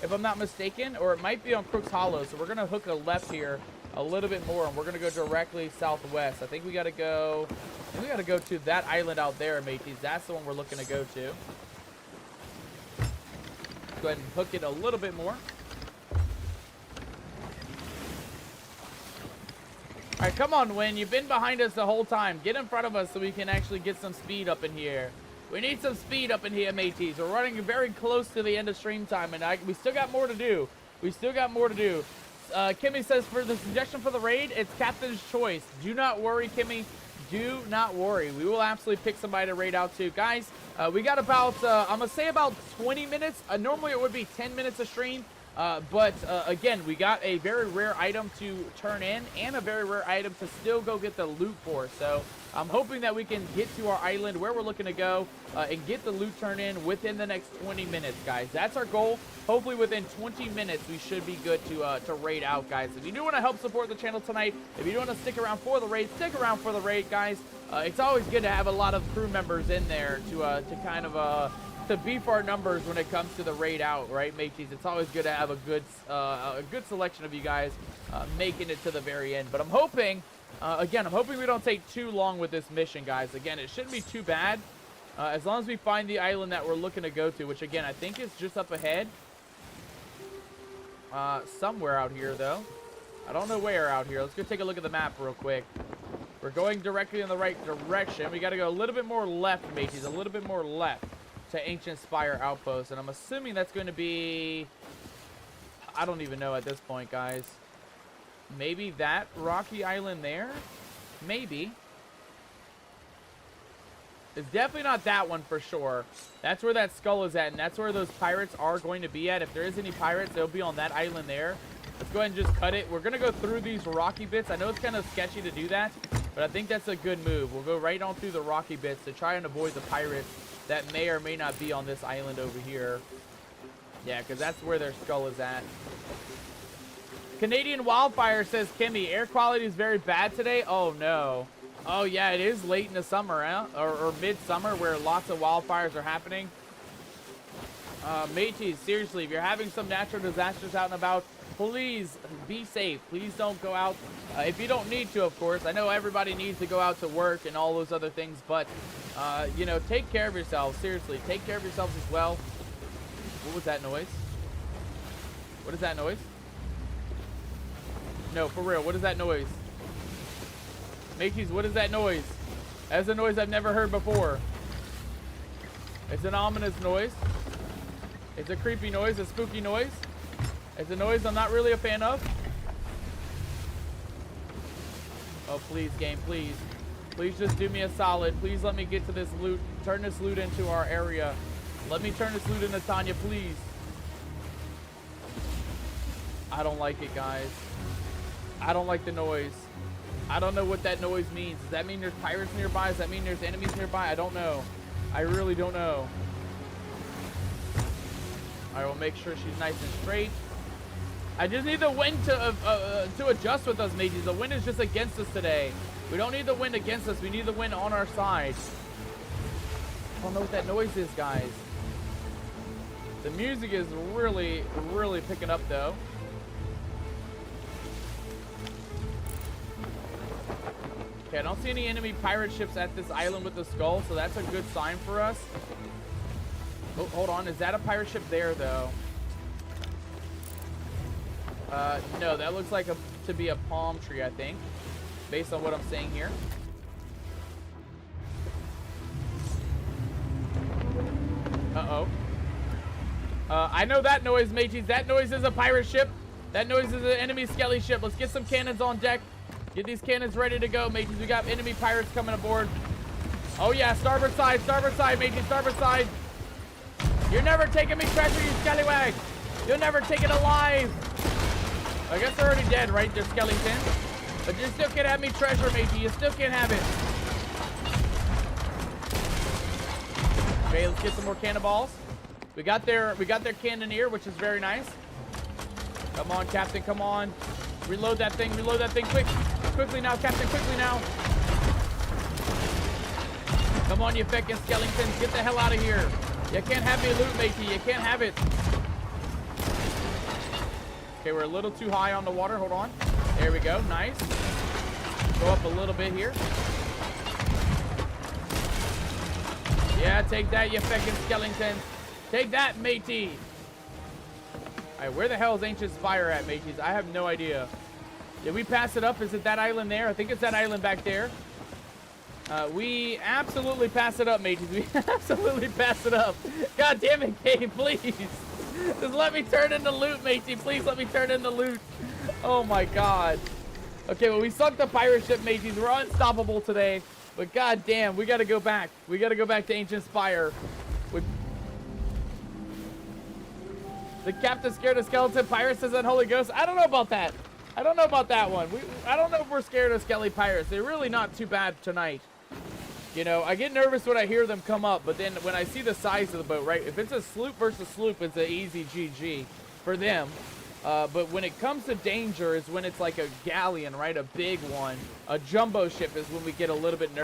if I'm not mistaken. Or it might be on Crook's Hollow. So we're going to hook a left here a little bit more, and we're going to go directly southwest. I think we got to go... we got to go to that island out there, mateys. That's the one we're looking to go to. Go ahead and hook it a little bit more. All right, come on, Win. You've been behind us the whole time. Get in front of us so we can actually get some speed up in here. We need some speed up in here, mateys. We're running very close to the end of stream time, and we still got more to do. We still got more to do. Kimmy says, for the suggestion for the raid, it's Captain's Choice. Do not worry, Kimmy. do not worry. We will absolutely pick somebody to raid out to. Guys, we got about, I'm going to say about 20 minutes. Normally it would be 10 minutes a stream. But again, we got a very rare item to turn in and a very rare item to still go get the loot for. So I'm hoping that we can get to our island where we're looking to go and get the loot turned in within the next 20 minutes, guys. That's our goal. Hopefully within 20 minutes, we should be good to raid out, guys. If you do want to help support the channel tonight, if you do want to stick around for the raid, stick around for the raid, guys. It's always good to have a lot of crew members in there to kind of to beef our numbers when it comes to the raid out, right, mateys? It's always good to have a good selection of you guys making it to the very end. But I'm hoping, again, I'm hoping we don't take too long with this mission, guys. Again, it shouldn't be too bad as long as we find the island that we're looking to go to, which, again, I think is just up ahead. Somewhere out here, though. I don't know where out here. Let's go take a look at the map real quick. We're going directly in the right direction. We got to go a little bit more left, mateys, a little bit more left to Ancient Spire Outpost, and I'm assuming that's going to be, I don't even know at this point, guys. Maybe that rocky island there? Maybe. It's definitely not that one for sure. That's where that skull is at, and that's where those pirates are going to be at. If there is any pirates, they'll be on that island there. Let's go ahead and just cut it. We're going to go through these rocky bits. I know it's kind of sketchy to do that, but I think that's a good move. We'll go right on through the rocky bits to try and avoid the pirates that may or may not be on this island over here. Yeah, because that's where their skull is at. Canadian Wildfire says, Kimmy, air quality is very bad today. Oh, no. Oh, yeah, it is late in the summer, huh? Or mid-summer where lots of wildfires are happening. Mateys, seriously, if you're having some natural disasters out and about, please be safe. Please don't go out if you don't need to, of course. I know everybody needs to go out to work and all those other things, but you know, take care of yourselves. Seriously, take care of yourselves as well. What was that noise? What is that noise? No, for real, what is that noise? Mateys, what is that noise? That's a noise I've never heard before. It's an ominous noise. It's a creepy noise, a spooky noise. It's a noise I'm not really a fan of. Oh, please, game, please. Please just do me a solid. Please let me get to this loot. Turn this loot into our area. Let me turn this loot into Tanya, please. I don't like it, guys. I don't like the noise. I don't know what that noise means. Does that mean there's pirates nearby? Does that mean there's enemies nearby? I don't know. I really don't know. I will make sure she's nice and straight. I just need the wind to adjust with us, mateys. The wind is just against us today. We don't need the wind against us. We need the wind on our side. I don't know what that noise is, guys. The music is really, really picking up, though. Okay, I don't see any enemy pirate ships at this island with the skull, so that's a good sign for us. Oh, hold on. Is that a pirate ship there, though? No, that looks like to be a palm tree, I think, based on what I'm seeing here. Uh-oh. I know that noise, mateys. That noise is a pirate ship. That noise is an enemy skelly ship. Let's get some cannons on deck. Get these cannons ready to go, mateys. We got enemy pirates coming aboard. Oh, yeah. Starboard side, mateys. Starboard side. You're never taking me treasure, you scallywag. You'll never take it alive. I guess they're already dead, right? They're skeletons. But you still can't have me treasure, matey. You still can't have it. Okay, let's get some more cannonballs. We got their cannoneer, which is very nice. Come on, Captain, come on. Reload that thing quick. Quickly now, Captain, quickly now. Come on, you feckin' skeletons. Get the hell out of here. You can't have me loot, matey. You can't have it. Okay, we're a little too high on the water. Hold on. There we go. Nice. Go up a little bit here. Yeah, take that, you feckin' skeletons. Take that, matey. Alright, where the hell is Ancient Spire at, mateys? I have no idea. Did we pass it up? Is it that island there? I think it's that island back there. We absolutely pass it up, mateys. We absolutely pass it up. God damn it, game, please. Just let me turn in the loot, matey. Please let me turn in the loot. Oh my god. Okay, well, we sunk the pirate ship, mateys. We're unstoppable today. But goddamn, we gotta go back. We gotta go back to Ancient Spire. The captain scared of skeleton pirates, says that Holy Ghost. I don't know about that. I don't know about that one. I don't know if we're scared of skelly pirates. They're really not too bad tonight. You know, I get nervous when I hear them come up, but then when I see the size of the boat, right? If it's a sloop versus sloop, it's an easy GG for them. But when it comes to danger is when it's like a galleon, right? A big one. A jumbo ship is when we get a little bit nervous.